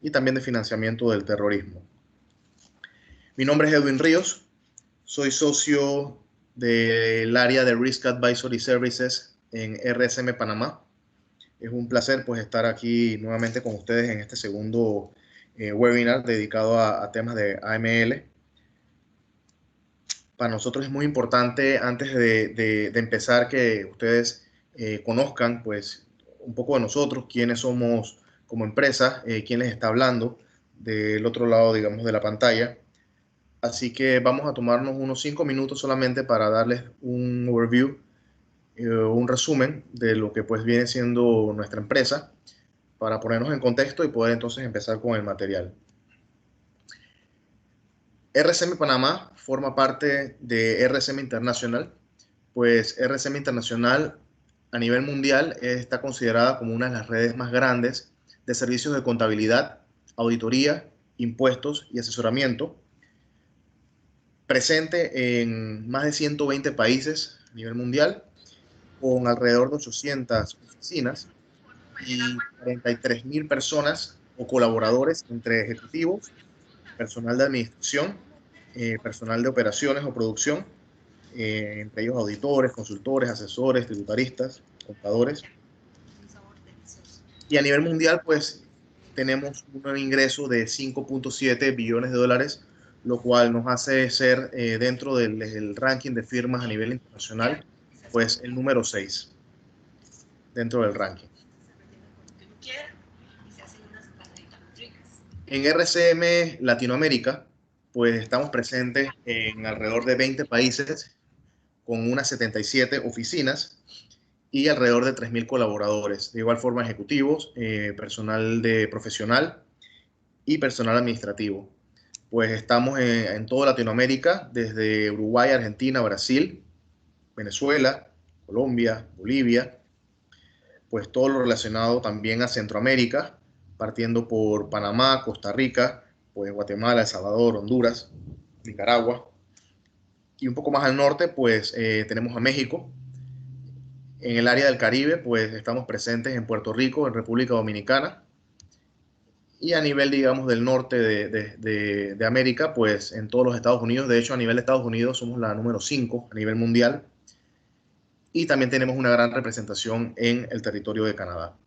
y también de financiamiento del terrorismo. Mi nombre es Edwin Ríos, soy socio del área de Risk Advisory Services en RSM Panamá. Es un placer pues estar aquí nuevamente con ustedes en este segundo webinar dedicado a temas de AML. Para nosotros es muy importante, antes de empezar, que ustedes conozcan pues un poco de nosotros, quiénes somos como empresa, quién les está hablando del otro lado, digamos, de la pantalla. Así que vamos a tomarnos unos 5 minutos solamente para darles un overview, un resumen de lo que pues viene siendo nuestra empresa, para ponernos en contexto y poder entonces empezar con el material. RSM Panamá forma parte de RSM International, pues RSM International a nivel mundial está considerada como una de las redes más grandes de servicios de contabilidad, auditoría, impuestos y asesoramiento, presente en más de 120 países a nivel mundial, con alrededor de 800 oficinas y 43,000 personas o colaboradores entre ejecutivos, personal de administración, personal de operaciones o producción, entre ellos auditores, consultores, asesores, tributaristas, contadores. Y a nivel mundial, pues tenemos un ingreso de 5.7 billones de dólares, lo cual nos hace ser dentro del ranking de firmas a nivel internacional, pues el número 6 dentro del ranking. En RCM Latinoamérica, pues estamos presentes en alrededor de 20 países, con unas 77 oficinas y alrededor de 3,000 colaboradores. De igual forma, ejecutivos, personal de profesional y personal administrativo. Pues estamos en toda Latinoamérica, desde Uruguay, Argentina, Brasil, Venezuela, Colombia, Bolivia, pues todo lo relacionado también a Centroamérica, partiendo por Panamá, Costa Rica, pues Guatemala, El Salvador, Honduras, Nicaragua. Y un poco más al norte, pues tenemos a México. En el área del Caribe, pues estamos presentes en Puerto Rico, en República Dominicana. Y a nivel, digamos, del norte de América, pues en todos los Estados Unidos. De hecho, a nivel de Estados Unidos somos la número 5 a nivel mundial. Y también tenemos una gran representación en el territorio de Canadá.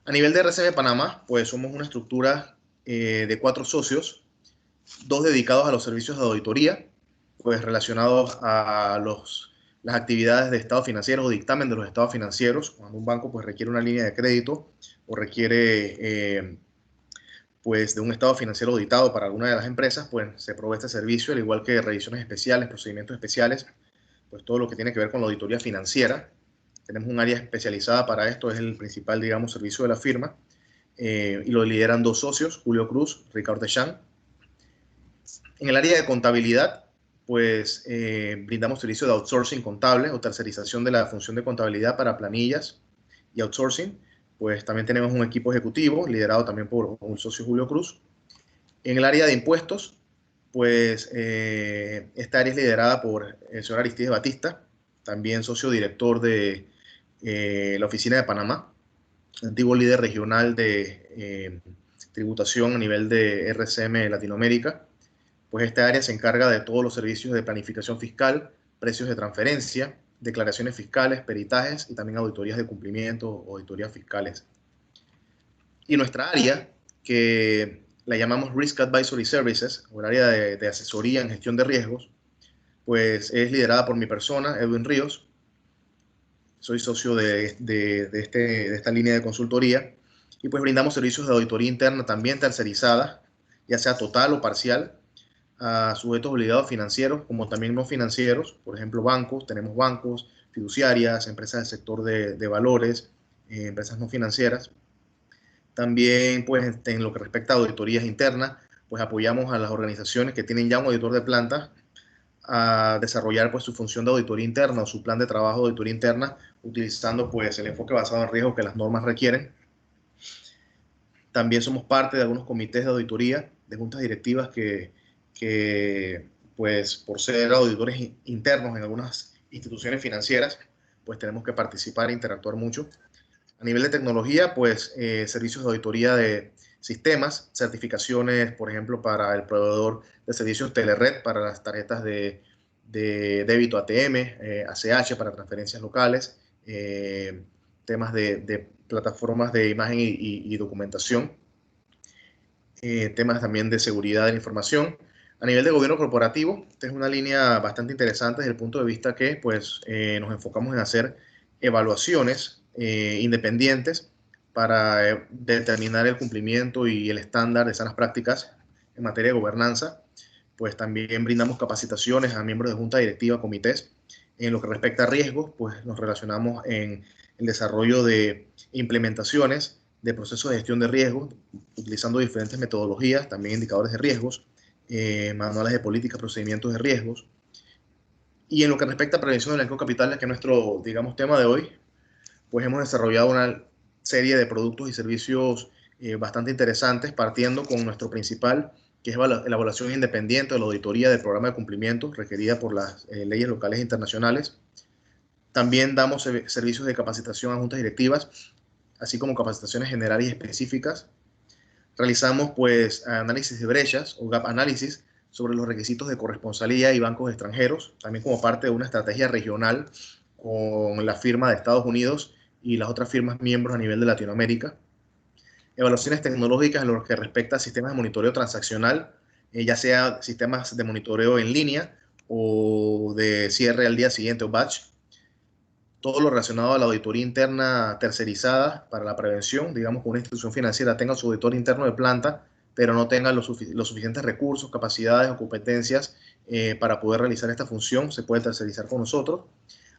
A nivel de RCM Panamá, pues somos una estructura de 4 socios, 2 dedicados a los servicios de auditoría, pues relacionados a las actividades de estados financieros o dictamen de los estados financieros. Cuando un banco pues requiere una línea de crédito o requiere pues de un estado financiero auditado para alguna de las empresas, pues se provee este servicio, al igual que revisiones especiales, procedimientos especiales, pues todo lo que tiene que ver con la auditoría financiera. Tenemos un área especializada para esto, es el principal, digamos, servicio de la firma, y lo lideran 2 socios, Julio Cruz, Ricardo Deschamps. En el área de contabilidad, pues brindamos servicio de outsourcing contable o tercerización de la función de contabilidad para planillas y outsourcing. Pues también tenemos un equipo ejecutivo liderado también por un socio, Julio Cruz. En el área de impuestos, pues esta área es liderada por el señor Aristides Batista, también socio director de la oficina de Panamá, antiguo líder regional de tributación a nivel de RCM Latinoamérica. Pues esta área se encarga de todos los servicios de planificación fiscal, precios de transferencia, declaraciones fiscales, peritajes y también auditorías de cumplimiento o auditorías fiscales. Y nuestra área, que la llamamos Risk Advisory Services, o el área de asesoría en gestión de riesgos, pues es liderada por mi persona, Edwin Ríos. Soy socio de esta línea de consultoría y pues brindamos servicios de auditoría interna también tercerizada, ya sea total o parcial, a sujetos obligados financieros como también no financieros, por ejemplo bancos, tenemos bancos, fiduciarias, empresas del sector de valores, empresas no financieras. También pues en lo que respecta a auditorías internas, pues apoyamos a las organizaciones que tienen ya un auditor de planta a desarrollar pues su función de auditoría interna o su plan de trabajo de auditoría interna, utilizando pues el enfoque basado en riesgo que las normas requieren. También somos parte de algunos comités de auditoría, de juntas directivas que pues por ser auditores internos en algunas instituciones financieras, pues tenemos que participar e interactuar mucho. A nivel de tecnología, pues servicios de auditoría de sistemas, certificaciones, por ejemplo, para el proveedor de servicios Telered, para las tarjetas de débito ATM, ACH para transferencias locales, temas de plataformas de imagen y documentación, temas también de seguridad de la información. A nivel de gobierno corporativo, esta es una línea bastante interesante desde el punto de vista que pues, nos enfocamos en hacer evaluaciones independientes para determinar el cumplimiento y el estándar de sanas prácticas en materia de gobernanza. Pues también brindamos capacitaciones a miembros de junta directiva, comités. En lo que respecta a riesgos, pues nos relacionamos en el desarrollo de implementaciones de procesos de gestión de riesgos, utilizando diferentes metodologías, también indicadores de riesgos, manuales de políticas, procedimientos de riesgos. Y en lo que respecta a prevención del riesgo capital, que es nuestro, digamos, tema de hoy, pues hemos desarrollado una serie de productos y servicios bastante interesantes, partiendo con nuestro principal, que es la evaluación independiente de la auditoría del programa de cumplimiento requerida por las leyes locales e internacionales. También damos servicios de capacitación a juntas directivas, así como capacitaciones generales y específicas. Realizamos pues análisis de brechas o gap análisis sobre los requisitos de corresponsalía y bancos extranjeros, también como parte de una estrategia regional con la firma de Estados Unidos y las otras firmas miembros a nivel de Latinoamérica. Evaluaciones tecnológicas en lo que respecta a sistemas de monitoreo transaccional, ya sea sistemas de monitoreo en línea o de cierre al día siguiente o batch. Todo lo relacionado a la auditoría interna tercerizada para la prevención, digamos que una institución financiera tenga su auditor interno de planta, pero no tenga los suficientes recursos, capacidades o competencias para poder realizar esta función, se puede tercerizar con nosotros,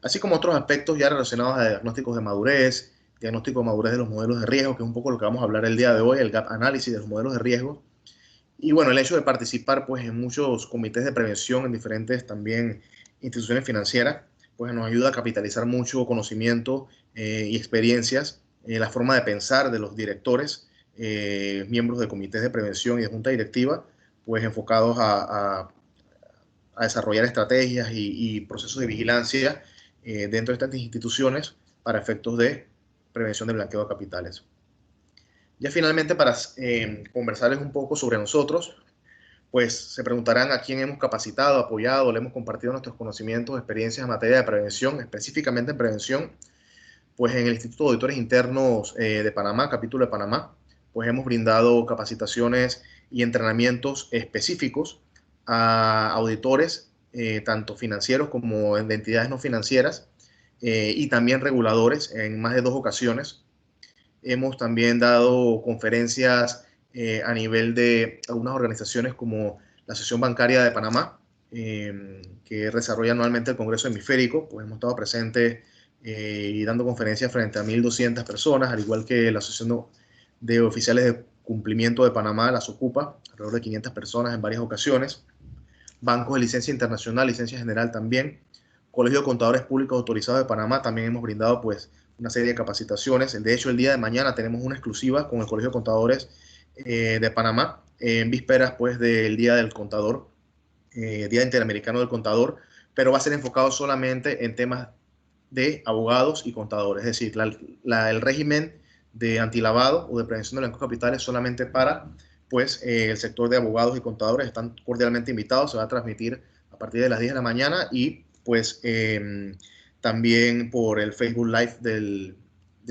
así como otros aspectos ya relacionados a diagnósticos de madurez, diagnóstico de madurez de los modelos de riesgo, que es un poco lo que vamos a hablar el día de hoy, el gap análisis de los modelos de riesgo, y bueno, el hecho de participar pues, en muchos comités de prevención en diferentes también instituciones financieras, pues nos ayuda a capitalizar mucho conocimiento y experiencias, la forma de pensar de los directores, miembros de comités de prevención y de junta directiva, pues enfocados a desarrollar estrategias y procesos de vigilancia dentro de estas instituciones para efectos de prevención de blanqueo de capitales. Ya finalmente, para conversarles un poco sobre nosotros, pues se preguntarán a quién hemos capacitado, apoyado, le hemos compartido nuestros conocimientos, experiencias en materia de prevención, específicamente en prevención, pues en el Instituto de Auditores Internos de Panamá, capítulo de Panamá, pues hemos brindado capacitaciones y entrenamientos específicos a auditores, tanto financieros como de entidades no financieras, y también reguladores en más de 2 ocasiones. Hemos también dado conferencias a nivel de algunas organizaciones como la Asociación Bancaria de Panamá, que desarrolla anualmente el Congreso Hemisférico. Pues hemos estado presentes y dando conferencias frente a 1.200 personas, al igual que la Asociación de Oficiales de Cumplimiento de Panamá, la SOCUPA, alrededor de 500 personas en varias ocasiones. Bancos de licencia internacional, licencia general también. Colegio de Contadores Públicos Autorizados de Panamá, también hemos brindado pues una serie de capacitaciones. De hecho, el día de mañana tenemos una exclusiva con el Colegio de Contadores de Panamá, en vísperas pues del Día del Contador, Día Interamericano del Contador, pero va a ser enfocado solamente en temas de abogados y contadores, es decir, el régimen de antilavado o de prevención de blanqueo de capitales solamente para pues, el sector de abogados y contadores. Están cordialmente invitados, se va a transmitir a partir de las 10 de la mañana y pues también por el Facebook Live del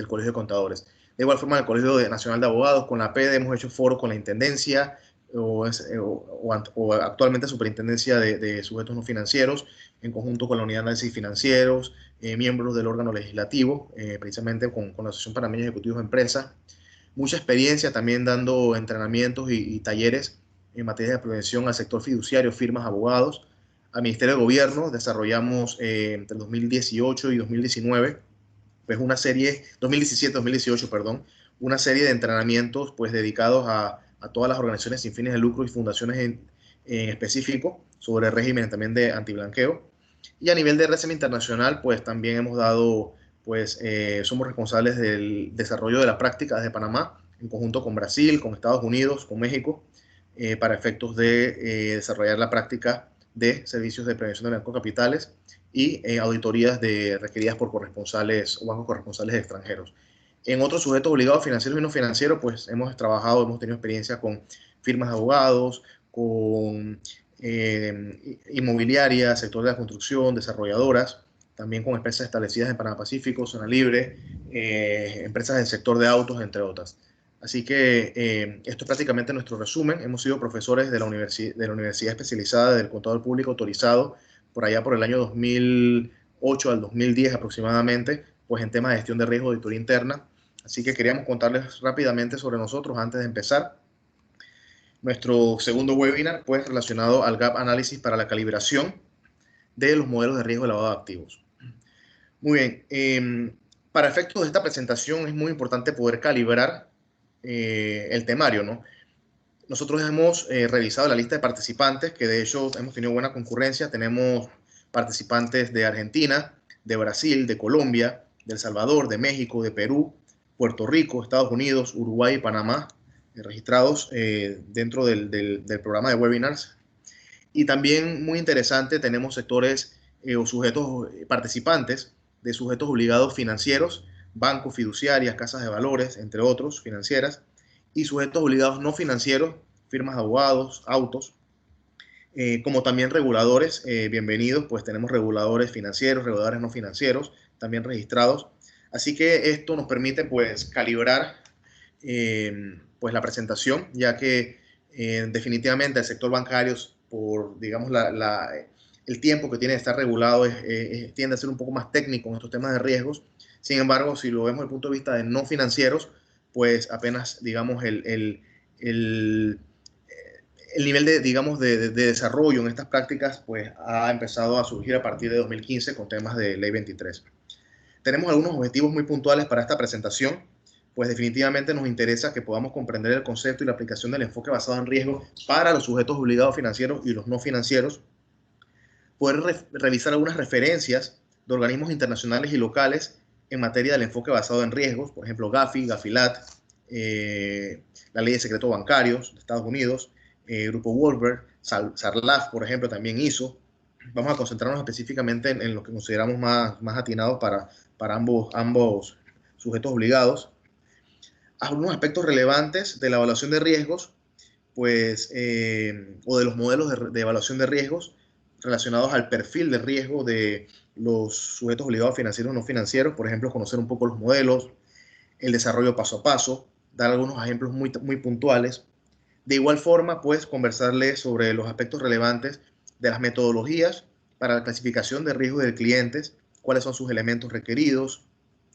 Colegio de Contadores. De igual forma, el Colegio Nacional de Abogados, con la PED, hemos hecho foros con la Intendencia o actualmente Superintendencia de Sujetos No Financieros, en conjunto con la Unidad de Análisis Financieros, miembros del órgano legislativo, precisamente con la Asociación Panameña de Ejecutivos de Empresas. Mucha experiencia también dando entrenamientos y talleres en materia de prevención al sector fiduciario, firmas, abogados. Al Ministerio de Gobierno desarrollamos entre 2018 y 2019, pues una serie, 2017-2018, perdón, una serie de entrenamientos pues dedicados a todas las organizaciones sin fines de lucro y fundaciones en específico sobre el régimen también de antiblanqueo. Y a nivel de régimen internacional, pues también hemos dado, pues somos responsables del desarrollo de la práctica desde Panamá, en conjunto con Brasil, con Estados Unidos, con México, para efectos de desarrollar la práctica de servicios de prevención de blanqueo de capitales y auditorías requeridas por corresponsales o bancos corresponsales extranjeros. En otros sujetos obligados financieros y no financieros, pues hemos tenido experiencia con firmas de abogados, con inmobiliarias, sector de la construcción, desarrolladoras, también con empresas establecidas en Panamá Pacífico, Zona Libre, empresas del sector de autos, entre otras. Así que esto es prácticamente nuestro resumen. Hemos sido profesores de la Universidad Especializada del Contador Público Autorizado por allá por el año 2008 al 2010 aproximadamente, pues en temas de gestión de riesgo de auditoría interna. Así que queríamos contarles rápidamente sobre nosotros antes de empezar. Nuestro segundo webinar, pues relacionado al gap análisis para la calibración de los modelos de riesgo de lavado de activos. Muy bien, para efectos de esta presentación es muy importante poder calibrar el temario, ¿no? Nosotros hemos revisado la lista de participantes, que de hecho hemos tenido buena concurrencia. Tenemos participantes de Argentina, de Brasil, de Colombia, de El Salvador, de México, de Perú, Puerto Rico, Estados Unidos, Uruguay y Panamá, registrados dentro del programa de webinars. Y también muy interesante, tenemos sectores o sujetos participantes de sujetos obligados financieros, bancos, fiduciarias, casas de valores, entre otros, financieras, y sujetos obligados no financieros, firmas de abogados, autos, como también reguladores. Bienvenidos, pues tenemos reguladores financieros, reguladores no financieros, también registrados. Así que esto nos permite pues calibrar pues la presentación, ya que definitivamente el sector bancario, por digamos el tiempo que tiene de estar regulado, tiende a ser un poco más técnico en estos temas de riesgos. Sin embargo, si lo vemos desde el punto de vista de no financieros, pues apenas, digamos, el nivel de, digamos, de desarrollo en estas prácticas, pues ha empezado a surgir a partir de 2015 con temas de Ley 23. Tenemos algunos objetivos muy puntuales para esta presentación, pues definitivamente nos interesa que podamos comprender el concepto y la aplicación del enfoque basado en riesgo para los sujetos obligados financieros y los no financieros, poder revisar algunas referencias de organismos internacionales y locales en materia del enfoque basado en riesgos, por ejemplo, Gafi, Gafilat, la Ley de Secretos Bancarios de Estados Unidos, Grupo Wolver, Sarlaf, por ejemplo, también hizo. Vamos a concentrarnos específicamente en lo que consideramos más atinados para ambos sujetos obligados. Algunos aspectos relevantes de la evaluación de riesgos, pues, o de los modelos de evaluación de riesgos relacionados al perfil de riesgo de los sujetos obligados financieros o no financieros. Por ejemplo, conocer un poco los modelos, el desarrollo paso a paso, dar algunos ejemplos muy puntuales. De igual forma, pues, conversarles sobre los aspectos relevantes de las metodologías para la clasificación de riesgos de clientes, cuáles son sus elementos requeridos,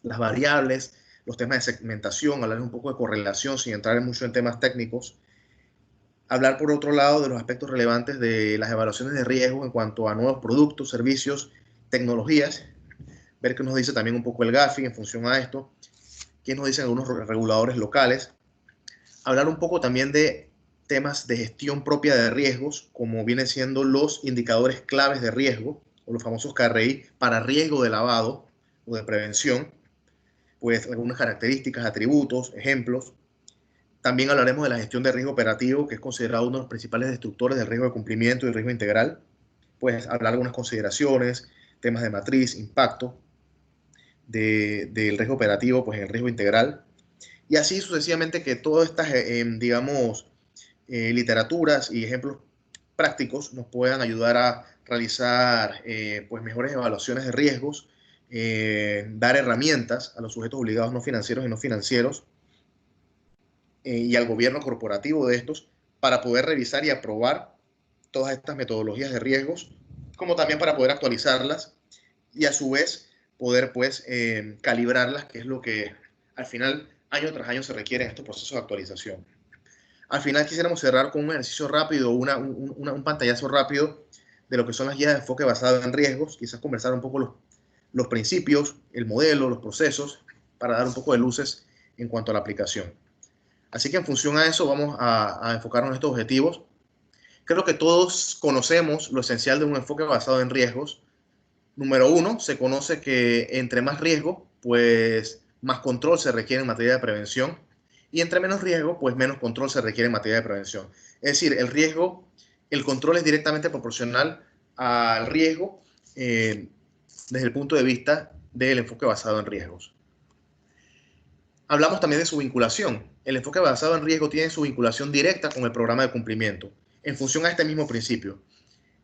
las variables, los temas de segmentación, hablar un poco de correlación sin entrar mucho en temas técnicos. Hablar, por otro lado, de los aspectos relevantes de las evaluaciones de riesgo en cuanto a nuevos productos, servicios, tecnologías. Ver qué nos dice también un poco el Gafi en función a esto, qué nos dicen algunos reguladores locales. Hablar un poco también de temas de gestión propia de riesgos, como vienen siendo los indicadores claves de riesgo, o los famosos KRI, para riesgo de lavado o de prevención, pues algunas características, atributos, ejemplos. También hablaremos de la gestión de riesgo operativo, que es considerado uno de los principales destructores del riesgo de cumplimiento y riesgo integral. Pues hablar de algunas consideraciones, temas de matriz, impacto del riesgo operativo, pues el riesgo integral. Y así sucesivamente, que todas estas, digamos, literaturas y ejemplos prácticos nos puedan ayudar a realizar pues mejores evaluaciones de riesgos, dar herramientas a los sujetos obligados no financieros y no financieros, y al gobierno corporativo de estos, para poder revisar y aprobar todas estas metodologías de riesgos, como también para poder actualizarlas y a su vez poder pues calibrarlas, que es lo que al final año tras año se requiere en estos procesos de actualización. Al final quisiéramos cerrar con un ejercicio rápido, un pantallazo rápido de lo que son las guías de enfoque basado en riesgos, quizás conversar un poco los principios, el modelo, los procesos, para dar un poco de luces en cuanto a la aplicación. Así que en función a eso vamos a enfocarnos en estos objetivos. Creo que todos conocemos lo esencial de un enfoque basado en riesgos. Número uno, se conoce que entre más riesgo, pues más control se requiere en materia de prevención. Y entre menos riesgo, pues menos control se requiere en materia de prevención. Es decir, el control es directamente proporcional al riesgo desde el punto de vista del enfoque basado en riesgos. Hablamos también de su vinculación. El enfoque basado en riesgo tiene su vinculación directa con el programa de cumplimiento, en función a este mismo principio.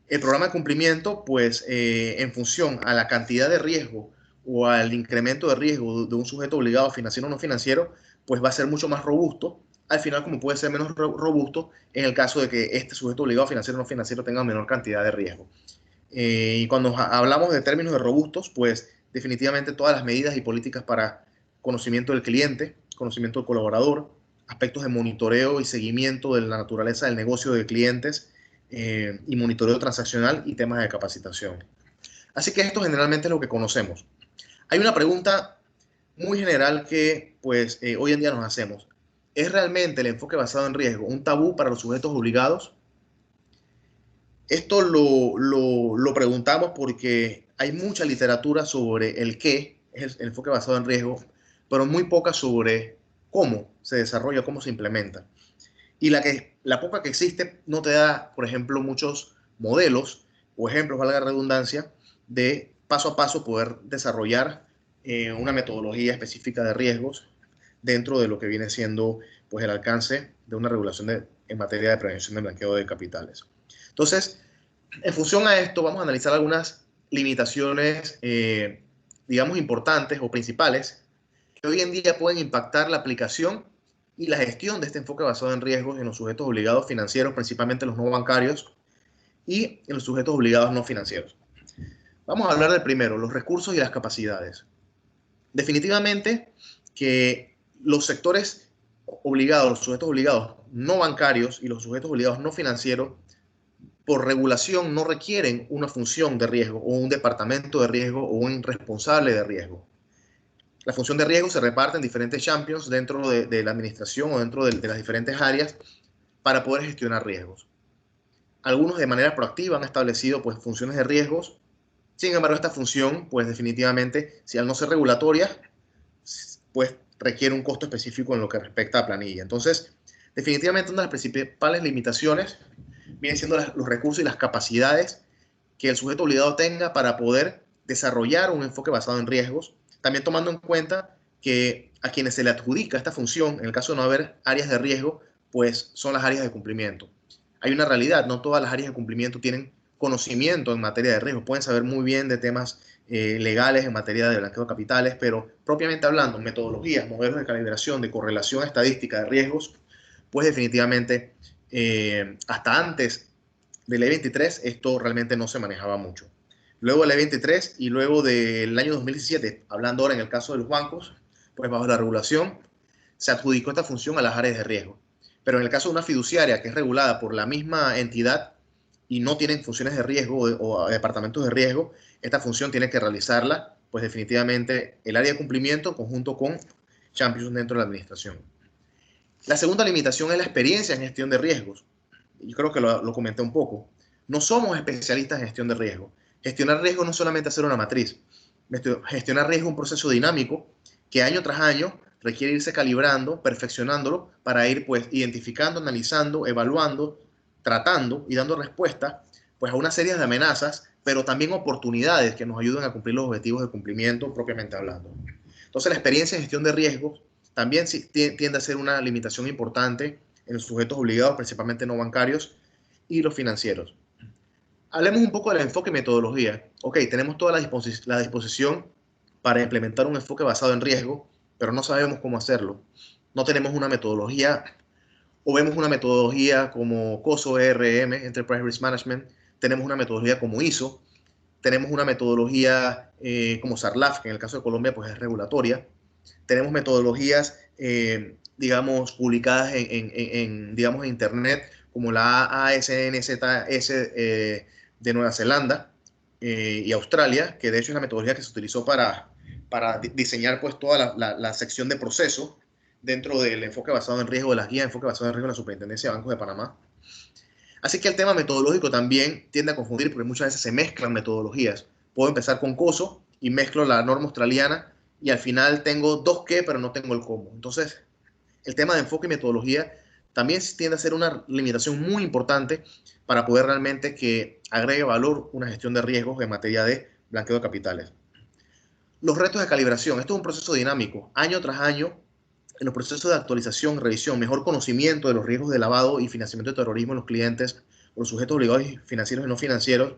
El programa de cumplimiento, pues, en función a la cantidad de riesgo o al incremento de riesgo de un sujeto obligado financiero o no financiero, pues va a ser mucho más robusto. Al final, como puede ser menos robusto en el caso de que este sujeto obligado financiero o no financiero tenga menor cantidad de riesgo. Y cuando hablamos de términos de robustos, pues definitivamente todas las medidas y políticas para conocimiento del cliente, conocimiento del colaborador, aspectos de monitoreo y seguimiento de la naturaleza del negocio de clientes y monitoreo transaccional y temas de capacitación. Así que esto generalmente es lo que conocemos. Hay una pregunta muy general que pues hoy en día nos hacemos. ¿Es realmente el enfoque basado en riesgo un tabú para los sujetos obligados? Esto lo preguntamos porque hay mucha literatura sobre el qué es el enfoque basado en riesgo, pero muy poca sobre cómo se desarrolla, cómo se implementa. Y la poca que existe no te da, por ejemplo, muchos modelos o ejemplos, valga la redundancia, de paso a paso poder desarrollar una metodología específica de riesgos dentro de lo que viene siendo pues, el alcance de una regulación en materia de prevención del blanqueo de capitales. Entonces, en función a esto, vamos a analizar algunas limitaciones, digamos, importantes o principales que hoy en día pueden impactar la aplicación y la gestión de este enfoque basado en riesgos en los sujetos obligados financieros, principalmente los no bancarios, y en los sujetos obligados no financieros. Vamos a hablar del primero, los recursos y las capacidades. Definitivamente que los sectores obligados, los sujetos obligados no bancarios y los sujetos obligados no financieros por regulación no requieren una función de riesgo o un departamento de riesgo o un responsable de riesgo. La función de riesgo se reparte en diferentes champions dentro de la administración o dentro de las diferentes áreas para poder gestionar riesgos. Algunos de manera proactiva han establecido pues, funciones de riesgos. Sin embargo, esta función, pues definitivamente, si al no ser regulatoria, pues requiere un costo específico en lo que respecta a planilla. Entonces, definitivamente una de las principales limitaciones vienen siendo los recursos y las capacidades que el sujeto obligado tenga para poder desarrollar un enfoque basado en riesgos, también tomando en cuenta que a quienes se le adjudica esta función, en el caso de no haber áreas de riesgo, pues son las áreas de cumplimiento. Hay una realidad, no todas las áreas de cumplimiento tienen conocimiento en materia de riesgo, pueden saber muy bien de temas legales en materia de blanqueo de capitales, pero propiamente hablando, metodologías, modelos de calibración, de correlación estadística de riesgos, pues definitivamente hasta antes de ley 23 esto realmente no se manejaba mucho. Luego de la ley 23 y luego del año 2017, hablando ahora en el caso de los bancos, pues bajo la regulación se adjudicó esta función a las áreas de riesgo. Pero en el caso de una fiduciaria que es regulada por la misma entidad y no tienen funciones de riesgo o departamentos de riesgo, esta función tiene que realizarla, pues definitivamente el área de cumplimiento en conjunto con champions dentro de la administración. La segunda limitación es la experiencia en gestión de riesgos. Yo creo que lo comenté un poco. No somos especialistas en gestión de riesgo. Gestionar riesgo no es solamente hacer una matriz. Gestionar riesgo es un proceso dinámico que año tras año requiere irse calibrando, perfeccionándolo para ir pues identificando, analizando, evaluando, tratando y dando respuesta pues a una serie de amenazas, pero también oportunidades que nos ayuden a cumplir los objetivos de cumplimiento propiamente hablando. Entonces la experiencia en gestión de riesgos también tiende a ser una limitación importante en los sujetos obligados, principalmente no bancarios y los financieros. Hablemos un poco del enfoque y metodología. Ok, tenemos toda la disposición para implementar un enfoque basado en riesgo, pero no sabemos cómo hacerlo. No tenemos una metodología o vemos una metodología como COSO ERM, Enterprise Risk Management, tenemos una metodología como ISO, tenemos una metodología como SARLAF, que en el caso de Colombia pues es regulatoria, tenemos metodologías, digamos, publicadas digamos, en Internet, como la ASNZS de Nueva Zelanda y Australia, que de hecho es la metodología que se utilizó para diseñar pues, toda la sección de proceso dentro del enfoque basado en riesgo, de las guías de enfoque basado en riesgo de la Superintendencia de Bancos de Panamá. Así que el tema metodológico también tiende a confundir porque muchas veces se mezclan metodologías. Puedo empezar con COSO y mezclo la norma australiana y al final tengo dos qué, pero no tengo el cómo. Entonces, el tema de enfoque y metodología también tiende a ser una limitación muy importante para poder realmente que agregue valor una gestión de riesgos en materia de blanqueo de capitales. Los retos de calibración. Esto es un proceso dinámico. Año tras año en los procesos de actualización, revisión, mejor conocimiento de los riesgos de lavado y financiamiento de terrorismo en los clientes o los sujetos obligados financieros y no financieros,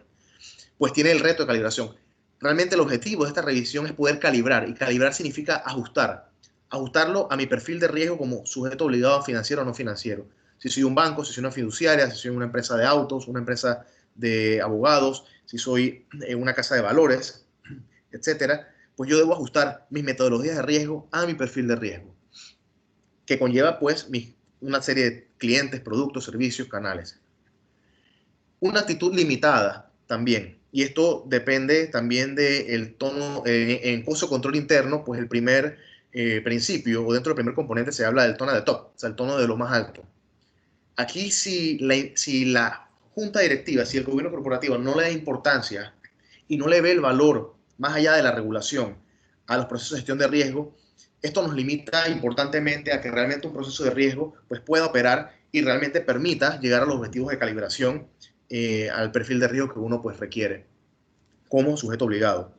pues tiene el reto de calibración. Realmente el objetivo de esta revisión es poder calibrar, y calibrar significa ajustar. Ajustarlo a mi perfil de riesgo como sujeto obligado financiero o no financiero. Si soy un banco, si soy una fiduciaria, si soy una empresa de autos, una empresa de abogados, si soy una casa de valores, etcétera, pues yo debo ajustar mis metodologías de riesgo a mi perfil de riesgo, que conlleva pues una serie de clientes, productos, servicios, canales. Una actitud limitada también, y esto depende también del tono, en curso de control interno, pues el primer principio, o dentro del primer componente se habla del tono de top, o sea, el tono de lo más alto. Aquí si la junta directiva, si el gobierno corporativo no le da importancia y no le ve el valor más allá de la regulación a los procesos de gestión de riesgo, esto nos limita importantemente a que realmente un proceso de riesgo pues, pueda operar y realmente permita llegar a los objetivos de calibración al perfil de riesgo que uno pues, requiere como sujeto obligado.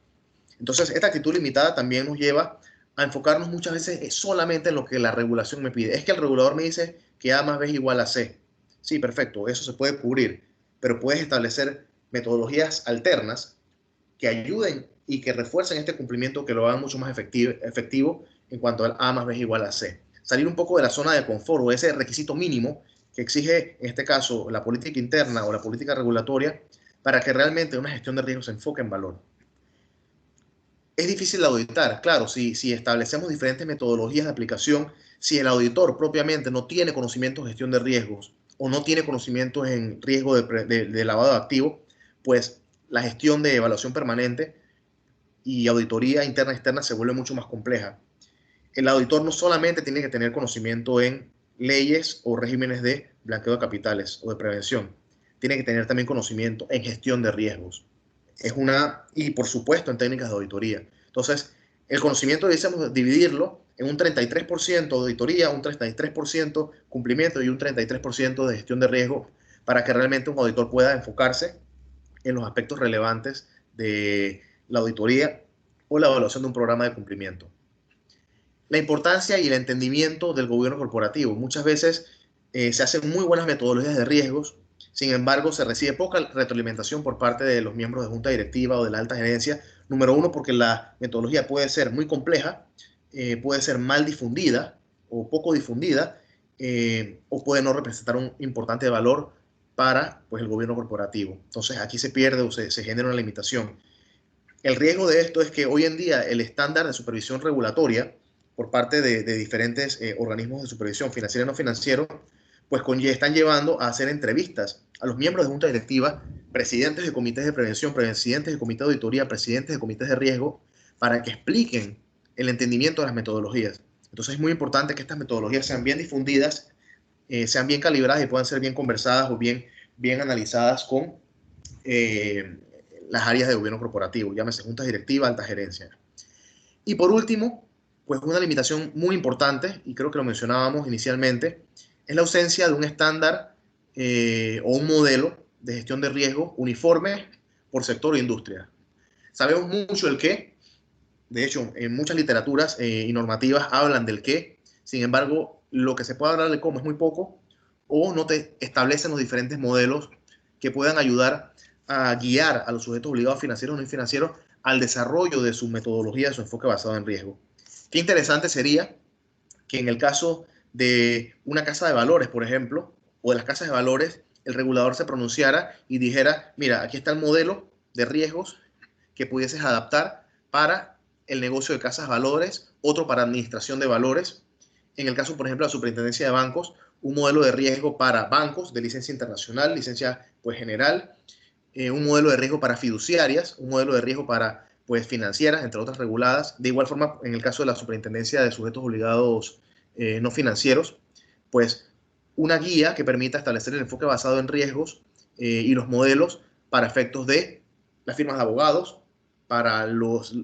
Entonces, esta actitud limitada también nos lleva a enfocarnos muchas veces solamente en lo que la regulación me pide. Es que el regulador me dice que A más B es igual a C. Sí, perfecto, eso se puede cubrir, pero puedes establecer metodologías alternas que ayuden y que refuercen este cumplimiento, que lo hagan mucho más efectivo en cuanto al A más B es igual a C. Salir un poco de la zona de confort o ese requisito mínimo que exige, en este caso, la política interna o la política regulatoria para que realmente una gestión de riesgos se enfoque en valor. Es difícil de auditar, claro, si establecemos diferentes metodologías de aplicación, si el auditor propiamente no tiene conocimiento en gestión de riesgos o no tiene conocimientos en riesgo de lavado de activos, pues la gestión de evaluación permanente y auditoría interna y externa se vuelve mucho más compleja. El auditor no solamente tiene que tener conocimiento en leyes o regímenes de blanqueo de capitales o de prevención, tiene que tener también conocimiento en gestión de riesgos. Y por supuesto en técnicas de auditoría. Entonces, el conocimiento deberíamos dividirlo en un 33% de auditoría, un 33% cumplimiento y un 33% de gestión de riesgo para que realmente un auditor pueda enfocarse en los aspectos relevantes de la auditoría o la evaluación de un programa de cumplimiento. La importancia y el entendimiento del gobierno corporativo. Muchas veces se hacen muy buenas metodologías de riesgos, sin embargo se recibe poca retroalimentación por parte de los miembros de junta directiva o de la alta gerencia. Número uno, porque la metodología puede ser muy compleja, puede ser mal difundida o poco difundida, o puede no representar un importante valor para pues, el gobierno corporativo. Entonces aquí se pierde o se genera una limitación. El riesgo de esto es que hoy en día el estándar de supervisión regulatoria por parte de diferentes organismos de supervisión financiera y no financiero, pues están llevando a hacer entrevistas a los miembros de junta directiva, presidentes de comités de prevención, presidentes de comités de auditoría, presidentes de comités de riesgo, para que expliquen el entendimiento de las metodologías. Entonces es muy importante que estas metodologías sean bien difundidas, sean bien calibradas y puedan ser bien conversadas o bien analizadas con las áreas de gobierno corporativo, llámese juntas directivas, alta gerencia. Y por último, pues una limitación muy importante, y creo que lo mencionábamos inicialmente, es la ausencia de un estándar o un modelo de gestión de riesgo uniforme por sector o industria. Sabemos mucho el qué, de hecho, en muchas literaturas y normativas hablan del qué, sin embargo, lo que se puede hablar de cómo es muy poco, o no te establecen los diferentes modelos que puedan ayudar a guiar a los sujetos obligados financieros o no financieros al desarrollo de su metodología, de su enfoque basado en riesgo. Qué interesante sería que en el caso de una casa de valores, por ejemplo, o de las casas de valores, el regulador se pronunciara y dijera, mira, aquí está el modelo de riesgos que pudieses adaptar para el negocio de casas de valores, otro para administración de valores. En el caso, por ejemplo, de la superintendencia de bancos, un modelo de riesgo para bancos de licencia internacional, licencia pues, general, un modelo de riesgo para fiduciarias, un modelo de riesgo para pues, financieras, entre otras reguladas. De igual forma, en el caso de la superintendencia de sujetos obligados no financieros, pues una guía que permita establecer el enfoque basado en riesgos y los modelos para efectos de las firmas de abogados, para los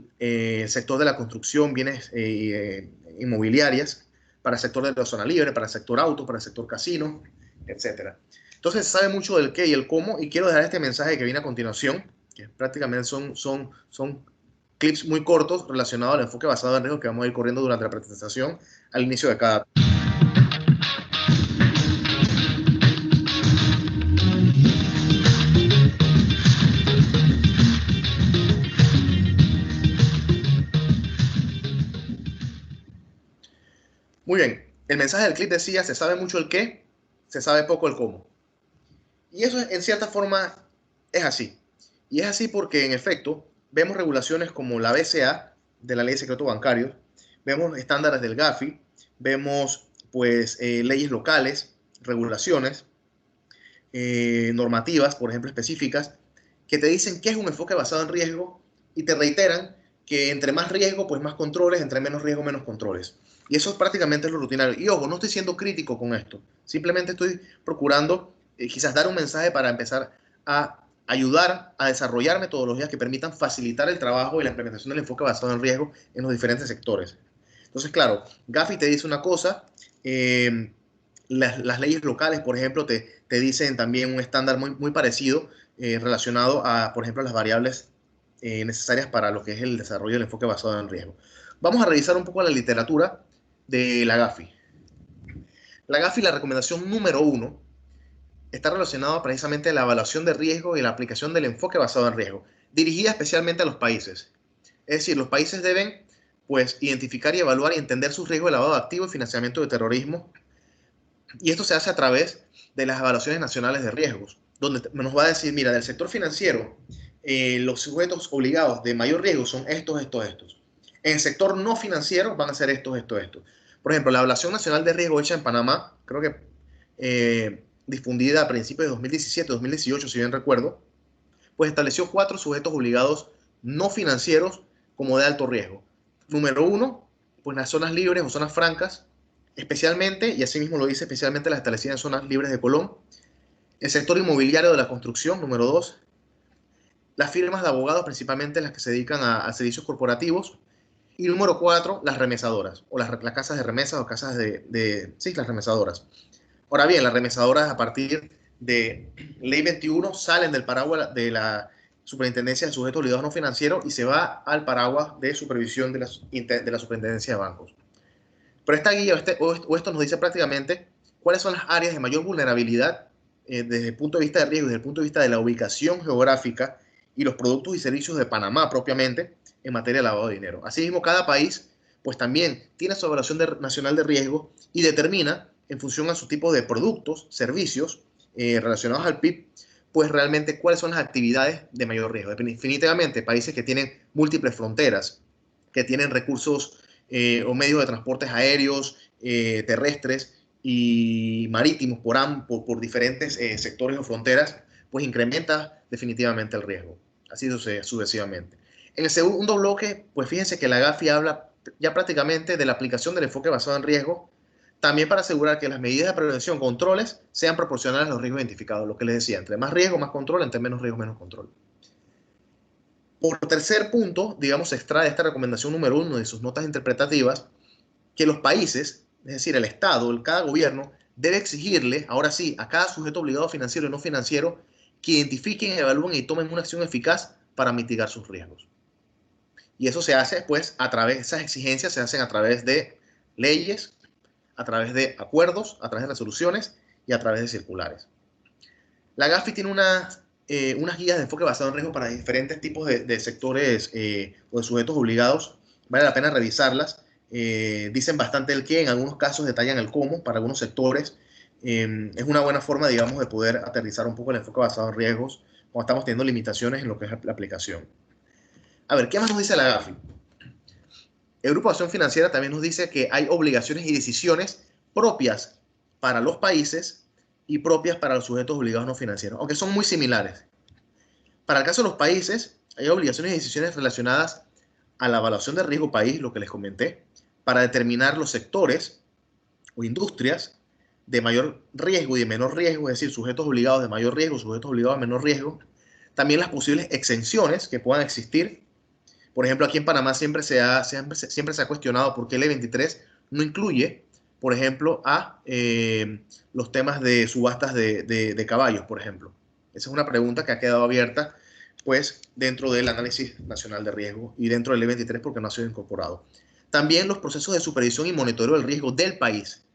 sector de la construcción, bienes inmobiliarias, para el sector de la zona libre, para el sector auto, para el sector casino, etcétera. Entonces se sabe mucho del qué y el cómo, y quiero dejar este mensaje que viene a continuación, que prácticamente son clips muy cortos relacionados al enfoque basado en riesgo que vamos a ir corriendo durante la presentación al inicio de cada. Muy bien, el mensaje del clip decía, se sabe mucho el qué, se sabe poco el cómo. Y eso en cierta forma es así. Y es así porque en efecto vemos regulaciones como la BCA, de la Ley de Secretos Bancarios, vemos estándares del GAFI, vemos pues leyes locales, regulaciones, normativas, por ejemplo, específicas, que te dicen qué es un enfoque basado en riesgo y te reiteran que entre más riesgo, pues más controles, entre menos riesgo, menos controles. Y eso prácticamente es lo rutinario. Y ojo, no estoy siendo crítico con esto, simplemente estoy procurando quizás dar un mensaje para empezar a ayudar a desarrollar metodologías que permitan facilitar el trabajo y la implementación del enfoque basado en riesgo en los diferentes sectores. Entonces, claro, Gafi te dice una cosa, las leyes locales, por ejemplo, te dicen también un estándar muy parecido relacionado a, por ejemplo, las variables necesarias para lo que es el desarrollo del enfoque basado en riesgo. Vamos a revisar un poco la literatura de la GAFI. La GAFI, la recomendación número 1, está relacionada precisamente a la evaluación de riesgo y la aplicación del enfoque basado en riesgo, dirigida especialmente a los países. Es decir, los países deben pues identificar y evaluar y entender sus riesgos de lavado de activos y financiamiento de terrorismo. Y esto se hace a través de las evaluaciones nacionales de riesgos, donde nos va a decir, mira, del sector financiero, los sujetos obligados de mayor riesgo son estos, estos, estos. En el sector no financiero van a ser estos, estos, estos. Por ejemplo, la evaluación nacional de riesgo hecha en Panamá, creo que difundida a principios de 2017, 2018, si bien recuerdo, pues estableció 4 sujetos obligados no financieros como de alto riesgo. Número 1, pues las zonas libres o zonas francas, especialmente, y así mismo lo dice, especialmente las establecidas en zonas libres de Colón. El sector inmobiliario de la construcción, número 2. Las firmas de abogados, principalmente las que se dedican a servicios corporativos. Y número 4, las remesadoras, o las casas de remesas o casas sí, las remesadoras. Ahora bien, las remesadoras a partir de Ley 21 salen del paraguas de la Superintendencia de Sujetos Obligados No Financieros y se va al paraguas de supervisión de la Superintendencia de Bancos. Pero esta guía o esto nos dice prácticamente cuáles son las áreas de mayor vulnerabilidad desde el punto de vista de riesgo, desde el punto de vista de la ubicación geográfica y los productos y servicios de Panamá propiamente en materia de lavado de dinero. Asimismo, cada país pues también tiene su evaluación nacional de riesgo y determina en función a su tipo de productos, servicios relacionados al PIB, pues realmente cuáles son las actividades de mayor riesgo. Definitivamente, países que tienen múltiples fronteras, que tienen recursos o medios de transportes aéreos, terrestres y marítimos por diferentes sectores o fronteras, pues incrementa definitivamente el riesgo. Así sucesivamente. En el segundo bloque, pues fíjense que la GAFI habla ya prácticamente de la aplicación del enfoque basado en riesgo, también para asegurar que las medidas de prevención, controles, sean proporcionales a los riesgos identificados. Lo que les decía, entre más riesgo, más control, entre menos riesgo, menos control. Por tercer punto, digamos, se extrae de esta recomendación número 1 de sus notas interpretativas que los países, es decir, el Estado, cada gobierno, debe exigirle, ahora sí, a cada sujeto obligado financiero y no financiero que identifiquen, evalúen y tomen una acción eficaz para mitigar sus riesgos. Y eso se hace, pues, a través, esas exigencias se hacen a través de leyes, a través de acuerdos, a través de resoluciones y a través de circulares. La GAFI tiene unas guías de enfoque basado en riesgo para diferentes tipos de sectores o de sujetos obligados. Vale la pena revisarlas. Dicen bastante el qué, en algunos casos detallan el cómo para algunos sectores. Es una buena forma, digamos, de poder aterrizar un poco el enfoque basado en riesgos cuando estamos teniendo limitaciones en lo que es la aplicación. A ver, ¿qué más nos dice la GAFI? El Grupo de Acción Financiera también nos dice que hay obligaciones y decisiones propias para los países y propias para los sujetos obligados no financieros, aunque son muy similares. Para el caso de los países, hay obligaciones y decisiones relacionadas a la evaluación de riesgo país, lo que les comenté, para determinar los sectores o industrias de mayor riesgo y de menor riesgo, es decir, sujetos obligados de mayor riesgo, sujetos obligados de menor riesgo. También las posibles exenciones que puedan existir. Por ejemplo, aquí en Panamá siempre se ha cuestionado por qué el E23 no incluye, por ejemplo, a los temas de subastas de caballos, por ejemplo. Esa es una pregunta que ha quedado abierta pues dentro del análisis nacional de riesgo y dentro del E23 porque no ha sido incorporado. También los procesos de supervisión y monitoreo del riesgo del país.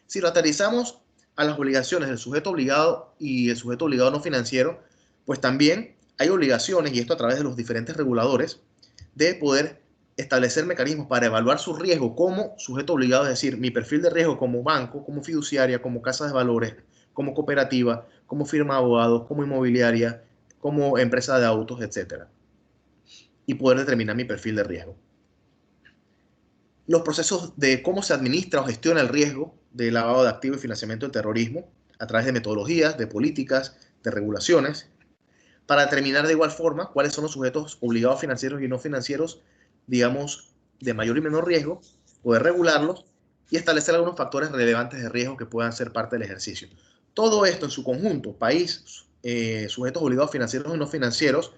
Si lo aterrizamos a las obligaciones del sujeto obligado y el sujeto obligado no financiero, pues también hay obligaciones, y esto a través de los diferentes reguladores, de poder establecer mecanismos para evaluar su riesgo como sujeto obligado, es decir, mi perfil de riesgo como banco, como fiduciaria, como casa de valores, como cooperativa, como firma de abogados, como inmobiliaria, como empresa de autos, etcétera, y poder determinar mi perfil de riesgo. Los procesos de cómo se administra o gestiona el riesgo de lavado de activos y financiamiento del terrorismo a través de metodologías, de políticas, de regulaciones, para determinar de igual forma cuáles son los sujetos obligados financieros y no financieros, digamos, de mayor y menor riesgo, poder regularlos y establecer algunos factores relevantes de riesgo que puedan ser parte del ejercicio. Todo esto en su conjunto, país, sujetos obligados financieros y no financieros,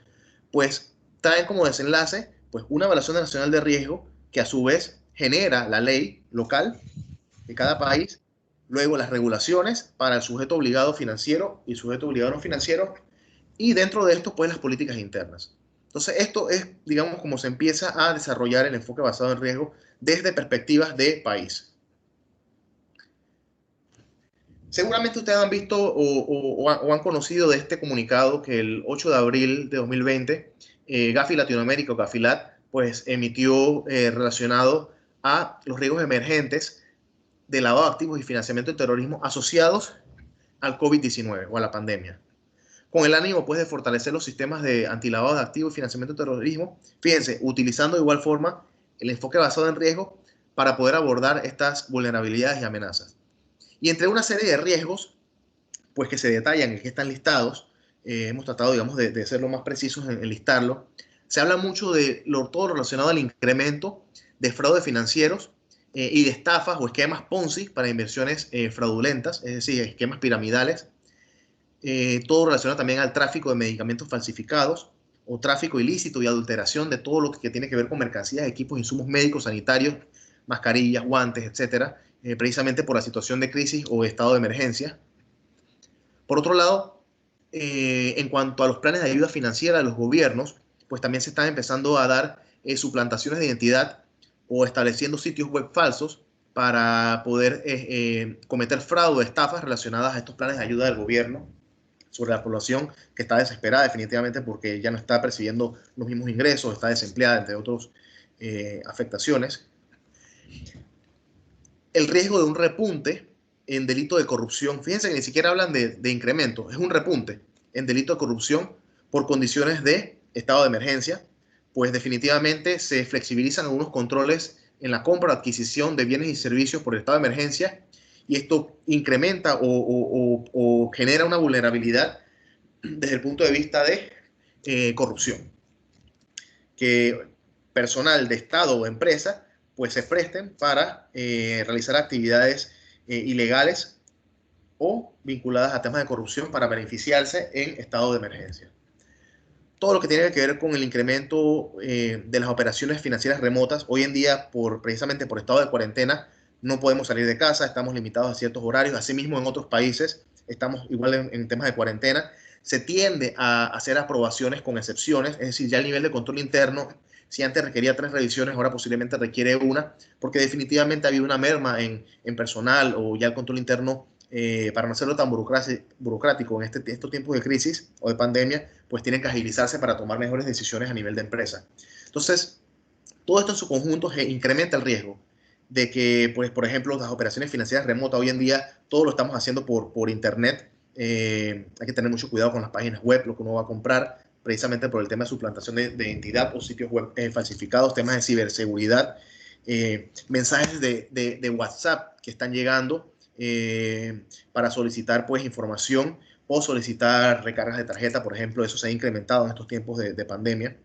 pues traen como desenlace pues, una evaluación nacional de riesgo que a su vez genera la ley local de cada país, luego las regulaciones para el sujeto obligado financiero y sujeto obligado no financiero, y dentro de esto, pues las políticas internas. Entonces, esto es, digamos, como se empieza a desarrollar el enfoque basado en riesgo desde perspectivas de país. Seguramente ustedes han visto o han conocido de este comunicado que el 8 de abril de 2020, Gafi Latinoamérica o Gafilat, pues emitió relacionado a los riesgos emergentes de lavado de activos y financiamiento del terrorismo asociados al COVID-19 o a la pandemia. Con el ánimo pues de fortalecer los sistemas de antilavado de activos y financiamiento del terrorismo, fíjense, utilizando de igual forma el enfoque basado en riesgo para poder abordar estas vulnerabilidades y amenazas. Y entre una serie de riesgos, pues que se detallan y que están listados, hemos tratado, digamos, de ser lo más precisos en listarlo, se habla mucho de todo relacionado al incremento de fraudes financieros y de estafas o esquemas Ponzi para inversiones fraudulentas, es decir, esquemas piramidales, todo relacionado también al tráfico de medicamentos falsificados o tráfico ilícito y adulteración de todo lo que tiene que ver con mercancías, equipos, insumos médicos, sanitarios, mascarillas, guantes, etcétera, precisamente por la situación de crisis o estado de emergencia. Por otro lado, en cuanto a los planes de ayuda financiera de los gobiernos, pues también se están empezando a dar suplantaciones de identidad o estableciendo sitios web falsos para poder cometer fraude, estafas relacionadas a estos planes de ayuda del gobierno sobre la población que está desesperada definitivamente porque ya no está percibiendo los mismos ingresos, está desempleada, entre otras afectaciones. El riesgo de un repunte en delito de corrupción, fíjense que ni siquiera hablan de incremento, es un repunte en delito de corrupción por condiciones de estado de emergencia, pues definitivamente se flexibilizan algunos controles en la compra o adquisición de bienes y servicios por el estado de emergencia y esto incrementa o genera una vulnerabilidad desde el punto de vista de corrupción, que personal de Estado o empresa pues se presten para realizar actividades ilegales o vinculadas a temas de corrupción para beneficiarse en estado de emergencia. Todo lo que tiene que ver con el incremento de las operaciones financieras remotas, hoy en día precisamente por estado de cuarentena no podemos salir de casa, estamos limitados a ciertos horarios, asimismo en otros países estamos igual en temas de cuarentena, se tiende a hacer aprobaciones con excepciones, es decir, ya el nivel de control interno, si antes requería 3 revisiones, ahora posiblemente requiere una, porque definitivamente ha habido una merma en personal o ya el control interno, para no hacerlo tan burocrático en estos tiempos de crisis o de pandemia, pues tienen que agilizarse para tomar mejores decisiones a nivel de empresa. Entonces, todo esto en su conjunto incrementa el riesgo de que, pues, por ejemplo, las operaciones financieras remotas, hoy en día todo lo estamos haciendo por internet. Hay que tener mucho cuidado con las páginas web, lo que uno va a comprar, precisamente por el tema de suplantación de identidad o sitios web falsificados, temas de ciberseguridad, mensajes de WhatsApp que están llegando para solicitar pues información o solicitar recargas de tarjeta, por ejemplo, eso se ha incrementado en estos tiempos de pandemia.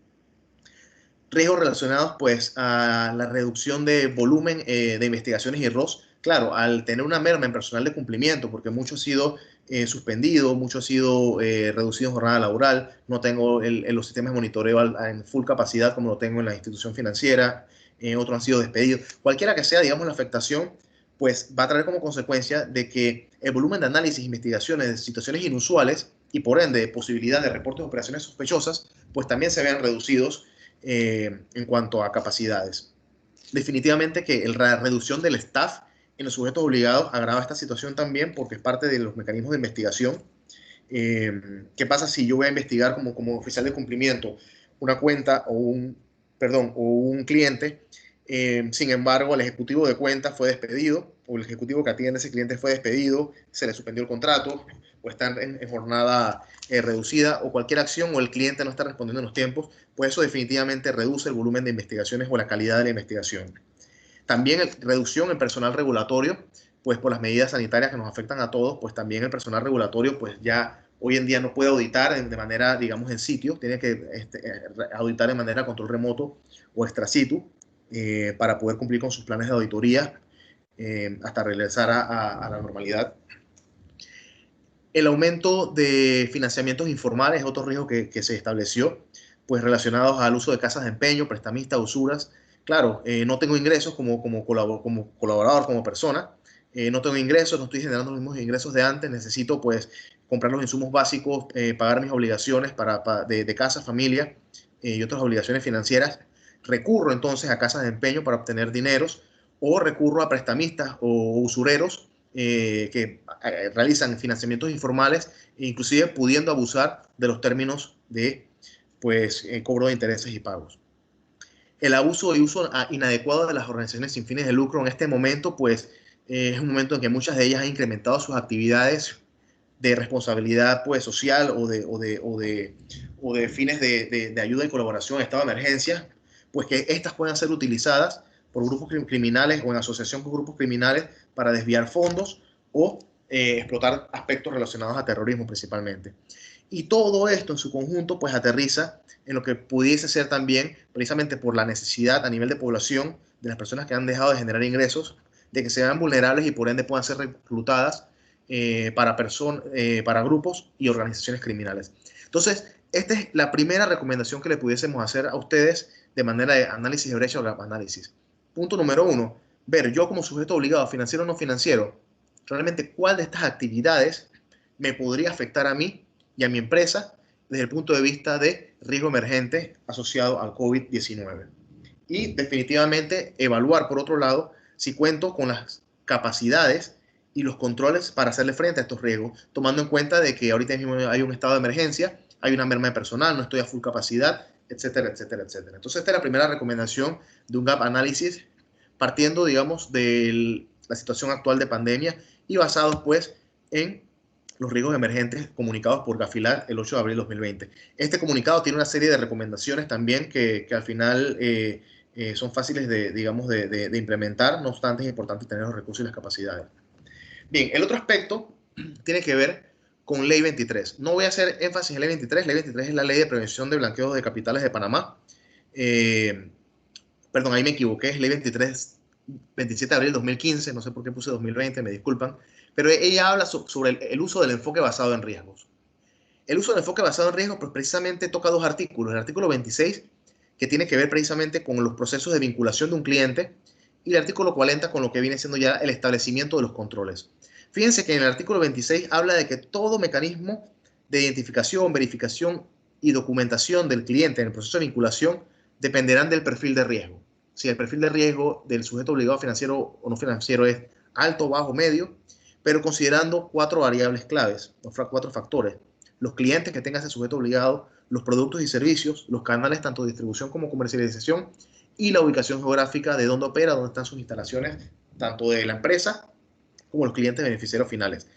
Riesgos relacionados pues a la reducción de volumen de investigaciones y ROS. Claro, al tener una merma en personal de cumplimiento, porque mucho ha sido suspendido, mucho ha sido reducido en jornada laboral, no tengo los sistemas de monitoreo en full capacidad como lo tengo en la institución financiera, otros han sido despedidos. Cualquiera que sea, digamos, la afectación, pues va a traer como consecuencia de que el volumen de análisis e investigaciones de situaciones inusuales y por ende posibilidad de reportes de operaciones sospechosas, pues también se vean reducidos en cuanto a capacidades. Definitivamente que la reducción del staff en los sujetos obligados agrava esta situación también porque es parte de los mecanismos de investigación. ¿Qué pasa si yo voy a investigar como oficial de cumplimiento una cuenta o un cliente? Sin embargo, el ejecutivo de cuenta fue despedido, o el ejecutivo que atiende a ese cliente fue despedido, se le suspendió el contrato, o está en jornada reducida, o cualquier acción, o el cliente no está respondiendo en los tiempos, pues eso definitivamente reduce el volumen de investigaciones o la calidad de la investigación. También reducción en personal regulatorio, pues por las medidas sanitarias que nos afectan a todos, pues también el personal regulatorio, pues ya hoy en día no puede auditar de manera, digamos, en sitio, tiene que auditar de manera control remoto o extra situ para poder cumplir con sus planes de auditoría hasta regresar a la normalidad. El aumento de financiamientos informales es otro riesgo que se estableció, pues relacionados al uso de casas de empeño, prestamistas, usuras. Claro, no tengo ingresos como colaborador, como persona, no tengo ingresos, no estoy generando los mismos ingresos de antes, necesito pues comprar los insumos básicos, pagar mis obligaciones de casa, familia y otras obligaciones financieras. Recurro entonces a casas de empeño para obtener dineros o recurro a prestamistas o usureros que realizan financiamientos informales, inclusive pudiendo abusar de los términos de pues, cobro de intereses y pagos. El abuso y uso inadecuado de las organizaciones sin fines de lucro en este momento, pues es un momento en que muchas de ellas han incrementado sus actividades de responsabilidad pues, social o de fines de ayuda y colaboración en estado de emergencia, pues que estas puedan ser utilizadas por grupos criminales o en asociación con grupos criminales para desviar fondos o explotar aspectos relacionados a terrorismo principalmente. Y todo esto en su conjunto pues aterriza en lo que pudiese ser también, precisamente por la necesidad a nivel de población de las personas que han dejado de generar ingresos, de que sean vulnerables y por ende puedan ser reclutadas para grupos y organizaciones criminales. Entonces, esta es la primera recomendación que le pudiésemos hacer a ustedes de manera de análisis de brecha o gap análisis. Punto número uno, ver yo como sujeto obligado, financiero o no financiero, realmente cuál de estas actividades me podría afectar a mí y a mi empresa desde el punto de vista de riesgo emergente asociado al COVID-19. Y definitivamente evaluar, por otro lado, si cuento con las capacidades y los controles para hacerle frente a estos riesgos, tomando en cuenta de que ahorita mismo hay un estado de emergencia, hay una merma de personal, no estoy a full capacidad, etcétera, etcétera, etcétera. Entonces, esta es la primera recomendación de un gap análisis, partiendo, digamos, de la situación actual de pandemia y basados, pues, en los riesgos emergentes comunicados por Gafilar el 8 de abril de 2020. Este comunicado tiene una serie de recomendaciones también que al final son fáciles digamos, de implementar, no obstante es importante tener los recursos y las capacidades. Bien, el otro aspecto tiene que ver con Ley 23. No voy a hacer énfasis en Ley 23. Ley 23 es la Ley de Prevención de Blanqueo de Capitales de Panamá. Perdón, ahí me equivoqué, es Ley 23, 27 de abril de 2015, no sé por qué puse 2020, me disculpan, pero ella habla sobre el uso del enfoque basado en riesgos. El uso del enfoque basado en riesgos, pues precisamente toca dos artículos. El artículo 26, que tiene que ver precisamente con los procesos de vinculación de un cliente, y el artículo 40 con lo que viene siendo ya el establecimiento de los controles. Fíjense que en el artículo 26 habla de que todo mecanismo de identificación, verificación y documentación del cliente en el proceso de vinculación dependerán del perfil de riesgo. Si el perfil de riesgo del sujeto obligado financiero o no financiero es alto, bajo, medio, pero considerando cuatro variables claves, cuatro factores: los clientes que tenga ese sujeto obligado, los productos y servicios, los canales tanto de distribución como comercialización y la ubicación geográfica de dónde opera, dónde están sus instalaciones, tanto de la empresa como los clientes beneficiarios finales.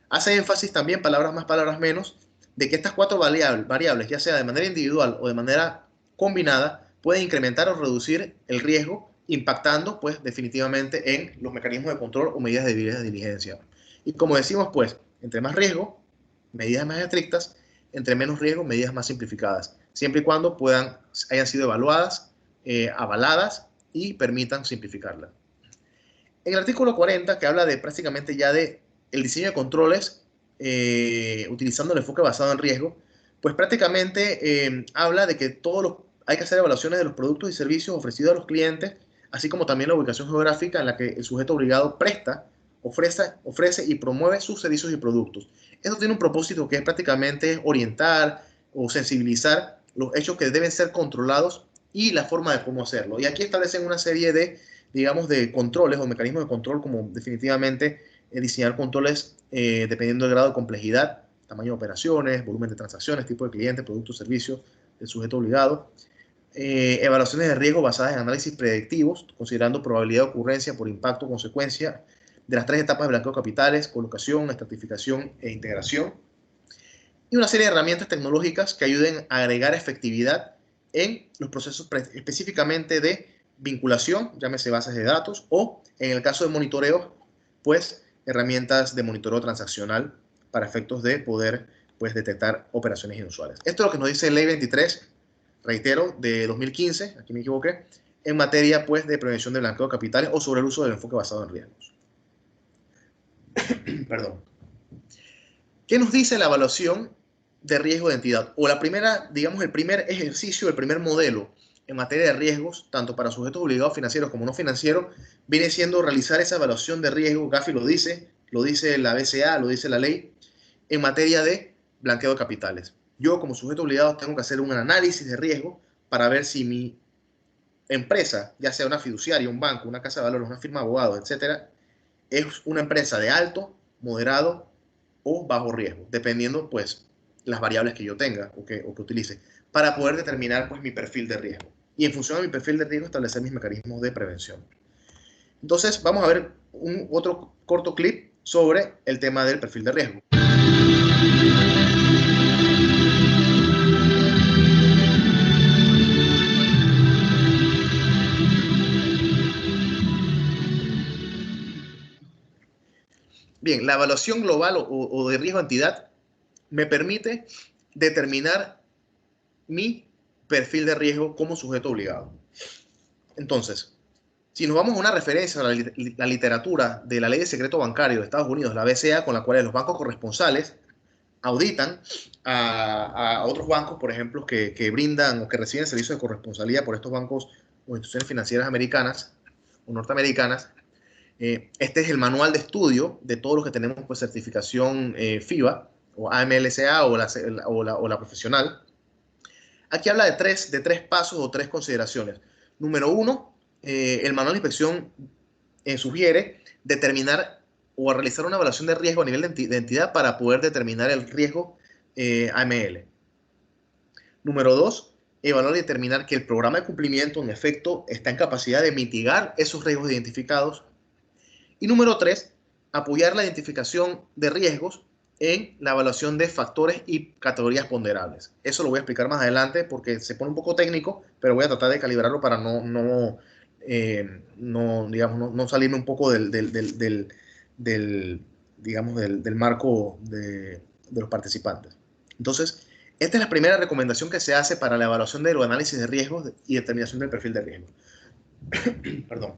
Hace énfasis también, palabras más, palabras menos, de que estas cuatro variables, ya sea de manera individual o de manera combinada, pueden incrementar o reducir el riesgo, impactando pues definitivamente en los mecanismos de control o medidas de diligencia. Y como decimos, pues, entre más riesgo, medidas más estrictas; entre menos riesgo, medidas más simplificadas, siempre y cuando hayan sido evaluadas, avaladas y permitan simplificarlas. En el artículo 40, que habla de prácticamente ya de el diseño de controles utilizando el enfoque basado en riesgo, pues prácticamente habla de que hay que hacer evaluaciones de los productos y servicios ofrecidos a los clientes, así como también la ubicación geográfica en la que el sujeto obligado presta ofrece y promueve sus servicios y productos. Esto tiene un propósito que es prácticamente orientar o sensibilizar los hechos que deben ser controlados y la forma de cómo hacerlo. Y aquí establecen una serie de, digamos, de controles o mecanismos de control, como definitivamente diseñar controles dependiendo del grado de complejidad, tamaño de operaciones, volumen de transacciones, tipo de cliente, producto, servicio, el sujeto obligado. Evaluaciones de riesgo basadas en análisis predictivos, considerando probabilidad de ocurrencia por impacto o consecuencia de las 3 etapas de blanqueo de capitales: colocación, estratificación e integración. Y una serie de herramientas tecnológicas que ayuden a agregar efectividad en los procesos específicamente de vinculación, llámese bases de datos, o en el caso de monitoreo, pues herramientas de monitoreo transaccional para efectos de poder pues detectar operaciones inusuales. Esto es lo que nos dice Ley 23, reitero, de 2015, aquí me equivoqué, en materia pues de prevención de blanqueo de capitales o sobre el uso del enfoque basado en riesgos. Perdón. ¿Qué nos dice la evaluación de riesgo de entidad? O la primera, digamos, el primer ejercicio, el primer modelo en materia de riesgos, tanto para sujetos obligados financieros como no financieros, viene siendo realizar esa evaluación de riesgo. Gafi lo dice la BCA, lo dice la ley, en materia de blanqueo de capitales. Yo, como sujeto obligado, tengo que hacer un análisis de riesgo para ver si mi empresa, ya sea una fiduciaria, un banco, una casa de valores, una firma de abogados, etcétera, es una empresa de alto, moderado o bajo riesgo, dependiendo pues las variables que yo tenga o que utilice, para poder determinar pues mi perfil de riesgo. Y en función de mi perfil de riesgo establecer mis mecanismos de prevención. Entonces vamos a ver otro corto clip sobre el tema del perfil de riesgo. Bien, la evaluación global o de riesgo de entidad me permite determinar mi perfil de riesgo como sujeto obligado. Entonces, si nos vamos a una referencia a la literatura de la Ley de Secreto Bancario de Estados Unidos, la BCA, con la cual los bancos corresponsales auditan a otros bancos, por ejemplo, que brindan o que reciben servicios de corresponsalía por estos bancos o instituciones financieras americanas o norteamericanas. Este es el manual de estudio de todos los que tenemos pues, certificación FIBA o AMLCA o la profesional. Aquí habla de tres pasos o 3 consideraciones. Número 1, el manual de inspección sugiere determinar o realizar una evaluación de riesgo a nivel de entidad para poder determinar el riesgo AML. Número 2, evaluar y determinar que el programa de cumplimiento en efecto está en capacidad de mitigar esos riesgos identificados. Y número 3, apoyar la identificación de riesgos en la evaluación de factores y categorías ponderables. Eso lo voy a explicar más adelante porque se pone un poco técnico, pero voy a tratar de calibrarlo para no salirme un poco del marco de los participantes. Entonces, esta es la primera recomendación que se hace para la evaluación de los análisis de riesgos y determinación del perfil de riesgo. Perdón.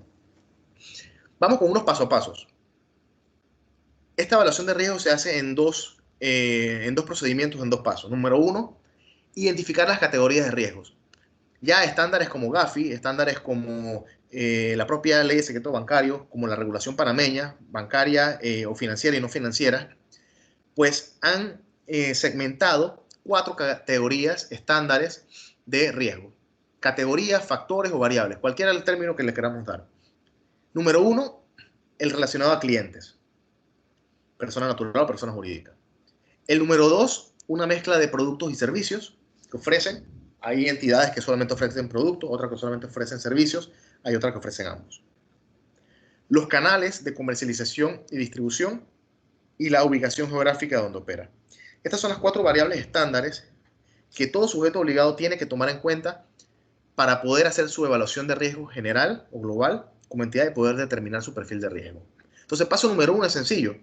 Vamos con unos paso a pasos. Esta evaluación de riesgo se hace en dos procedimientos, en 2 pasos. Número 1, identificar las categorías de riesgos. Ya estándares como Gafi, estándares como la propia ley de secreto bancario, como la regulación panameña, bancaria o financiera y no financiera, pues han segmentado 4 categorías estándares de riesgo. Categorías, factores o variables, cualquiera el término que le queramos dar. Número 1, el relacionado a clientes, persona natural o persona jurídica. El número 2, una mezcla de productos y servicios que ofrecen. Hay entidades que solamente ofrecen productos, otras que solamente ofrecen servicios, hay otras que ofrecen ambos. Los canales de comercialización y distribución y la ubicación geográfica donde opera. Estas son las 4 variables estándares que todo sujeto obligado tiene que tomar en cuenta para poder hacer su evaluación de riesgo general o global como entidad y poder determinar su perfil de riesgo. Entonces, paso número 1 es sencillo,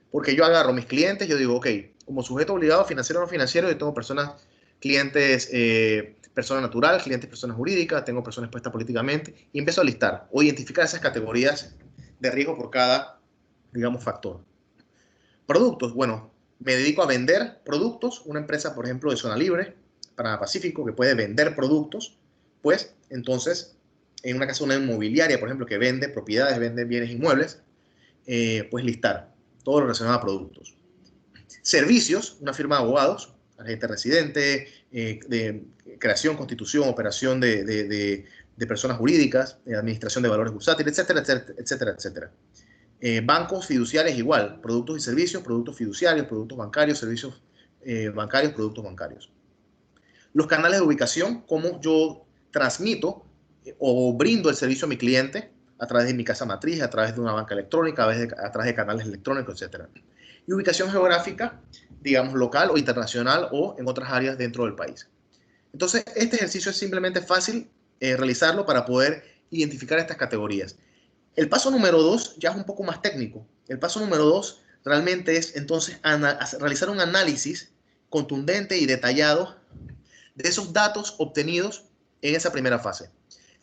porque yo agarro mis clientes, yo digo, ok, como sujeto obligado, financiero o no financiero, yo tengo clientes, persona natural, clientes, personas jurídicas, tengo personas expuestas políticamente, y empiezo a listar o identificar esas categorías de riesgo por cada, digamos, factor. Productos, bueno, me dedico a vender productos, una empresa, por ejemplo, de zona libre, para Pacífico, que puede vender productos, pues, entonces, en una casa, una inmobiliaria, por ejemplo, que vende propiedades, vende bienes inmuebles, pues listar todo lo relacionado a productos. Servicios, una firma de abogados, agente residente, de creación, constitución, operación de personas jurídicas, administración de valores bursátiles, etcétera, etcétera, etcétera, etcétera. Bancos fiduciarios igual, productos y servicios, productos fiduciarios, productos bancarios, servicios bancarios, productos bancarios. Los canales de ubicación, cómo yo transmito o brindo el servicio a mi cliente a través de mi casa matriz, a través de una banca electrónica, a través de canales electrónicos, etcétera. Y ubicación geográfica, digamos, local o internacional o en otras áreas dentro del país. Entonces, este ejercicio es simplemente fácil realizarlo para poder identificar estas categorías. El paso número 2 ya es un poco más técnico. El paso número 2 realmente es entonces realizar un análisis contundente y detallado de esos datos obtenidos en esa primera fase.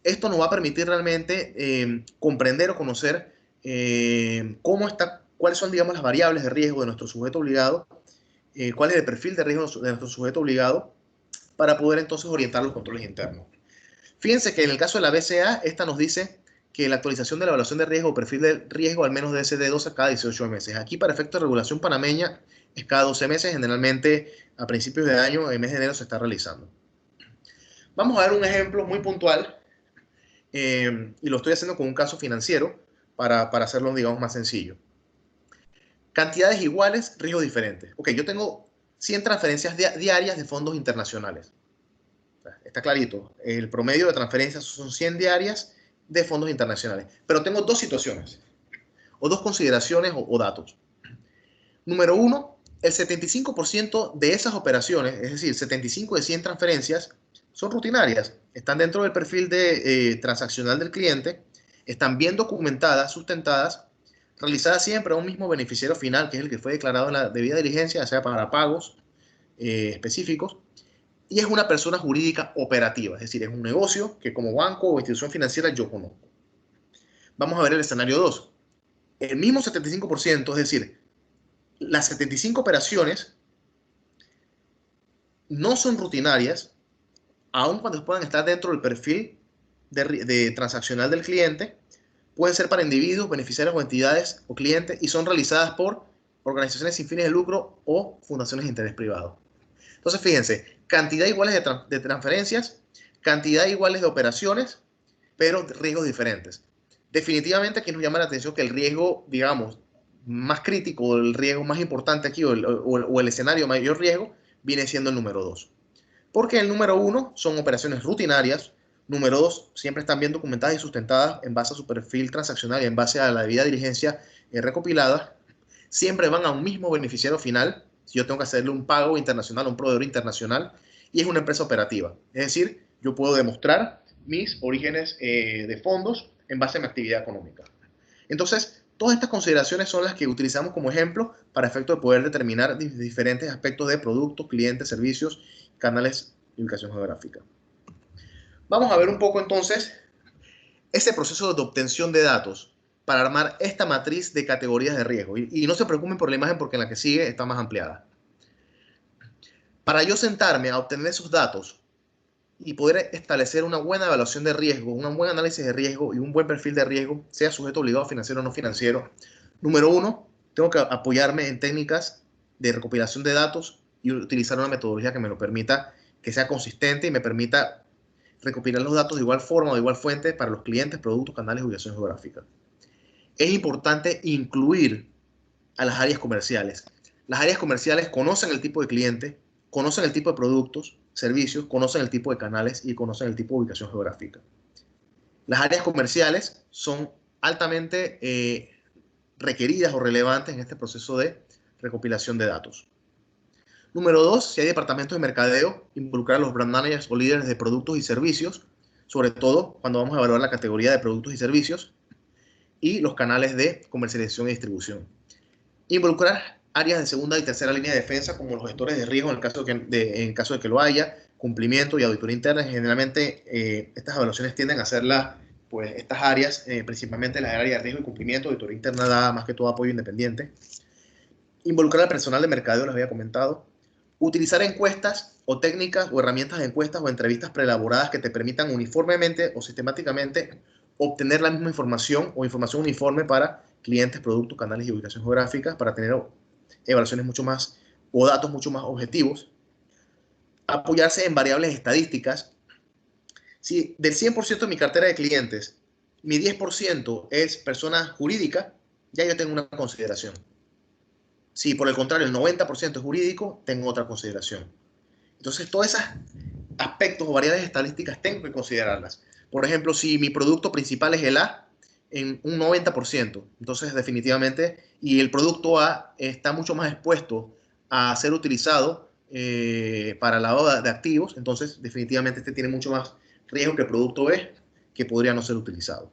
Esto nos va a permitir realmente comprender o conocer cuáles son, digamos, las variables de riesgo de nuestro sujeto obligado, cuál es el perfil de riesgo de nuestro sujeto obligado, para poder entonces orientar los controles internos. Fíjense que en el caso de la BCA, esta nos dice que la actualización de la evaluación de riesgo o perfil de riesgo al menos debe ser de 2 a cada 18 meses. Aquí, para efectos de regulación panameña, es cada 12 meses. Generalmente, a principios de año, en el mes de enero, se está realizando. Vamos a ver un ejemplo muy puntual, y lo estoy haciendo con un caso financiero para hacerlo, digamos, más sencillo. Cantidades iguales, riesgos diferentes. Ok, yo tengo 100 transferencias diarias de fondos internacionales. Está clarito. El promedio de transferencias son 100 diarias de fondos internacionales. Pero tengo dos situaciones, o dos consideraciones o datos. Número uno, el 75% de esas operaciones, es decir, 75 de 100 transferencias, son rutinarias. Están dentro del perfil transaccional del cliente, están bien documentadas, sustentadas, realizadas siempre a un mismo beneficiario final, que es el que fue declarado en la debida diligencia, ya sea para pagos específicos, y es una persona jurídica operativa, es decir, es un negocio que como banco o institución financiera yo conozco. Vamos a ver el escenario 2. El mismo 75%, es decir, las 75 operaciones no son rutinarias, aun cuando puedan estar dentro del perfil transaccional del cliente, pueden ser para individuos, beneficiarios o entidades o clientes y son realizadas por organizaciones sin fines de lucro o fundaciones de interés privado. Entonces, fíjense, cantidad iguales de transferencias, cantidad iguales de operaciones, pero riesgos diferentes. Definitivamente aquí nos llama la atención que el riesgo, digamos, más crítico, el riesgo más importante aquí, o el escenario mayor riesgo, viene siendo el número 2. Porque el número 1 son operaciones rutinarias, número 2 siempre están bien documentadas y sustentadas en base a su perfil transaccional y en base a la debida diligencia recopilada, siempre van a un mismo beneficiario final. Si yo tengo que hacerle un pago internacional a un proveedor internacional, y es una empresa operativa. Es decir, yo puedo demostrar mis orígenes de fondos en base a mi actividad económica. Entonces, todas estas consideraciones son las que utilizamos como ejemplo para efecto de poder determinar diferentes aspectos de productos, clientes, servicios, canales y ubicación geográfica. Vamos a ver un poco entonces ese proceso de obtención de datos para armar esta matriz de categorías de riesgo. Y no se preocupen por la imagen porque en la que sigue está más ampliada. Para yo sentarme a obtener esos datos y poder establecer una buena evaluación de riesgo, un buen análisis de riesgo y un buen perfil de riesgo, sea sujeto obligado financiero o no financiero, número uno, tengo que apoyarme en técnicas de recopilación de datos y utilizar una metodología que me lo permita, que sea consistente y me permita recopilar los datos de igual forma o de igual fuente para los clientes, productos, canales y ubicación geográfica. Es importante incluir a las áreas comerciales. Las áreas comerciales conocen el tipo de cliente, conocen el tipo de productos, servicios, conocen el tipo de canales y conocen el tipo de ubicación geográfica. Las áreas comerciales son altamente requeridas o relevantes en este proceso de recopilación de datos. Número 2, si hay departamentos de mercadeo, involucrar a los brand managers o líderes de productos y servicios, sobre todo cuando vamos a evaluar la categoría de productos y servicios, y los canales de comercialización y distribución. Involucrar áreas de segunda y tercera línea de defensa, como los gestores de riesgo, en el caso de que lo haya, cumplimiento y auditoría interna. Generalmente, estas evaluaciones tienden a hacerlas, pues, estas áreas, principalmente las áreas de riesgo y cumplimiento, auditoría interna da más que todo apoyo independiente. Involucrar al personal de mercadeo, les había comentado. Utilizar encuestas o técnicas o herramientas de encuestas o entrevistas preelaboradas que te permitan uniformemente o sistemáticamente obtener la misma información o información uniforme para clientes, productos, canales y ubicación geográfica para tener evaluaciones mucho más o datos mucho más objetivos. Apoyarse en variables estadísticas. Si del 100% de mi cartera de clientes, mi 10% es persona jurídica, ya yo tengo una consideración. Si por el contrario el 90% es jurídico, tengo otra consideración. Entonces, todos esos aspectos o variables estadísticas tengo que considerarlas. Por ejemplo, si mi producto principal es el A, en un 90%, entonces definitivamente, y el producto A está mucho más expuesto a ser utilizado para lavado de activos, entonces definitivamente este tiene mucho más riesgo que el producto B, que podría no ser utilizado.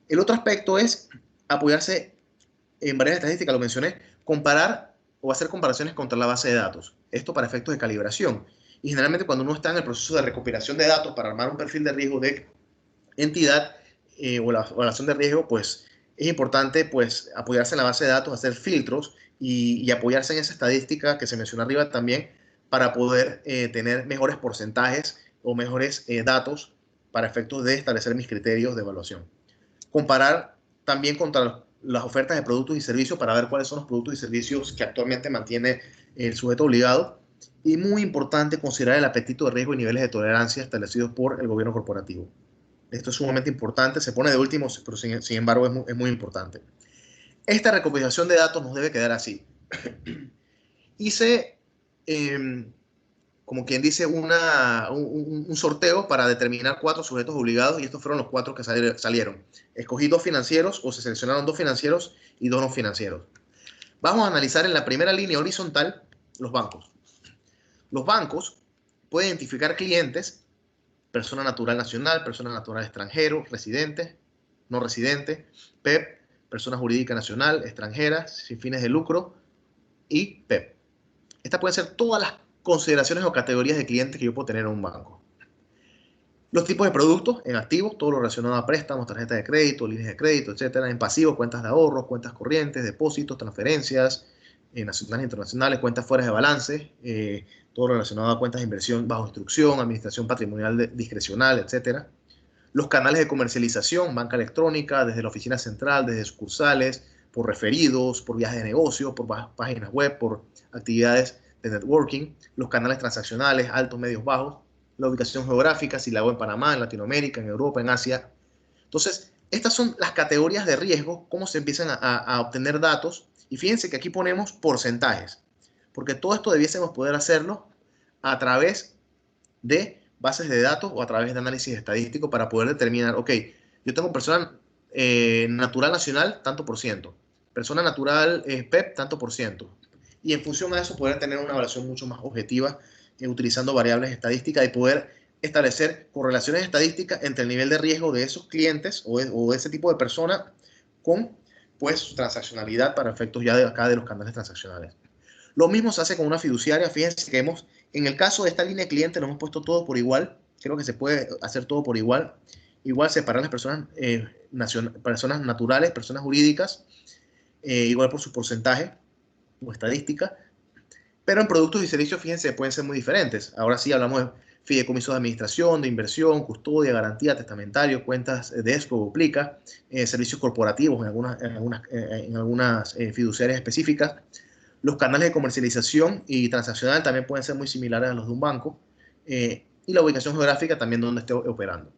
El otro aspecto es apoyarse en varias estadísticas, lo mencioné, comparar o hacer comparaciones contra la base de datos. Esto para efectos de calibración. Y generalmente cuando uno está en el proceso de recopilación de datos para armar un perfil de riesgo de entidad o la evaluación de riesgo, pues es importante pues apoyarse en la base de datos, hacer filtros y apoyarse en esa estadística que se menciona arriba también para poder tener mejores porcentajes o mejores datos para efectos de establecer mis criterios de evaluación. Comparar también contra las ofertas de productos y servicios para ver cuáles son los productos y servicios que actualmente mantiene el sujeto obligado. Y muy importante, considerar el apetito de riesgo y niveles de tolerancia establecidos por el gobierno corporativo. Esto es sumamente importante, se pone de último, pero sin embargo es muy importante. Esta recopilación de datos nos debe quedar así. Hice, como quien dice, un sorteo para determinar 4 sujetos obligados y estos fueron los 4 que salieron. Escogí 2 financieros o se seleccionaron 2 financieros y 2 no financieros. Vamos a analizar en la primera línea horizontal los bancos. Los bancos pueden identificar clientes, persona natural nacional, persona natural extranjero, residente, no residente, PEP, persona jurídica nacional, extranjera, sin fines de lucro y PEP. Estas pueden ser todas las consideraciones o categorías de clientes que yo puedo tener en un banco. Los tipos de productos en activos, todo lo relacionado a préstamos, tarjetas de crédito, líneas de crédito, etcétera. En pasivos, cuentas de ahorro, cuentas corrientes, depósitos, transferencias nacionales e internacionales, cuentas fuera de balance, todo lo relacionado a cuentas de inversión bajo instrucción, administración patrimonial discrecional, etcétera. Los canales de comercialización, banca electrónica, desde la oficina central, desde sucursales, por referidos, por viajes de negocio, por páginas web, por actividades de networking, los canales transaccionales, altos, medios, bajos, la ubicación geográfica, si la hago en Panamá, en Latinoamérica, en Europa, en Asia. Entonces, estas son las categorías de riesgo, cómo se empiezan a obtener datos. Y fíjense que aquí ponemos porcentajes, porque todo esto debiésemos poder hacerlo a través de bases de datos o a través de análisis estadístico para poder determinar, ok, yo tengo persona natural nacional, tanto por ciento, persona natural PEP, tanto por ciento. Y en función a eso poder tener una evaluación mucho más objetiva utilizando variables estadísticas y poder establecer correlaciones estadísticas entre el nivel de riesgo de esos clientes o de ese tipo de persona con pues su transaccionalidad para efectos ya de acá de los canales transaccionales. Lo mismo se hace con una fiduciaria. Fíjense que en el caso de esta línea de cliente, lo hemos puesto todo por igual. Creo que se puede hacer todo por igual. Igual separar las personas, personas naturales, personas jurídicas, igual por su porcentaje o estadística. Pero en productos y servicios, fíjense, pueden ser muy diferentes. Ahora sí hablamos de fideicomisos de administración, de inversión, custodia, garantía, testamentario, cuentas de escrow o plica, servicios corporativos en algunas fiduciarias específicas. Los canales de comercialización y transaccional también pueden ser muy similares a los de un banco. Y la ubicación geográfica también donde esté operando.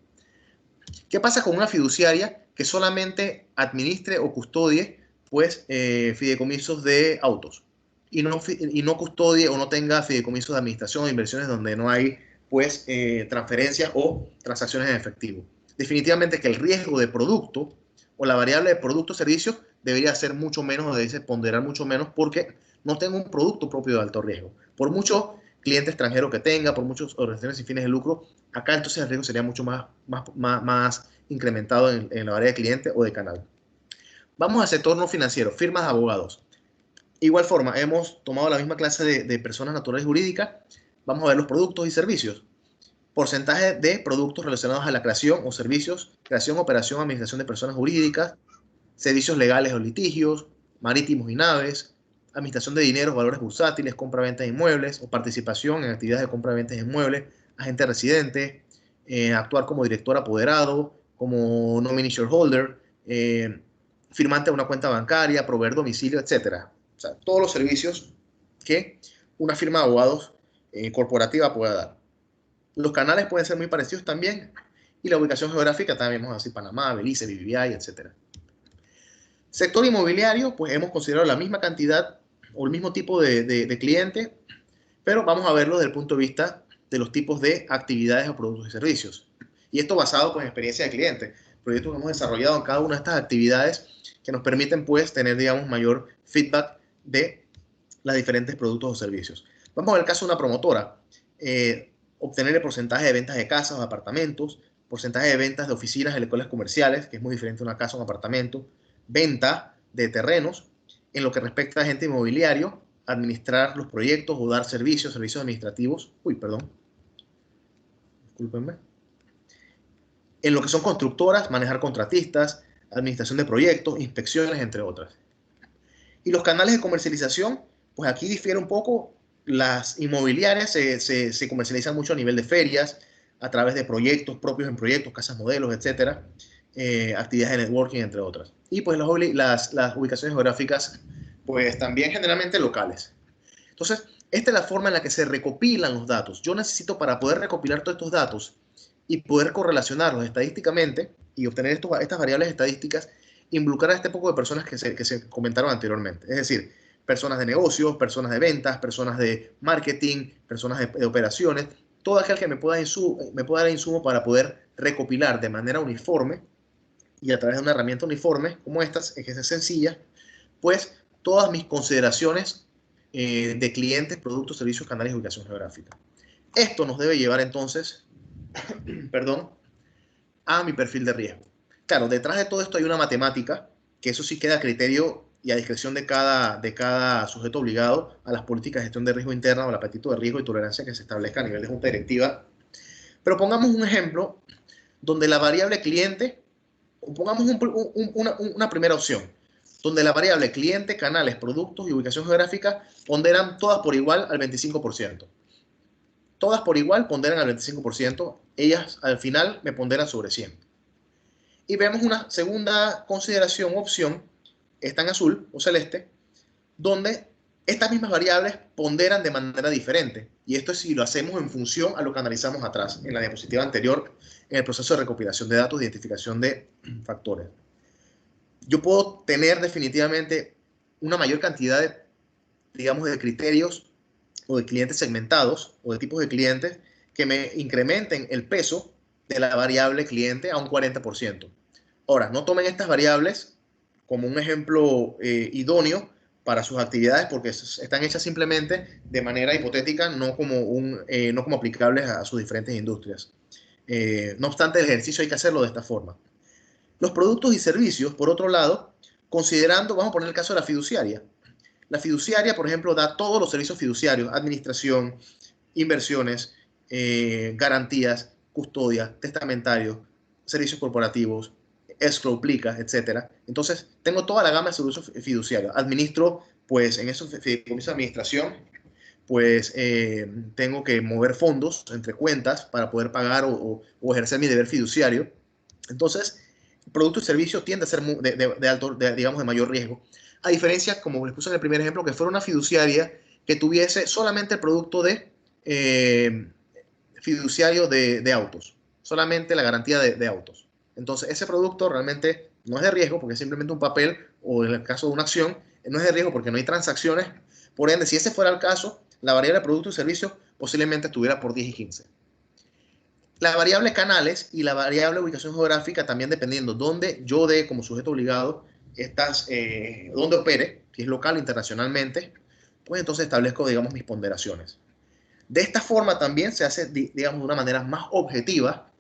¿Qué pasa con una fiduciaria que solamente administre o custodie pues, fideicomisos de autos y no custodie o no tenga fideicomisos de administración o inversiones donde no hay pues, transferencias o transacciones en efectivo? Definitivamente que el riesgo de producto o la variable de producto o servicio debería ser mucho menos o debe ponderar mucho menos porque no tengo un producto propio de alto riesgo. Por mucho cliente extranjero que tenga, por muchas organizaciones sin fines de lucro, acá entonces el riesgo sería mucho más incrementado en la área de cliente o de canal. Vamos al sector no financiero, firmas de abogados. Igual forma, hemos tomado la misma clase de personas naturales jurídicas. Vamos a ver los productos y servicios. Porcentaje de productos relacionados a la creación o servicios, creación, operación, administración de personas jurídicas, servicios legales o litigios, marítimos y naves, administración de dineros, valores bursátiles, compra-venta de inmuebles o participación en actividades de compra-venta de inmuebles, agente residente, actuar como director apoderado, como nominee shareholder, firmante de una cuenta bancaria, proveer domicilio, etcétera. O sea, todos los servicios que una firma de abogados corporativa pueda dar. Los canales pueden ser muy parecidos también, y la ubicación geográfica también, vamos a decir Panamá, Belice, BBVA, etcétera. Sector inmobiliario, pues hemos considerado la misma cantidad o el mismo tipo de cliente, pero vamos a verlo desde el punto de vista de los tipos de actividades o productos y servicios. Y esto basado pues, en experiencia de cliente, proyectos que hemos desarrollado en cada una de estas actividades que nos permiten pues tener, digamos, mayor feedback de los diferentes productos o servicios. Vamos a ver el caso de una promotora. Obtener el porcentaje de ventas de casas o apartamentos, porcentaje de ventas de oficinas y escuelas comerciales, que es muy diferente a una casa o un apartamento, venta de terrenos. En lo que respecta a agente inmobiliario, administrar los proyectos o dar servicios administrativos. Discúlpenme. En lo que son constructoras, manejar contratistas, administración de proyectos, inspecciones, entre otras. Y los canales de comercialización, pues aquí difiere un poco. Las inmobiliarias se comercializan mucho a nivel de ferias, a través de proyectos propios en proyectos, casas modelos, etcétera, actividades de networking, entre otras. Y pues las ubicaciones geográficas, pues también generalmente locales. Entonces, esta es la forma en la que se recopilan los datos. Yo necesito, para poder recopilar todos estos datos y poder correlacionarlos estadísticamente y obtener estas variables estadísticas, involucrar a este poco de personas que se comentaron anteriormente. Es decir, personas de negocios, personas de ventas, personas de marketing, personas de operaciones, todo aquel que me pueda dar insumo para poder recopilar de manera uniforme y a través de una herramienta uniforme como estas, que es sencilla, pues todas mis consideraciones de clientes, productos, servicios, canales y ubicación geográfica. Esto nos debe llevar entonces, perdón, a mi perfil de riesgo. Claro, detrás de todo esto hay una matemática, que eso sí queda a criterio y a discreción de cada sujeto obligado a las políticas de gestión de riesgo interna o al apetito de riesgo y tolerancia que se establezca a nivel de junta directiva. Pero pongamos un ejemplo donde la variable cliente, pongamos una primera opción, donde la variable cliente, canales, productos y ubicación geográfica ponderan todas por igual al 25%. Todas por igual ponderan al 25%, ellas al final me ponderan sobre 100. Y vemos una segunda consideración, opción, está en azul o celeste, donde estas mismas variables ponderan de manera diferente. Y esto es si lo hacemos en función a lo que analizamos atrás, en la diapositiva anterior, en el proceso de recopilación de datos, identificación de factores. Yo puedo tener definitivamente una mayor cantidad de, digamos, de criterios o de clientes segmentados o de tipos de clientes que me incrementen el peso de la variable cliente a un 40%. Ahora, no tomen estas variables como un ejemplo idóneo para sus actividades porque están hechas simplemente de manera hipotética, no como aplicables a sus diferentes industrias. No obstante, el ejercicio hay que hacerlo de esta forma. Los productos y servicios, por otro lado, considerando, vamos a poner el caso de la fiduciaria. La fiduciaria, por ejemplo, da todos los servicios fiduciarios, administración, inversiones, garantías, custodia, testamentarios, servicios corporativos, escrow, plicas, etcétera. Entonces, tengo toda la gama de servicios fiduciarios. Administro, pues, en esos fideicomisos de administración, pues, tengo que mover fondos entre cuentas para poder pagar o ejercer mi deber fiduciario. Entonces, producto y servicio tiende a ser de alto, digamos, de mayor riesgo. A diferencia, como les puse en el primer ejemplo, que fuera una fiduciaria que tuviese solamente el producto de fiduciario de autos, solamente la garantía de autos. Entonces, ese producto realmente no es de riesgo porque es simplemente un papel, o en el caso de una acción, no es de riesgo porque no hay transacciones. Por ende, si ese fuera el caso, la variable de producto y servicio posiblemente estuviera por 10 y 15. La variable canales y la variable ubicación geográfica también dependiendo dónde yo dé como sujeto obligado dónde opere, si es local o internacionalmente, pues entonces establezco, digamos, mis ponderaciones. De esta forma también se hace, digamos, de una manera más objetiva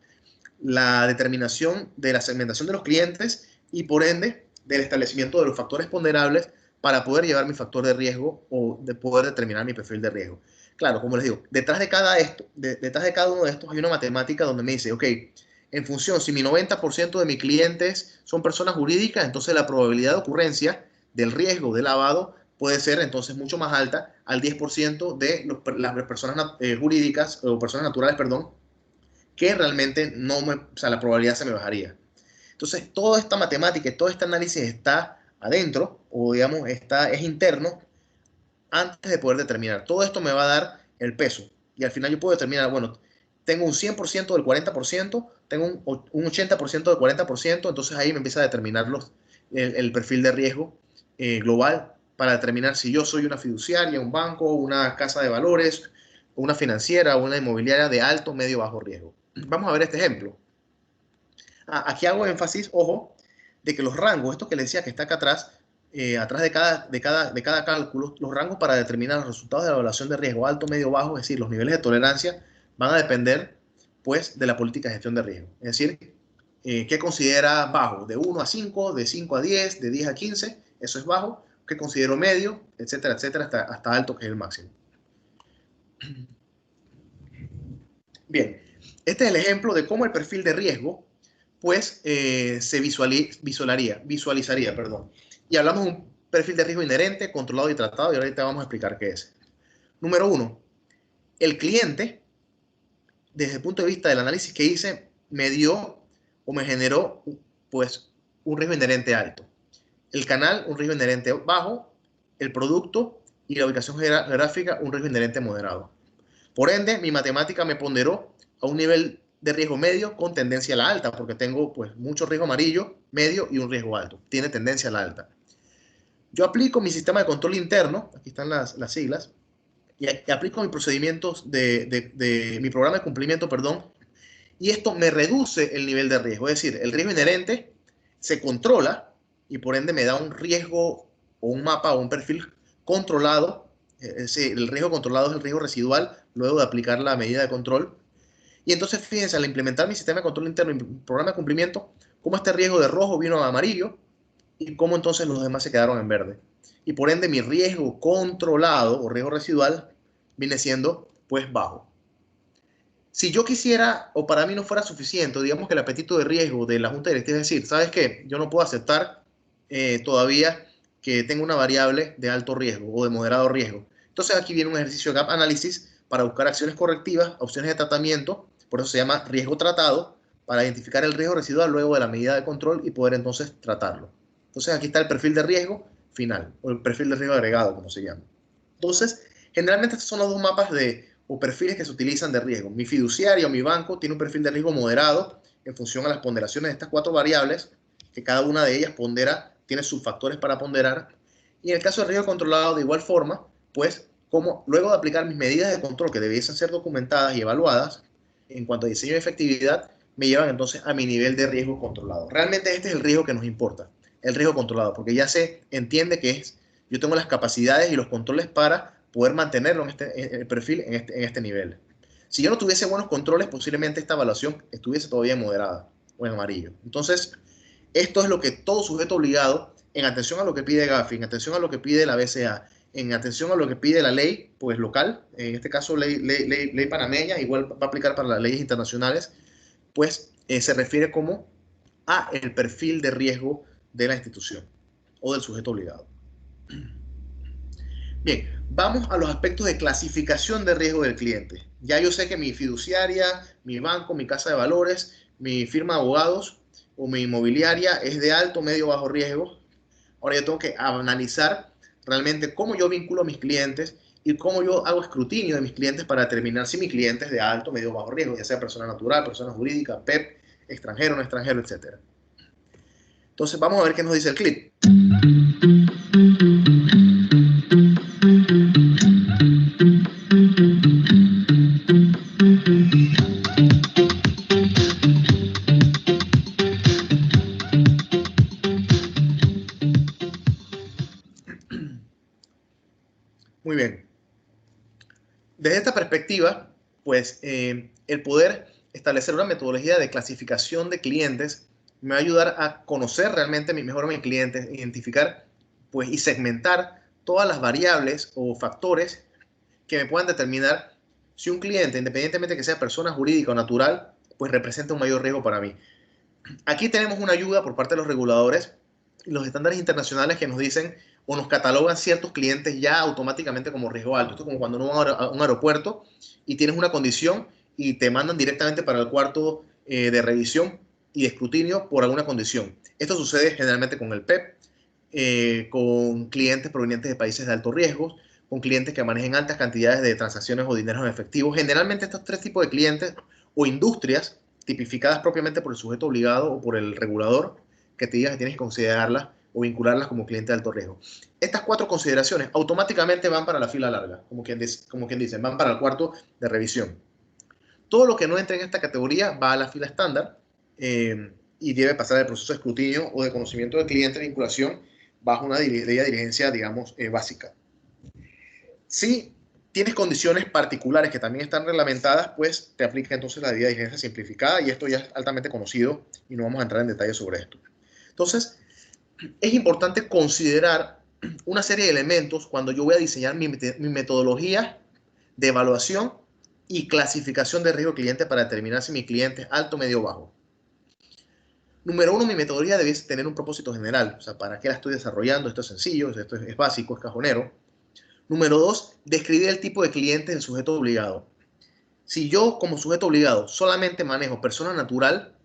la determinación de la segmentación de los clientes y por ende del establecimiento de los factores ponderables para poder llevar mi factor de riesgo o de poder determinar mi perfil de riesgo. Claro, como les digo, detrás de cada uno de estos hay una matemática donde me dice, ok, en función, si mi 90% de mis clientes son personas jurídicas, entonces la probabilidad de ocurrencia del riesgo de lavado puede ser entonces mucho más alta al 10% de las personas jurídicas o personas naturales, perdón, que realmente no me, o sea, la probabilidad se me bajaría. Entonces, toda esta matemática y todo este análisis está adentro, o digamos, es interno, antes de poder determinar. Todo esto me va a dar el peso. Y al final yo puedo determinar, bueno, tengo un 100% del 40%, tengo un 80% del 40%, entonces ahí me empieza a determinar el perfil de riesgo global para determinar si yo soy una fiduciaria, un banco, una casa de valores, una financiera, una inmobiliaria de alto, medio, bajo riesgo. Vamos a ver este ejemplo. Aquí hago énfasis, ojo, de que los rangos, esto que les decía que está acá atrás, atrás de cada cálculo, los rangos para determinar los resultados de la evaluación de riesgo alto, medio, bajo, es decir, los niveles de tolerancia, van a depender pues de la política de gestión de riesgo. Es decir, ¿qué considera bajo? De 1 a 5, de 5 a 10, de 10 a 15, eso es bajo. ¿Qué considero medio? Etcétera, etcétera, hasta alto, que es el máximo. Bien, este es el ejemplo de cómo el perfil de riesgo pues se visualizaría, perdón. Y hablamos de un perfil de riesgo inherente, controlado y tratado, y ahorita vamos a explicar qué es. Número uno, el cliente, desde el punto de vista del análisis que hice, me dio o me generó pues un riesgo inherente alto. El canal, un riesgo inherente bajo, el producto y la ubicación geográfica, un riesgo inherente moderado. Por ende, mi matemática me ponderó a un nivel de riesgo medio con tendencia a la alta, porque tengo pues mucho riesgo amarillo, medio y un riesgo alto. Tiene tendencia a la alta. Yo aplico mi sistema de control interno, aquí están las siglas, y aplico mis procedimientos de mi programa de cumplimiento, perdón, y esto me reduce el nivel de riesgo. Es decir, el riesgo inherente se controla y por ende me da un riesgo o un mapa o un perfil controlado. El riesgo controlado es el riesgo residual luego de aplicar la medida de control. Y entonces, fíjense, al implementar mi sistema de control interno y mi programa de cumplimiento, cómo este riesgo de rojo vino a amarillo y cómo entonces los demás se quedaron en verde. Y por ende, mi riesgo controlado o riesgo residual viene siendo pues bajo. Si yo quisiera o para mí no fuera suficiente, digamos que el apetito de riesgo de la junta directiva es decir, ¿sabes qué? Yo no puedo aceptar todavía que tenga una variable de alto riesgo o de moderado riesgo. Entonces aquí viene un ejercicio de gap análisis para buscar acciones correctivas, opciones de tratamiento, por eso se llama riesgo tratado, para identificar el riesgo residual luego de la medida de control y poder entonces tratarlo. Entonces aquí está el perfil de riesgo final o el perfil de riesgo agregado, como se llama. Entonces, generalmente estos son los dos mapas o perfiles que se utilizan de riesgo. Mi fiduciario o mi banco tiene un perfil de riesgo moderado en función a las ponderaciones de estas cuatro variables, que cada una de ellas pondera, tiene sus factores para ponderar. Y en el caso de riesgo controlado, de igual forma, pues como luego de aplicar mis medidas de control que debiesen ser documentadas y evaluadas en cuanto a diseño y efectividad, me llevan entonces a mi nivel de riesgo controlado. Realmente este es el riesgo que nos importa, el riesgo controlado, porque ya se entiende que yo tengo las capacidades y los controles para poder mantenerlo en el perfil en este nivel. Si yo no tuviese buenos controles, posiblemente esta evaluación estuviese todavía moderada o en amarillo. Entonces, esto es lo que todo sujeto obligado, en atención a lo que pide Gafi, en atención a lo que pide la BCA, en atención a lo que pide la ley pues local, en este caso ley panameña, igual va a aplicar para las leyes internacionales, pues se refiere como a el perfil de riesgo de la institución o del sujeto obligado. Bien, vamos a los aspectos de clasificación de riesgo del cliente. Ya yo sé que mi fiduciaria, mi banco, mi casa de valores, mi firma de abogados o mi inmobiliaria es de alto, medio, bajo riesgo. Ahora yo tengo que analizar realmente cómo yo vinculo a mis clientes y cómo yo hago escrutinio de mis clientes para determinar si mi cliente es de alto, medio, bajo riesgo, ya sea persona natural, persona jurídica, PEP, extranjero, no extranjero, etc. Entonces vamos a ver qué nos dice el clip. Muy bien. Desde esta perspectiva, pues el poder establecer una metodología de clasificación de clientes me va a ayudar a conocer realmente mejor a mis clientes, identificar pues, y segmentar todas las variables o factores que me puedan determinar si un cliente, independientemente de que sea persona jurídica o natural, pues representa un mayor riesgo para mí. Aquí tenemos una ayuda por parte de los reguladores y los estándares internacionales que nos dicen o nos catalogan ciertos clientes ya automáticamente como riesgo alto. Esto es como cuando uno va a un aeropuerto y tienes una condición y te mandan directamente para el cuarto de revisión y de escrutinio por alguna condición. Esto sucede generalmente con el PEP, con clientes provenientes de países de alto riesgo, con clientes que manejen altas cantidades de transacciones o dinero en efectivo. Generalmente estos tres tipos de clientes o industrias tipificadas propiamente por el sujeto obligado o por el regulador que te diga que tienes que considerarlas o vincularlas como cliente de alto riesgo. Estas cuatro consideraciones automáticamente van para la fila larga, como quien dice, van para el cuarto de revisión. Todo lo que no entre en esta categoría va a la fila estándar y debe pasar el proceso de escrutinio o de conocimiento del cliente de vinculación bajo una ley de diligencia, digamos, básica. Si tienes condiciones particulares que también están reglamentadas, pues te aplica entonces la debida diligencia simplificada y esto ya es altamente conocido y no vamos a entrar en detalle sobre esto. Entonces, es importante considerar una serie de elementos cuando yo voy a diseñar mi metodología de evaluación y clasificación de riesgo cliente para determinar si mi cliente es alto, medio o bajo. Número uno, mi metodología debe tener un propósito general. O sea, ¿para qué la estoy desarrollando? Esto es sencillo, esto es básico, es cajonero. Número dos, describir el tipo de cliente del sujeto obligado. Si yo como sujeto obligado solamente manejo persona natural,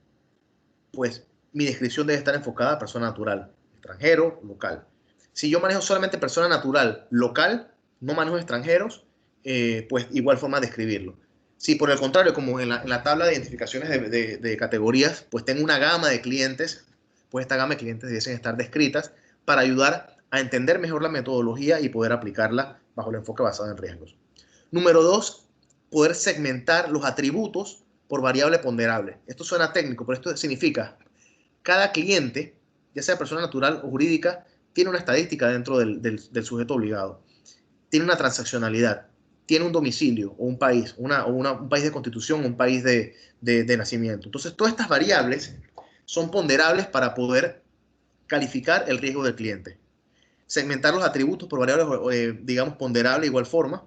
pues mi descripción debe estar enfocada a persona natural, extranjero, local. Si yo manejo solamente persona natural, local, no manejo extranjeros, pues igual forma de describirlo. Si por el contrario, como en la tabla de identificaciones de categorías, pues tengo una gama de clientes, pues esta gama de clientes deben estar descritas para ayudar a entender mejor la metodología y poder aplicarla bajo el enfoque basado en riesgos. Número dos, poder segmentar los atributos por variable ponderable. Esto suena técnico, pero esto significa cada cliente, ya sea persona natural o jurídica, tiene una estadística dentro del sujeto obligado. Tiene una transaccionalidad, tiene un domicilio o un país, un país de constitución, un país de nacimiento. Entonces, todas estas variables son ponderables para poder calificar el riesgo del cliente. Segmentar los atributos por variables, digamos, ponderables de igual forma.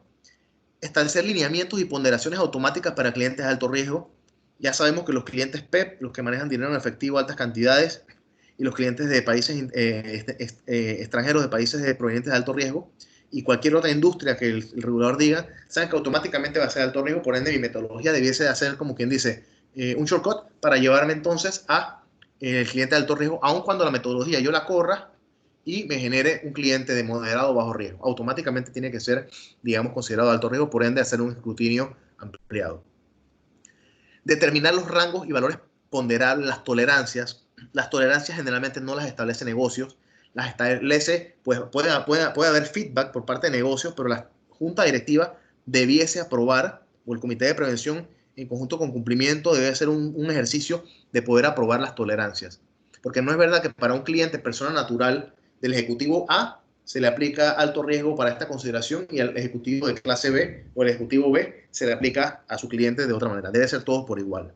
Establecer lineamientos y ponderaciones automáticas para clientes de alto riesgo. Ya sabemos que los clientes PEP, los que manejan dinero en efectivo a altas cantidades, y los clientes de países extranjeros, de países provenientes de alto riesgo, y cualquier otra industria que el regulador diga, saben que automáticamente va a ser de alto riesgo, por ende mi metodología debiese hacer, como quien dice, un shortcut para llevarme entonces a el cliente de alto riesgo, aun cuando la metodología yo la corra y me genere un cliente de moderado o bajo riesgo. Automáticamente tiene que ser, digamos, considerado de alto riesgo, por ende hacer un escrutinio ampliado. Determinar los rangos y valores ponderables, las tolerancias. Las tolerancias generalmente no las establece negocios, las establece, pues puede haber feedback por parte de negocios, pero la junta directiva debiese aprobar, o el comité de prevención en conjunto con cumplimiento debe hacer un ejercicio de poder aprobar las tolerancias. Porque no es verdad que para un cliente, persona natural del ejecutivo A, se le aplica alto riesgo para esta consideración y al ejecutivo de clase B o el ejecutivo B se le aplica a su cliente de otra manera. Debe ser todos por igual.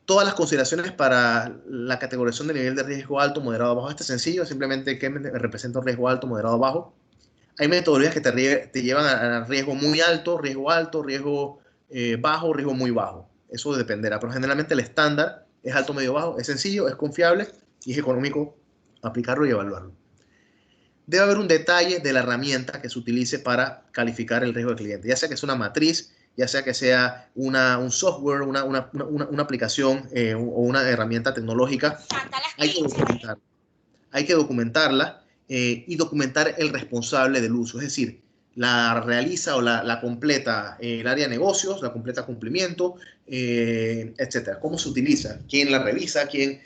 Todas las consideraciones para la categorización de nivel de riesgo alto, moderado, bajo. Este es sencillo, simplemente qué representa un riesgo alto, moderado, bajo. Hay metodologías que te llevan a riesgo muy alto, riesgo bajo, riesgo muy bajo. Eso dependerá, pero generalmente el estándar es alto, medio, bajo. Es sencillo, es confiable y es económico aplicarlo y evaluarlo. Debe haber un detalle de la herramienta que se utilice para calificar el riesgo del cliente, ya sea que sea una matriz, ya sea que sea un software, una aplicación o una herramienta tecnológica. Hay que documentarla y documentar el responsable del uso, es decir, la realiza o la completa el área de negocios, la completa cumplimiento, etcétera. ¿Cómo se utiliza? ¿Quién la revisa? ¿Quién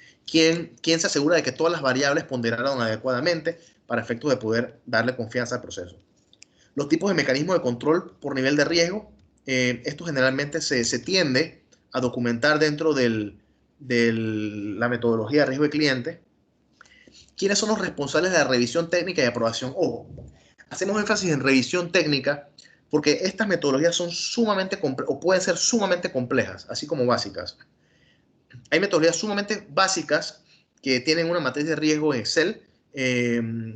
se asegura de que todas las variables ponderaron adecuadamente para efectos de poder darle confianza al proceso? Los tipos de mecanismos de control por nivel de riesgo, esto generalmente se tiende a documentar dentro de la metodología de riesgo de cliente. ¿Quiénes son los responsables de la revisión técnica y aprobación? Ojo, hacemos énfasis en revisión técnica porque estas metodologías son sumamente o pueden ser sumamente complejas, así como básicas. Hay metodologías sumamente básicas que tienen una matriz de riesgo en Excel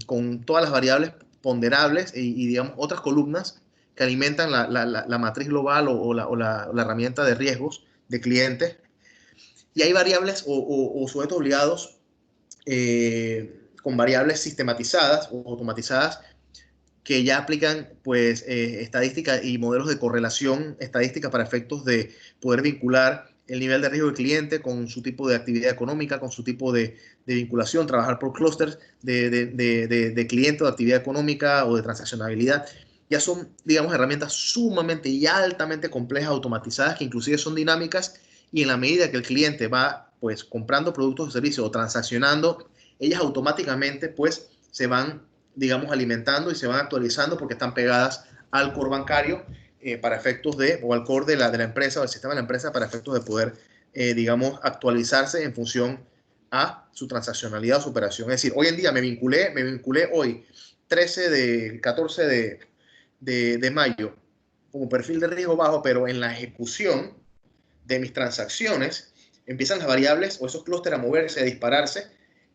con todas las variables ponderables y digamos, otras columnas que alimentan la matriz global o la herramienta de riesgos de clientes. Y hay variables o sujetos obligados con variables sistematizadas o automatizadas que ya aplican pues estadística y modelos de correlación estadística para efectos de poder vincular el nivel de riesgo del cliente con su tipo de actividad económica, con su tipo de vinculación, trabajar por clústeres de cliente o de actividad económica o de transaccionabilidad. Ya son, digamos, herramientas sumamente y altamente complejas, automatizadas, que inclusive son dinámicas, y en la medida que el cliente va pues comprando productos o servicios o transaccionando, ellas automáticamente pues se van, digamos, alimentando y se van actualizando porque están pegadas al core bancario para efectos o al core de la empresa o del sistema de la empresa para efectos de poder, digamos, actualizarse en función a su transaccionalidad o su operación. Es decir, hoy en día me vinculé hoy, 14 de mayo, como perfil de riesgo bajo, pero en la ejecución de mis transacciones empiezan las variables o esos clústeres a moverse, a dispararse,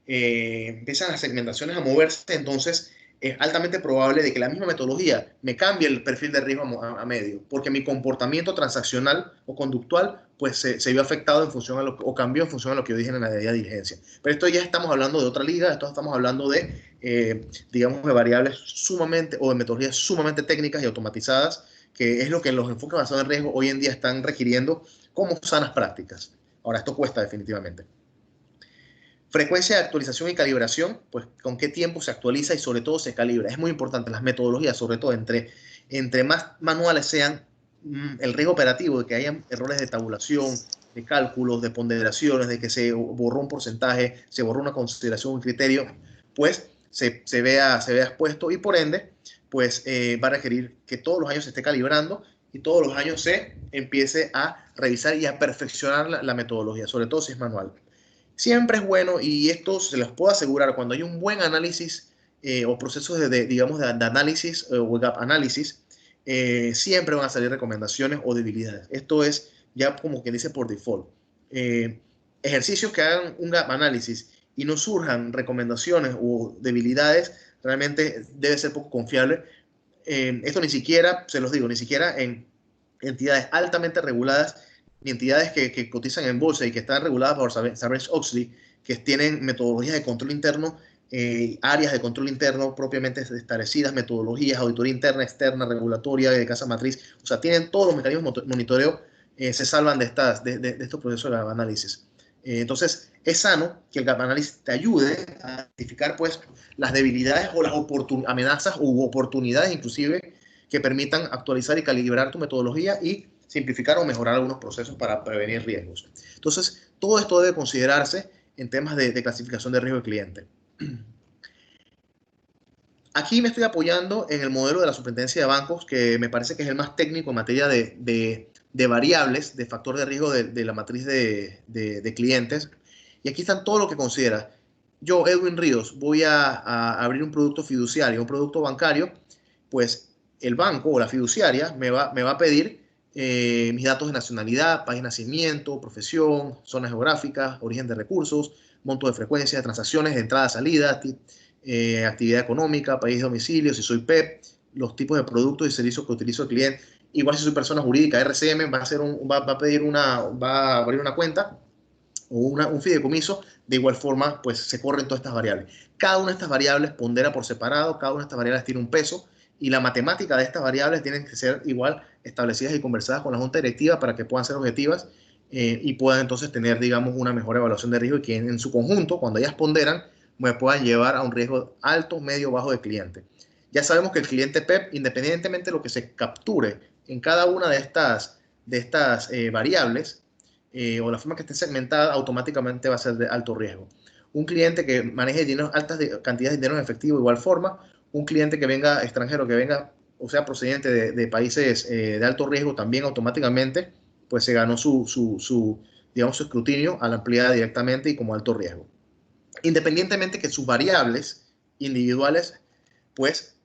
empiezan las segmentaciones a moverse, entonces es altamente probable de que la misma metodología me cambie el perfil de riesgo a medio, porque mi comportamiento transaccional o conductual pues se vio afectado en función a o cambió en función a lo que yo dije en la debida diligencia. Pero esto ya estamos hablando de otra liga, esto estamos hablando de, digamos, de variables sumamente o de metodologías sumamente técnicas y automatizadas, que es lo que los enfoques basados en riesgo hoy en día están requiriendo como sanas prácticas. Ahora, esto cuesta definitivamente. Frecuencia de actualización y calibración, pues con qué tiempo se actualiza y sobre todo se calibra. Es muy importante las metodologías, sobre todo entre más manuales sean, el riesgo operativo de que haya errores de tabulación, de cálculos, de ponderaciones, de que se borró un porcentaje, se borró una consideración, un criterio, pues se vea expuesto, y por ende, pues va a requerir que todos los años se esté calibrando y todos los años se empiece a revisar y a perfeccionar la metodología, sobre todo si es manual. Siempre es bueno, y esto se les puedo asegurar, cuando hay un buen análisis o procesos digamos, de análisis o gap análisis, siempre van a salir recomendaciones o debilidades. Esto es ya como quien dice por default. Ejercicios que hagan un gap análisis y no surjan recomendaciones o debilidades, realmente debe ser poco confiable. Esto ni siquiera, se los digo, ni siquiera en entidades altamente reguladas, ni entidades que cotizan en bolsa y que están reguladas por Sarbanes-Oxley, que tienen metodologías de control interno, áreas de control interno propiamente establecidas, metodologías, auditoría interna, externa, regulatoria, de casa matriz, o sea, tienen todos los mecanismos de monitoreo, se salvan de estos procesos de análisis. Entonces, es sano que el gap analysis te ayude a identificar pues, las debilidades o las amenazas u oportunidades inclusive que permitan actualizar y calibrar tu metodología y simplificar o mejorar algunos procesos para prevenir riesgos. Entonces, todo esto debe considerarse en temas de clasificación de riesgo de cliente. Aquí me estoy apoyando en el modelo de la Superintendencia de Bancos, que me parece que es el más técnico en materia de variables, de factor de riesgo de la matriz de clientes. Y aquí están todo lo que considera. Yo, Edwin Ríos, voy a abrir un producto fiduciario, un producto bancario, pues el banco o la fiduciaria me va a pedir mis datos de nacionalidad, país de nacimiento, profesión, zonas geográficas, origen de recursos, monto de frecuencia de transacciones, de entrada, salida, actividad económica, país de domicilio, si soy PEP, los tipos de productos y servicios que utilizo el cliente. Igual si soy persona jurídica, RCM va a abrir una cuenta o un fideicomiso, de igual forma, pues se corren todas estas variables. Cada una de estas variables pondera por separado, cada una de estas variables tiene un peso, y la matemática de estas variables tienen que ser igual establecidas y conversadas con la junta directiva para que puedan ser objetivas y puedan entonces tener, digamos, una mejor evaluación de riesgo, y que en su conjunto, cuando ellas ponderan, me puedan llevar a un riesgo alto, medio, bajo de cliente. Ya sabemos que el cliente PEP, independientemente de lo que se capture en cada una de estas variables, o la forma que esté segmentada, automáticamente va a ser de alto riesgo. Un cliente que maneje dinero, altas cantidades de dinero en efectivo, de igual forma, un cliente que venga extranjero, que venga, o sea, procedente de países de alto riesgo, también automáticamente, pues se ganó digamos, su escrutinio a la ampliada directamente y como alto riesgo. Independientemente que sus variables individuales, pues,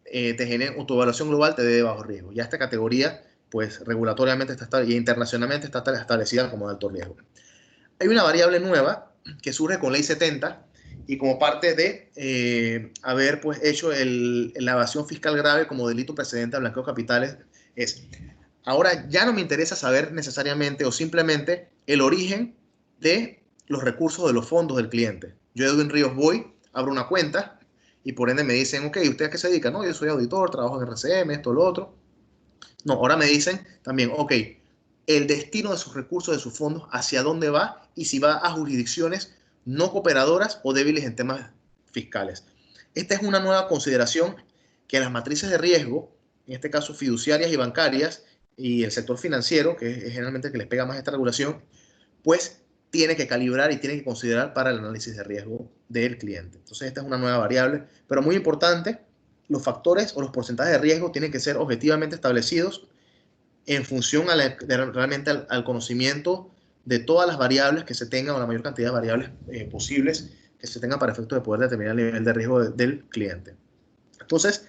te generen, o tu evaluación global te dé de bajo riesgo. Ya esta categoría, pues, regulatoriamente y internacionalmente está establecida como de alto riesgo. Hay una variable nueva que surge con Ley 70 y como parte de haber pues, hecho la evasión fiscal grave como delito precedente a blanqueo de capitales, es ahora ya no me interesa saber necesariamente o simplemente el origen de los recursos de los fondos del cliente. Yo, Edwin Ríos, voy, abro una cuenta y por ende me dicen, ok, ¿usted a qué se dedica? No, yo soy auditor, trabajo en RCM, esto, lo otro. No, ahora me dicen también, ok, el destino de sus recursos, de sus fondos, hacia dónde va y si va a jurisdicciones no cooperadoras o débiles en temas fiscales. Esta es una nueva consideración que las matrices de riesgo, en este caso fiduciarias y bancarias, y el sector financiero, que es generalmente el que les pega más esta regulación, pues tiene que calibrar y tiene que considerar para el análisis de riesgo del cliente. Entonces, esta es una nueva variable, pero muy importante, los factores o los porcentajes de riesgo tienen que ser objetivamente establecidos en función realmente al conocimiento de todas las variables que se tengan o la mayor cantidad de variables posibles que se tengan para efecto de poder determinar el nivel de riesgo del cliente. Entonces,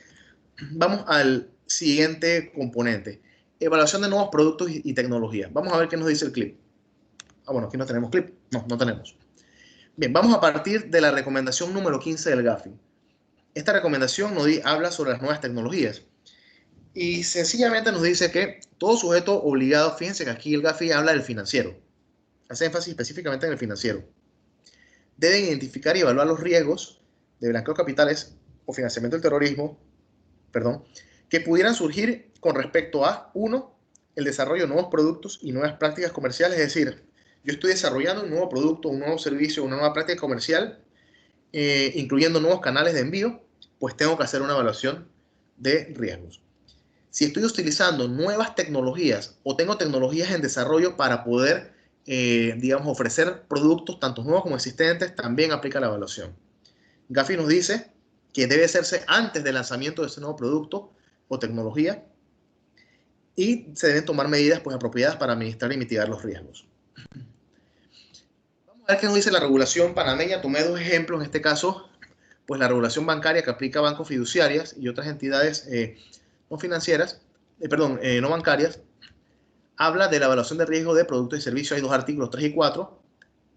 vamos al siguiente componente. Evaluación de nuevos productos y tecnologías. Vamos a ver qué nos dice el clip. Bueno, aquí no tenemos clip. No tenemos. Bien, vamos a partir de la recomendación número 15 del GAFI. Esta recomendación nos habla sobre las nuevas tecnologías. Y sencillamente nos dice que todo sujeto obligado, fíjense que aquí el GAFI habla del financiero, hace énfasis específicamente en el financiero, deben identificar y evaluar los riesgos de blanqueo de capitales o financiamiento del terrorismo, que pudieran surgir con respecto a, uno, el desarrollo de nuevos productos y nuevas prácticas comerciales, es decir, yo estoy desarrollando un nuevo producto, un nuevo servicio, una nueva práctica comercial, incluyendo nuevos canales de envío, pues tengo que hacer una evaluación de riesgos. Si estoy utilizando nuevas tecnologías o tengo tecnologías en desarrollo para poder, digamos, ofrecer productos tanto nuevos como existentes, también aplica la evaluación. GAFI nos dice que debe hacerse antes del lanzamiento de ese nuevo producto o tecnología y se deben tomar medidas pues, apropiadas para administrar y mitigar los riesgos. Vamos a ver qué nos dice la regulación panameña. Tomé dos ejemplos, en este caso, pues la regulación bancaria que aplica a bancos fiduciarias y otras entidades no financieras, no bancarias, habla de la evaluación de riesgo de productos y servicios. Hay dos artículos, 3 y 4.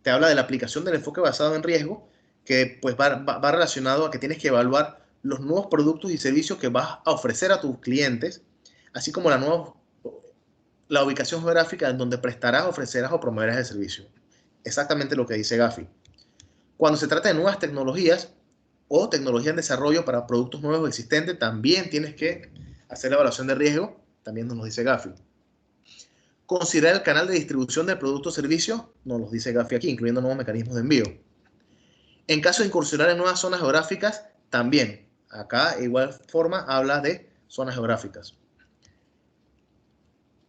Te habla de la aplicación del enfoque basado en riesgo, que pues va relacionado a que tienes que evaluar los nuevos productos y servicios que vas a ofrecer a tus clientes, así como la ubicación geográfica en donde prestarás, ofrecerás o promoverás el servicio. Exactamente lo que dice GAFI. Cuando se trata de nuevas tecnologías o tecnología en desarrollo para productos nuevos o existentes, también tienes que hacer la evaluación de riesgo, también nos lo dice GAFI. Considerar el canal de distribución del producto o servicio, nos lo dice GAFI aquí, incluyendo nuevos mecanismos de envío. En caso de incursionar en nuevas zonas geográficas, también. Acá, de igual forma, habla de zonas geográficas.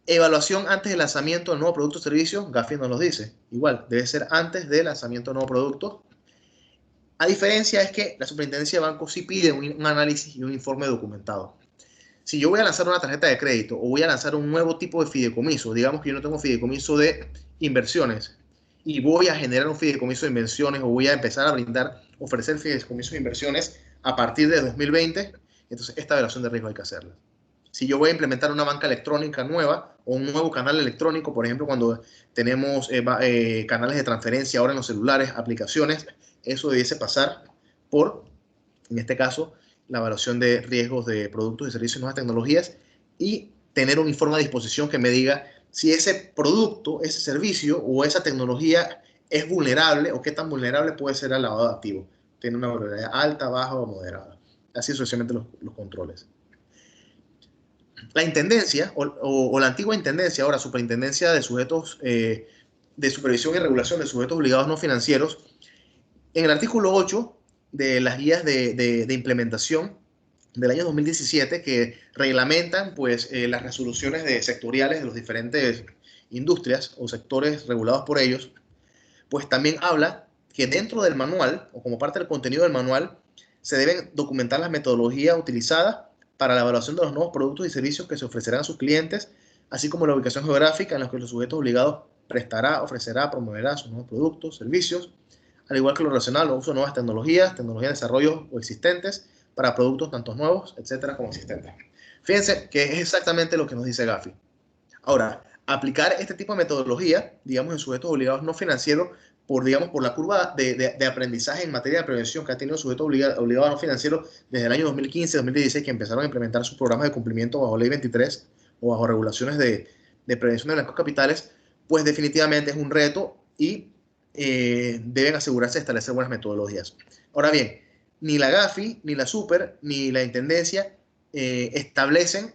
Evaluación antes del lanzamiento del nuevo producto o servicio, GAFI nos lo dice. Igual, debe ser antes del lanzamiento del nuevo producto. A diferencia es que la Superintendencia de Bancos sí pide un análisis y un informe documentado. Si yo voy a lanzar una tarjeta de crédito o voy a lanzar un nuevo tipo de fideicomiso, digamos que yo no tengo fideicomiso de inversiones y voy a generar un fideicomiso de inversiones o voy a empezar a ofrecer fideicomisos de inversiones a partir de 2020, entonces esta evaluación de riesgo hay que hacerla. Si yo voy a implementar una banca electrónica nueva o un nuevo canal electrónico, por ejemplo, cuando tenemos canales de transferencia ahora en los celulares, aplicaciones, eso debiese pasar por, en este caso, la evaluación de riesgos de productos y servicios y nuevas tecnologías y tener un informe a disposición que me diga si ese producto, ese servicio o esa tecnología es vulnerable o qué tan vulnerable puede ser al lavado de activos. Tiene una vulnerabilidad alta, baja o moderada. Así sucesivamente los controles. La intendencia o la antigua intendencia, ahora superintendencia de sujetos de supervisión y regulación de sujetos obligados no financieros, en el artículo 8 de las guías de implementación del año 2017 que reglamentan pues, las resoluciones sectoriales de las diferentes industrias o sectores regulados por ellos, pues también habla que dentro del manual o como parte del contenido del manual se deben documentar las metodologías utilizadas para la evaluación de los nuevos productos y servicios que se ofrecerán a sus clientes, así como la ubicación geográfica en la que los sujetos obligados prestará, ofrecerá, promoverá sus nuevos productos, servicios, al igual que lo relacionado al uso de nuevas tecnologías de desarrollo o existentes para productos tanto nuevos, etcétera, como existentes. Fíjense que es exactamente lo que nos dice GAFI. Ahora, aplicar este tipo de metodología, digamos, en sujetos obligados no financieros, por la curva de aprendizaje en materia de prevención que ha tenido sujetos obligados no financieros desde el año 2015-2016, que empezaron a implementar sus programas de cumplimiento bajo Ley 23 o bajo regulaciones de prevención de blancos capitales, pues definitivamente es un reto y deben asegurarse de establecer buenas metodologías. Ahora bien, ni la GAFI, ni la Super, ni la Intendencia establecen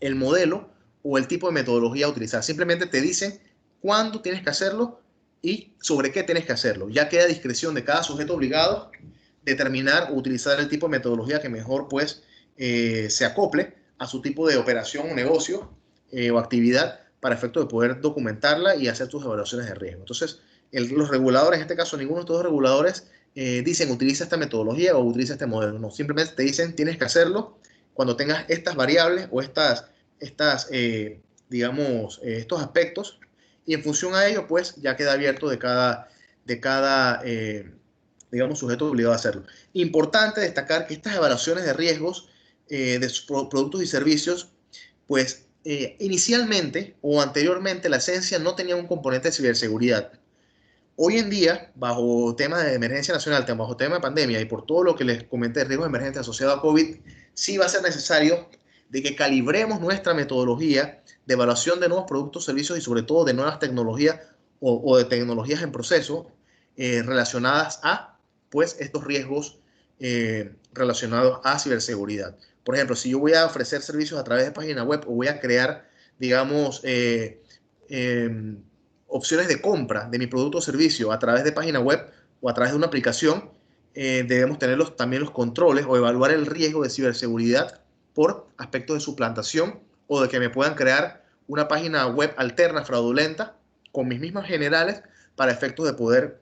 el modelo o el tipo de metodología a utilizar. Simplemente te dicen cuándo tienes que hacerlo y sobre qué tienes que hacerlo. Ya queda a discreción de cada sujeto obligado determinar o utilizar el tipo de metodología que mejor pues se acople a su tipo de operación o negocio o actividad para efecto de poder documentarla y hacer tus evaluaciones de riesgo. Entonces, los reguladores, en este caso ninguno de estos reguladores dicen utiliza esta metodología o utiliza este modelo. No, simplemente te dicen tienes que hacerlo cuando tengas estas variables o digamos, estos aspectos, y en función a ello, pues ya queda abierto de cada digamos, sujeto obligado a hacerlo. Importante destacar que estas evaluaciones de riesgos de productos y servicios, pues inicialmente o anteriormente la esencia no tenía un componente de ciberseguridad. Hoy en día, bajo temas de emergencia nacional, bajo tema de pandemia y por todo lo que les comenté de riesgos emergentes asociados a COVID, sí va a ser necesario de que calibremos nuestra metodología de evaluación de nuevos productos, servicios y sobre todo de nuevas tecnologías o de tecnologías en proceso relacionadas a pues estos riesgos relacionados a ciberseguridad. Por ejemplo, si yo voy a ofrecer servicios a través de página web o voy a crear, digamos, opciones de compra de mi producto o servicio a través de página web o a través de una aplicación, debemos tener también los controles o evaluar el riesgo de ciberseguridad por aspectos de suplantación o de que me puedan crear una página web alterna fraudulenta con mis mismas generales para efectos de poder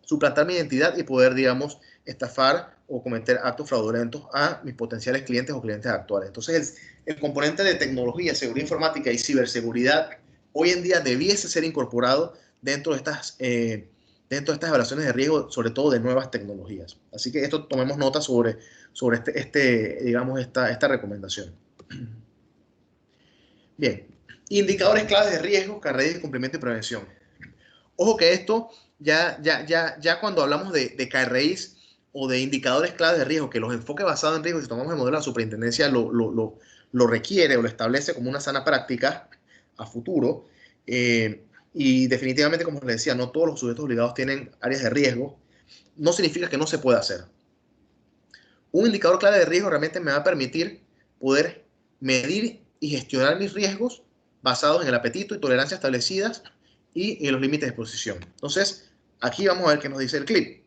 suplantar mi identidad y poder, digamos, estafar o cometer actos fraudulentos a mis potenciales clientes o clientes actuales. Entonces, el componente de tecnología, seguridad informática y ciberseguridad hoy en día debiese ser incorporado dentro de estas evaluaciones de riesgo, sobre todo de nuevas tecnologías. Así que esto tomemos nota sobre digamos, esta recomendación. Bien, indicadores claves de riesgo, carrera de cumplimiento y prevención. Ojo que esto, ya cuando hablamos de KRIs o de indicadores claves de riesgo, que los enfoques basados en riesgo, si tomamos el modelo de la superintendencia, lo requiere o lo establece como una sana práctica a futuro. Y definitivamente, como les decía, no todos los sujetos obligados tienen áreas de riesgo. No significa que no se pueda hacer. Un indicador clave de riesgo realmente me va a permitir poder medir y gestionar mis riesgos basados en el apetito y tolerancia establecidas y en los límites de exposición. Entonces, aquí vamos a ver qué nos dice el clip.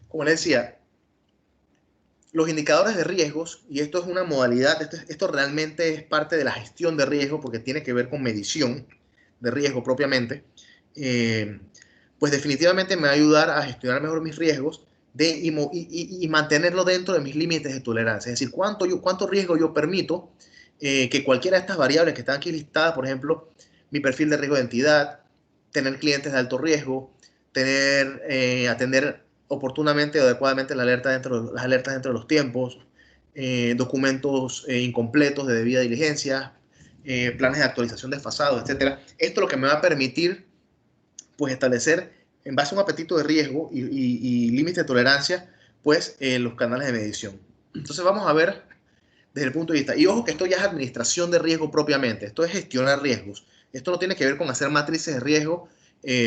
Como les decía, los indicadores de riesgos, y esto es una modalidad, esto realmente es parte de la gestión de riesgo porque tiene que ver con medición de riesgo propiamente, pues definitivamente me va a ayudar a gestionar mejor mis riesgos y mantenerlo dentro de mis límites de tolerancia. Es decir, cuánto riesgo yo permito que cualquiera de estas variables que están aquí listadas, por ejemplo, mi perfil de riesgo de entidad, tener clientes de alto riesgo, atender oportunamente o adecuadamente las alertas dentro de los tiempos, documentos incompletos de debida diligencia, planes de actualización desfasados, etcétera. Esto es lo que me va a permitir pues establecer en base a un apetito de riesgo y límites de tolerancia pues los canales de medición. Entonces vamos a ver desde el punto de vista, y ojo que esto ya es administración de riesgo propiamente, esto es gestionar riesgos, esto no tiene que ver con hacer matrices de riesgo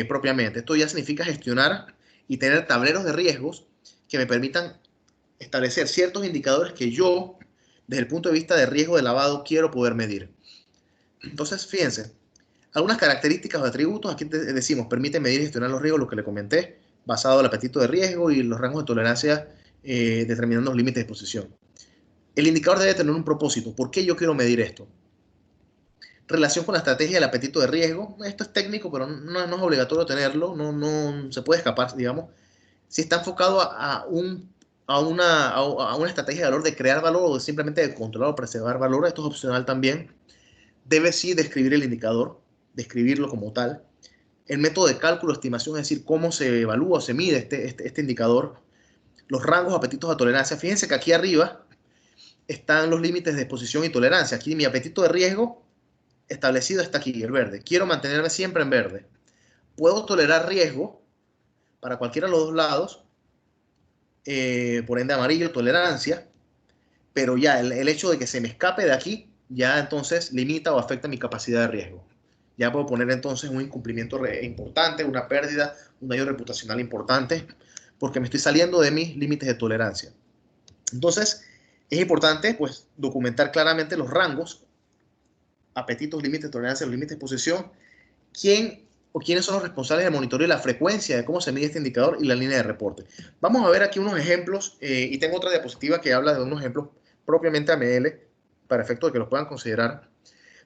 propiamente, esto ya significa gestionar y tener tableros de riesgos que me permitan establecer ciertos indicadores que yo, desde el punto de vista de riesgo de lavado, quiero poder medir. Entonces, fíjense, algunas características o atributos, aquí decimos, permite medir y gestionar los riesgos, lo que le comenté, basado en el apetito de riesgo y los rangos de tolerancia determinando los límites de exposición. El indicador debe tener un propósito. ¿Por qué yo quiero medir esto? Relación con la estrategia del apetito de riesgo. Esto es técnico, pero no es obligatorio tenerlo. No se puede escapar, digamos. Si está enfocado a una estrategia de valor, de crear valor o simplemente de controlar o preservar valor, esto es opcional también. Debe sí describir el indicador, describirlo como tal. El método de cálculo, estimación, es decir, cómo se evalúa o se mide este indicador. Los rangos, apetitos a tolerancia. Fíjense que aquí arriba están los límites de exposición y tolerancia. Aquí mi apetito de riesgo establecido está aquí, el verde. Quiero mantenerme siempre en verde. Puedo tolerar riesgo para cualquiera de los dos lados, por ende amarillo, tolerancia, pero ya el hecho de que se me escape de aquí, ya entonces limita o afecta mi capacidad de riesgo. ya puedo poner entonces un incumplimiento importante, una pérdida, un daño reputacional importante, porque me estoy saliendo de mis límites de tolerancia. Entonces, es importante pues documentar claramente los rangos, apetitos, límites de tolerancia, los límites de exposición, quién o quiénes son los responsables del monitoreo y la frecuencia de cómo se mide este indicador y la línea de reporte. Vamos a ver aquí unos ejemplos y tengo otra diapositiva que habla de unos ejemplos propiamente AML para efecto de que los puedan considerar.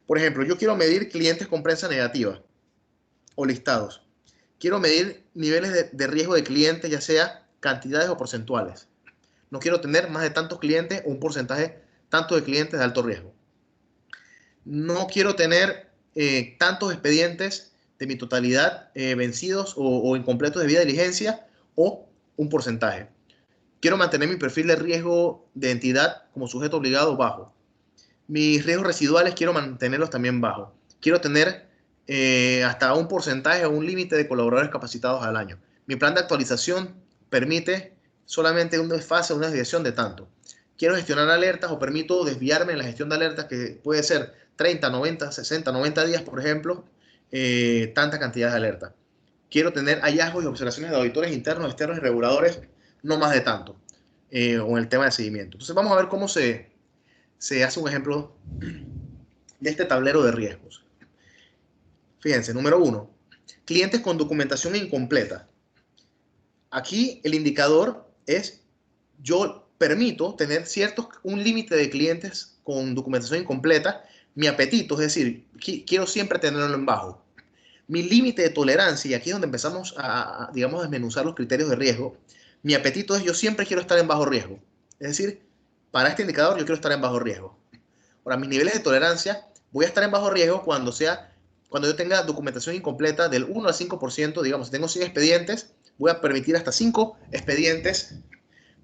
Por ejemplo, yo quiero medir clientes con prensa negativa o listados. Quiero medir niveles de riesgo de clientes, ya sea cantidades o porcentuales. No quiero tener más de tantos clientes o un porcentaje tanto de clientes de alto riesgo. No quiero tener tantos expedientes de mi totalidad vencidos o incompletos de vía de diligencia o un porcentaje. Quiero mantener mi perfil de riesgo de entidad como sujeto obligado bajo. Mis riesgos residuales quiero mantenerlos también bajos. Quiero tener hasta un porcentaje o un límite de colaboradores capacitados al año. Mi plan de actualización permite solamente un desfase o una desviación de tanto. Quiero gestionar alertas o permito desviarme en la gestión de alertas, que puede ser 30, 90, 60, 90 días, por ejemplo, tanta cantidad de alertas. Quiero tener hallazgos y observaciones de auditores internos, externos y reguladores, no más de tanto, o en el tema de seguimiento. Entonces vamos a ver cómo se hace un ejemplo de este tablero de riesgos. Fíjense, número 1, clientes con documentación incompleta. Aquí el indicador es, yo permito tener un límite de clientes con documentación incompleta. Mi apetito, es decir, quiero siempre tenerlo en bajo. Mi límite de tolerancia, y aquí es donde empezamos digamos, desmenuzar los criterios de riesgo. Mi apetito es, yo siempre quiero estar en bajo riesgo. Es decir, para este indicador yo quiero estar en bajo riesgo. Ahora, mis niveles de tolerancia, voy a estar en bajo riesgo cuando yo tenga documentación incompleta del 1 al 5%, digamos, si tengo 100 expedientes, voy a permitir hasta 5 expedientes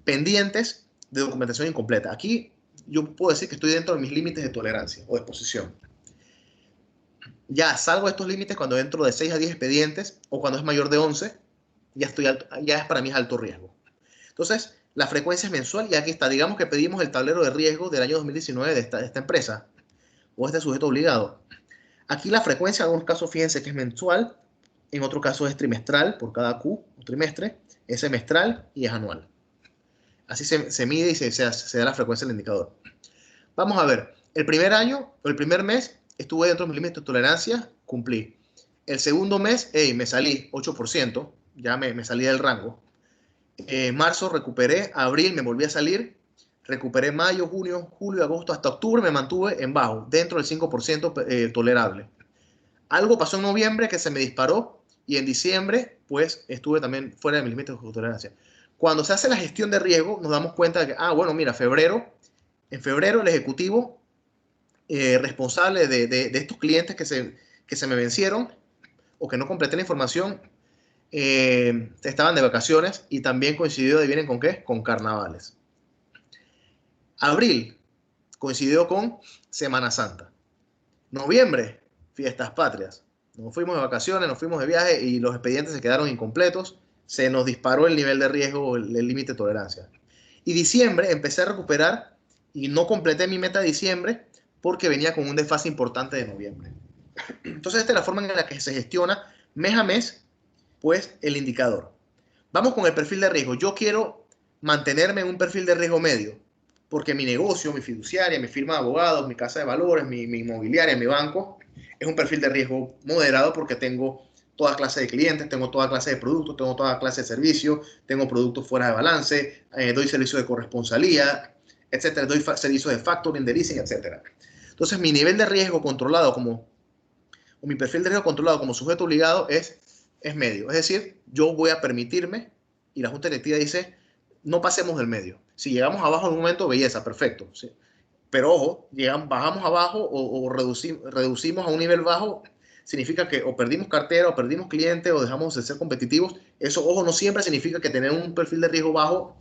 pendientes de documentación incompleta. Aquí yo puedo decir que estoy dentro de mis límites de tolerancia o de exposición. Ya salgo de estos límites cuando entro de 6 a 10 expedientes o cuando es mayor de 11, ya es para mí alto riesgo. Entonces, la frecuencia es mensual y aquí está. Digamos que pedimos el tablero de riesgo del año 2019 de esta empresa o este sujeto obligado. Aquí la frecuencia, en algunos casos, fíjense que es mensual, en otro caso es trimestral por cada Q o trimestre, es semestral y es anual. Así se mide y se da la frecuencia del indicador. Vamos a ver, el primer año o el primer mes estuve dentro de mis límites de tolerancia, cumplí. El segundo mes, me salí 8%, ya me salí del rango. Marzo recuperé, abril me volví a salir, recuperé mayo, junio, julio, agosto, hasta octubre me mantuve en bajo, dentro del 5% tolerable. Algo pasó en noviembre que se me disparó y en diciembre pues estuve también fuera de mis límites de tolerancia. Cuando se hace la gestión de riesgo nos damos cuenta de que, bueno, mira, en febrero el ejecutivo responsable de estos clientes que se me vencieron o que no completé la información estaban de vacaciones y también coincidió, adivinen con qué, con carnavales. Abril coincidió con Semana Santa. Noviembre, fiestas patrias. Nos fuimos de vacaciones, nos fuimos de viaje y los expedientes se quedaron incompletos. Se nos disparó el nivel de riesgo, el límite de tolerancia. Y diciembre empecé a recuperar y no completé mi meta de diciembre porque venía con un desfase importante de noviembre. Entonces, esta es la forma en la que se gestiona mes a mes, pues, el indicador. Vamos con el perfil de riesgo. Yo quiero mantenerme en un perfil de riesgo medio, porque mi negocio, mi fiduciaria, mi firma de abogados, mi casa de valores, mi inmobiliaria, mi banco, es un perfil de riesgo moderado porque tengo toda clase de clientes, tengo toda clase de productos, tengo toda clase de servicios, tengo productos fuera de balance, doy servicios de corresponsalía, etcétera, doy servicios de factoring, de leasing, etcétera. Entonces, mi nivel de riesgo controlado o mi perfil de riesgo controlado como sujeto obligado es medio. Es decir, yo voy a permitirme, y la Junta Directiva dice, no pasemos del medio. Si llegamos abajo en un momento, belleza, perfecto. ¿Sí? Pero ojo, bajamos abajo o reducimos a un nivel bajo, significa que o perdimos cartera, o perdimos cliente, o dejamos de ser competitivos. Eso, ojo, no siempre significa que tener un perfil de riesgo bajo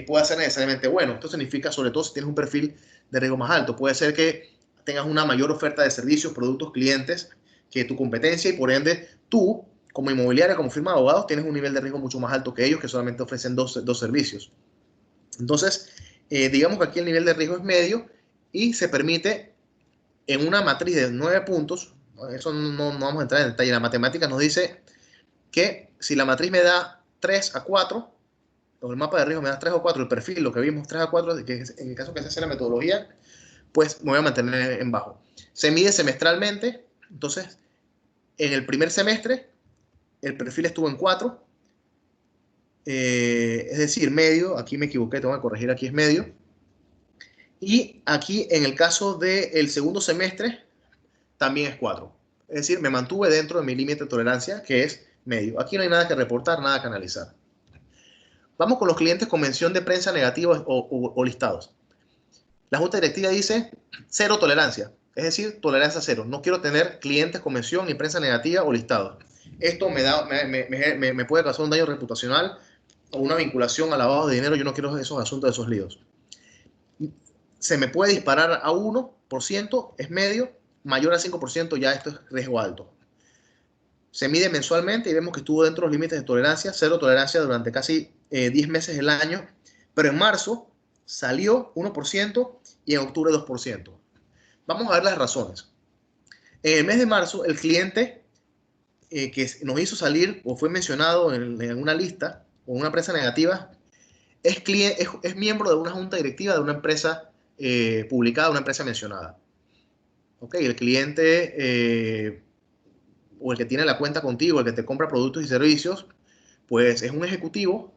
pueda ser necesariamente bueno. Esto significa, sobre todo, si tienes un perfil de riesgo más alto. Puede ser que tengas una mayor oferta de servicios, productos, clientes que tu competencia y por ende tú, como inmobiliaria, como firma de abogados, tienes un nivel de riesgo mucho más alto que ellos que solamente ofrecen dos servicios. Entonces, digamos que aquí el nivel de riesgo es medio y se permite en una matriz de 9 puntos, Eso no vamos a entrar en detalle. La matemática nos dice que si la matriz me da 3 a 4, o el mapa de riesgo me da 3 o 4, el perfil, lo que vimos 3 a 4, que en el caso que se hace la metodología, pues me voy a mantener en bajo. Se mide semestralmente, entonces en el primer semestre el perfil estuvo en 4, es decir, medio, aquí me equivoqué, tengo que corregir, aquí es medio. Y aquí en el caso del segundo semestre también es 4. Es decir, me mantuve dentro de mi límite de tolerancia, que es medio. Aquí no hay nada que reportar, nada que analizar. Vamos con los clientes con mención de prensa negativa o listados. La junta directiva dice cero tolerancia, es decir, tolerancia cero. No quiero tener clientes con mención ni prensa negativa o listados. Esto me puede causar un daño reputacional o una vinculación al lavado de dinero. Yo no quiero esos asuntos, esos líos. Se me puede disparar a 1%, es medio, mayor a 5%, ya esto es riesgo alto. Se mide mensualmente y vemos que estuvo dentro de los límites de tolerancia, cero tolerancia durante casi 10 meses del año, pero en marzo salió 1% y en octubre 2%. Vamos a ver las razones. En el mes de marzo, el cliente que nos hizo salir o fue mencionado en una lista o una empresa negativa es miembro de una junta directiva de una empresa publicada, una empresa mencionada. Ok, el cliente o el que tiene la cuenta contigo, el que te compra productos y servicios, pues es un ejecutivo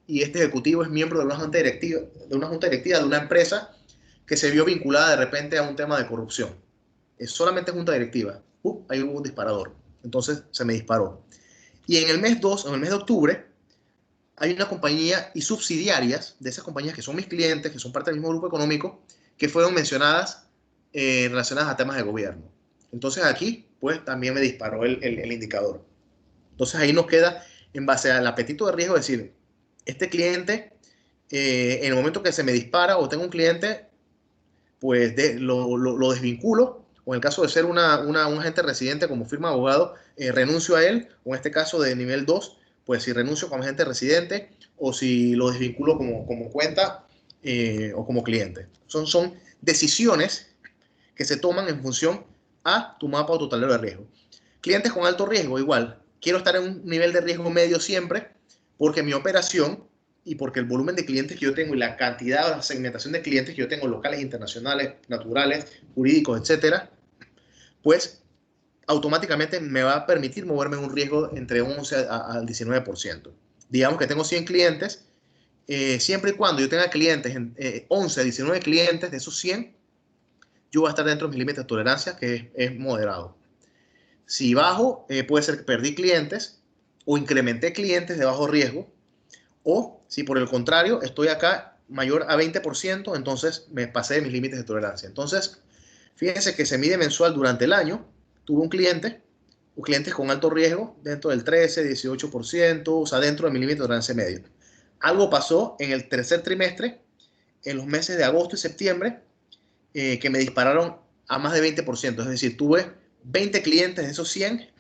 y este ejecutivo es miembro de una junta directiva de una empresa que se vio vinculada de repente a un tema de corrupción. Es solamente junta directiva. Ahí hubo un disparador. Entonces se me disparó. Y en el mes 2, en el mes de octubre, hay una compañía y subsidiarias de esas compañías que son mis clientes, que son parte del mismo grupo económico, que fueron mencionadas relacionadas a temas de gobierno. Entonces aquí, pues también me disparó el indicador. Entonces ahí nos queda, en base al apetito de riesgo, decir, este cliente, en el momento que se me dispara o tengo un cliente, pues lo desvinculo, o en el caso de ser un agente residente como firma de abogado, renuncio a él, o en este caso de nivel 2, pues si renuncio como agente residente, o si lo desvinculo como cuenta o como cliente. Son decisiones que se toman en función a tu mapa o tu tablero de riesgo. Clientes con alto riesgo, igual. Quiero estar en un nivel de riesgo medio siempre porque mi operación y porque el volumen de clientes que yo tengo y la cantidad, la segmentación de clientes que yo tengo, locales, internacionales, naturales, jurídicos, etcétera, pues automáticamente me va a permitir moverme en un riesgo entre 11 al 19%. Digamos que tengo 100 clientes, siempre y cuando yo tenga clientes, 11 a 19 clientes de esos 100, yo voy a estar dentro de mis límites de tolerancia, que es moderado. Si bajo, puede ser que perdí clientes o incrementé clientes de bajo riesgo, o si por el contrario estoy acá mayor a 20%, entonces me pasé de mis límites de tolerancia. Entonces, fíjense que se mide mensual durante el año. Tuve un cliente, o clientes con alto riesgo, dentro del 13, 18%, o sea, dentro de mi límite de tolerancia medio. Algo pasó en el tercer trimestre, en los meses de agosto y septiembre, que me dispararon a más de 20%. Es decir, tuve 20 clientes de esos 100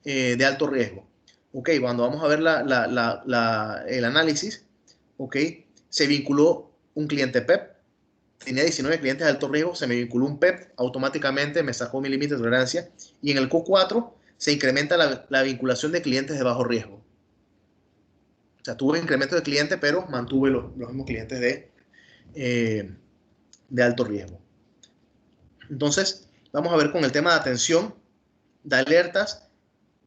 de alto riesgo. Ok, cuando vamos a ver el análisis, ok, se vinculó un cliente PEP, tenía 19 clientes de alto riesgo, se me vinculó un PEP, automáticamente me sacó mi límite de tolerancia, y en el Q4 se incrementa la vinculación de clientes de bajo riesgo. O sea, tuve incremento de clientes, pero mantuve los mismos clientes de alto riesgo. Entonces, vamos a ver con el tema de atención, de alertas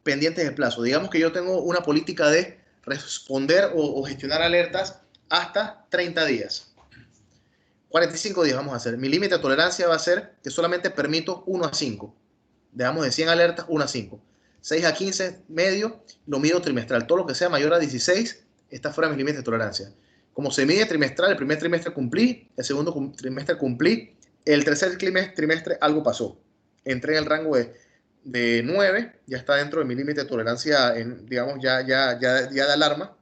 pendientes de plazo. Digamos que yo tengo una política de responder o gestionar alertas hasta 30 días. 45 días vamos a hacer. Mi límite de tolerancia va a ser que solamente permito 1 a 5. Dejamos de 100 alertas, 1 a 5. 6 a 15, medio, lo mido trimestral. Todo lo que sea mayor a 16 está fuera de mis límites de tolerancia. Como se mide trimestral, el primer trimestre cumplí, el segundo trimestre cumplí, el tercer trimestre algo pasó. Entré en el rango de 9, ya está dentro de mi límite de tolerancia, digamos, ya de alarma.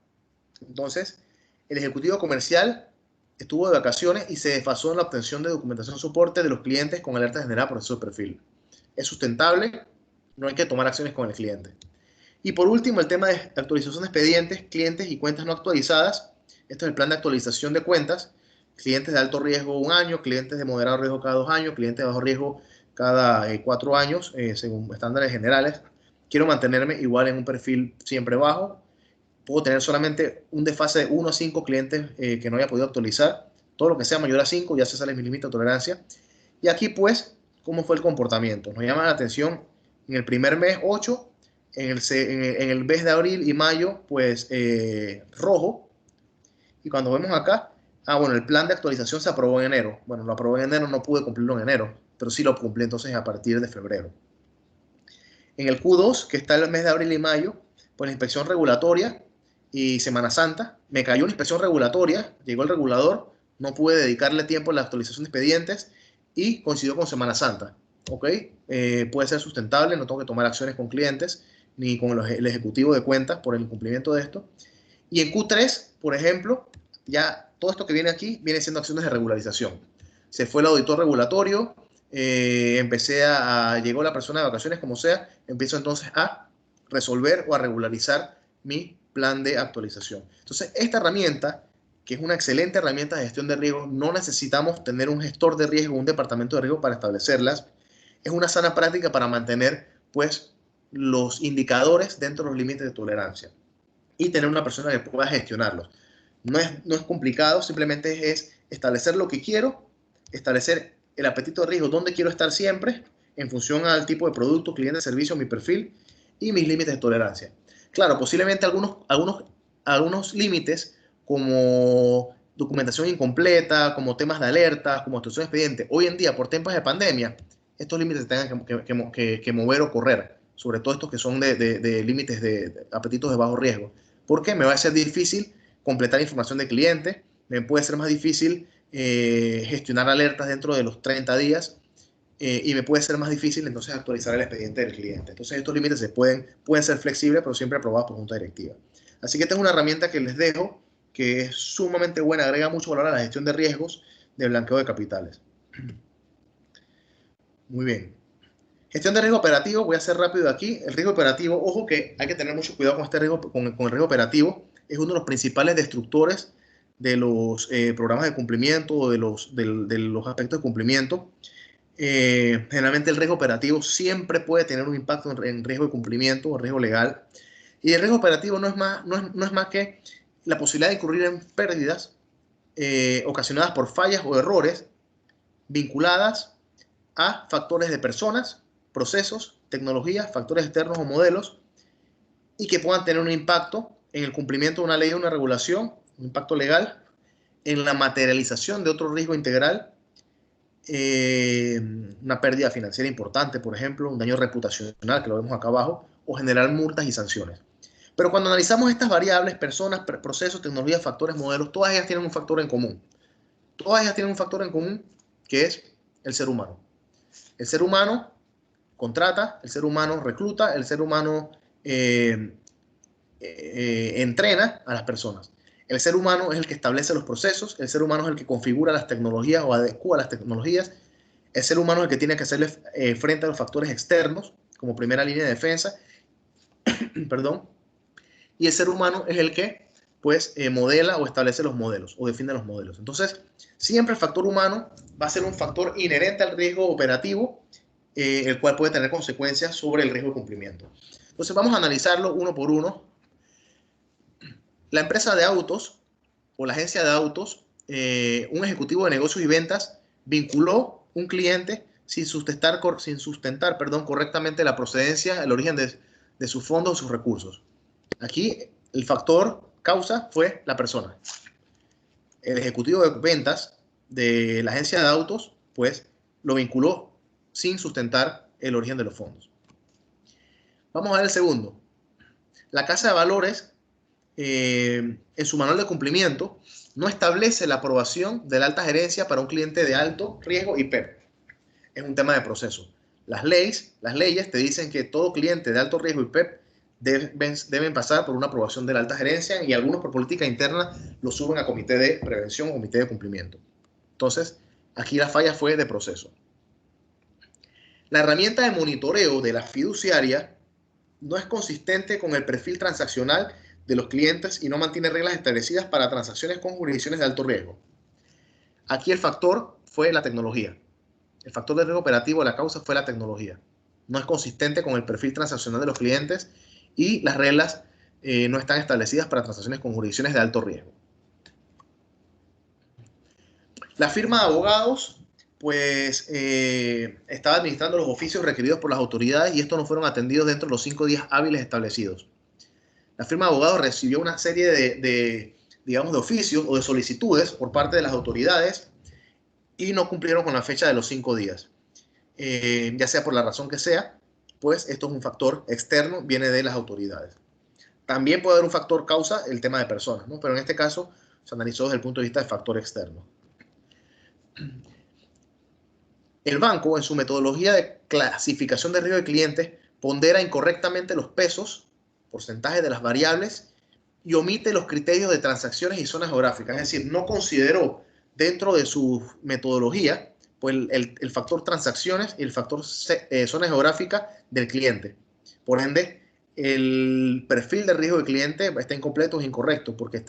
Entonces, el ejecutivo comercial estuvo de vacaciones y se desfasó en la obtención de documentación soporte de los clientes con alertas generadas por su perfil. Es sustentable, no hay que tomar acciones con el cliente. Y por último, el tema de actualización de expedientes, clientes y cuentas no actualizadas. Esto es el plan de actualización de cuentas. Clientes de alto riesgo 1 año, clientes de moderado riesgo cada 2 años, clientes de bajo riesgo cada 4 años, según estándares generales. Quiero mantenerme igual en un perfil siempre bajo. Puedo tener solamente un desfase de 1 a 5 clientes que no haya podido actualizar. Todo lo que sea mayor a 5 ya se sale mi límite de tolerancia. Y aquí, pues, ¿cómo fue el comportamiento? Nos llama la atención en el primer mes 8, en el mes de abril y mayo, pues rojo. Y cuando vemos acá, bueno, el plan de actualización se aprobó en enero. Bueno, lo aprobó en enero, no pude cumplirlo en enero, pero sí lo cumplí entonces a partir de febrero. En el Q2, que está el mes de abril y mayo, pues la inspección regulatoria y Semana Santa, me cayó una inspección regulatoria, llegó el regulador, no pude dedicarle tiempo a la actualización de expedientes y coincidió con Semana Santa. ¿Ok? Puede ser sustentable, no tengo que tomar acciones con clientes ni con el ejecutivo de cuentas por el incumplimiento de esto. Y en Q3, por ejemplo, ya todo esto que viene aquí viene siendo acciones de regularización. Se fue el auditor regulatorio, llegó la persona de vacaciones, como sea, empiezo entonces a resolver o a regularizar mi plan de actualización. Entonces, esta herramienta, que es una excelente herramienta de gestión de riesgos, no necesitamos tener un gestor de riesgo, un departamento de riesgo para establecerlas. Es una sana práctica para mantener, pues, los indicadores dentro de los límites de tolerancia y tener una persona que pueda gestionarlos. No es complicado, simplemente es establecer lo que quiero, establecer el apetito de riesgo, dónde quiero estar siempre, en función al tipo de producto, cliente, servicio, mi perfil y mis límites de tolerancia. Claro, posiblemente algunos límites como documentación incompleta, como temas de alerta, como actuación de expediente, hoy en día por tiempos de pandemia, estos límites se tengan que mover o correr, sobre todo estos que son de límites de apetitos de bajo riesgo, porque me va a ser difícil completar información de cliente, me puede ser más difícil gestionar alertas dentro de los 30 días y me puede ser más difícil entonces actualizar el expediente del cliente. Entonces estos límites pueden ser flexibles, pero siempre aprobados por junta directiva. Así que esta es una herramienta que les dejo, que es sumamente buena, agrega mucho valor a la gestión de riesgos de blanqueo de capitales. Muy bien. Gestión de riesgo operativo, voy a hacer rápido aquí. El riesgo operativo, ojo que hay que tener mucho cuidado con este riesgo, con el riesgo operativo. Es uno de los principales destructores de los programas de cumplimiento o de los aspectos de cumplimiento. Generalmente el riesgo operativo siempre puede tener un impacto en riesgo de cumplimiento o riesgo legal. Y el riesgo operativo no es más que la posibilidad de incurrir en pérdidas ocasionadas por fallas o errores vinculadas a factores de personas, procesos, tecnologías, factores externos o modelos y que puedan tener un impacto en el cumplimiento de una ley o una regulación, un impacto legal, en la materialización de otro riesgo integral, una pérdida financiera importante, por ejemplo, un daño reputacional, que lo vemos acá abajo, o generar multas y sanciones. Pero cuando analizamos estas variables, personas, procesos, tecnologías, factores, modelos, todas ellas tienen un factor en común. Todas ellas tienen un factor en común que es el ser humano. El ser humano contrata, el ser humano recluta, el ser humano entrena a las personas. El ser humano es el que establece los procesos, el ser humano es el que configura las tecnologías o adecua las tecnologías, el ser humano es el que tiene que hacerle frente a los factores externos como primera línea de defensa, perdón, y el ser humano es el que pues modela o establece los modelos o define los modelos. Entonces, siempre el factor humano va a ser un factor inherente al riesgo operativo, el cual puede tener consecuencias sobre el riesgo de cumplimiento. Entonces, vamos a analizarlo uno por uno. La empresa de autos o la agencia de autos, un ejecutivo de negocios y ventas vinculó un cliente sin sustentar correctamente la procedencia, el origen de sus fondos o sus recursos. Aquí el factor causa fue la persona. El ejecutivo de ventas de la agencia de autos, pues, lo vinculó sin sustentar el origen de los fondos. Vamos a ver el segundo. La casa de valores, en su manual de cumplimiento, no establece la aprobación de la alta gerencia para un cliente de alto riesgo y PEP. Es un tema de proceso. Las leyes te dicen que todo cliente de alto riesgo y PEP deben pasar por una aprobación de la alta gerencia y algunos por política interna lo suben a comité de prevención o comité de cumplimiento. Entonces, aquí la falla fue de proceso. La herramienta de monitoreo de la fiduciaria no es consistente con el perfil transaccional de los clientes y no mantiene reglas establecidas para transacciones con jurisdicciones de alto riesgo. Aquí el factor fue la tecnología. el factor de riesgo operativo de la causa fue la tecnología. No es consistente con el perfil transaccional de los clientes y las reglas no están establecidas para transacciones con jurisdicciones de alto riesgo. La firma de abogados, pues, estaba administrando los oficios requeridos por las autoridades y estos no fueron atendidos dentro de los 5 días hábiles establecidos. La firma de abogados recibió una serie digamos, de oficios o de solicitudes por parte de las autoridades y no cumplieron con la fecha de los 5 días. Ya sea por la razón que sea, pues esto es un factor externo, viene de las autoridades. También puede haber un factor causa, el tema de personas, ¿no? Pero en este caso se analizó desde el punto de vista del factor externo. El banco, en su metodología de clasificación de riesgo de clientes, pondera incorrectamente los pesos, porcentajes de las variables y omite los criterios de transacciones y zonas geográficas. Es decir, no consideró dentro de su metodología pues, el factor transacciones y el factor zona geográfica del cliente. Por ende, el perfil de riesgo del cliente está incompleto o incorrecto porque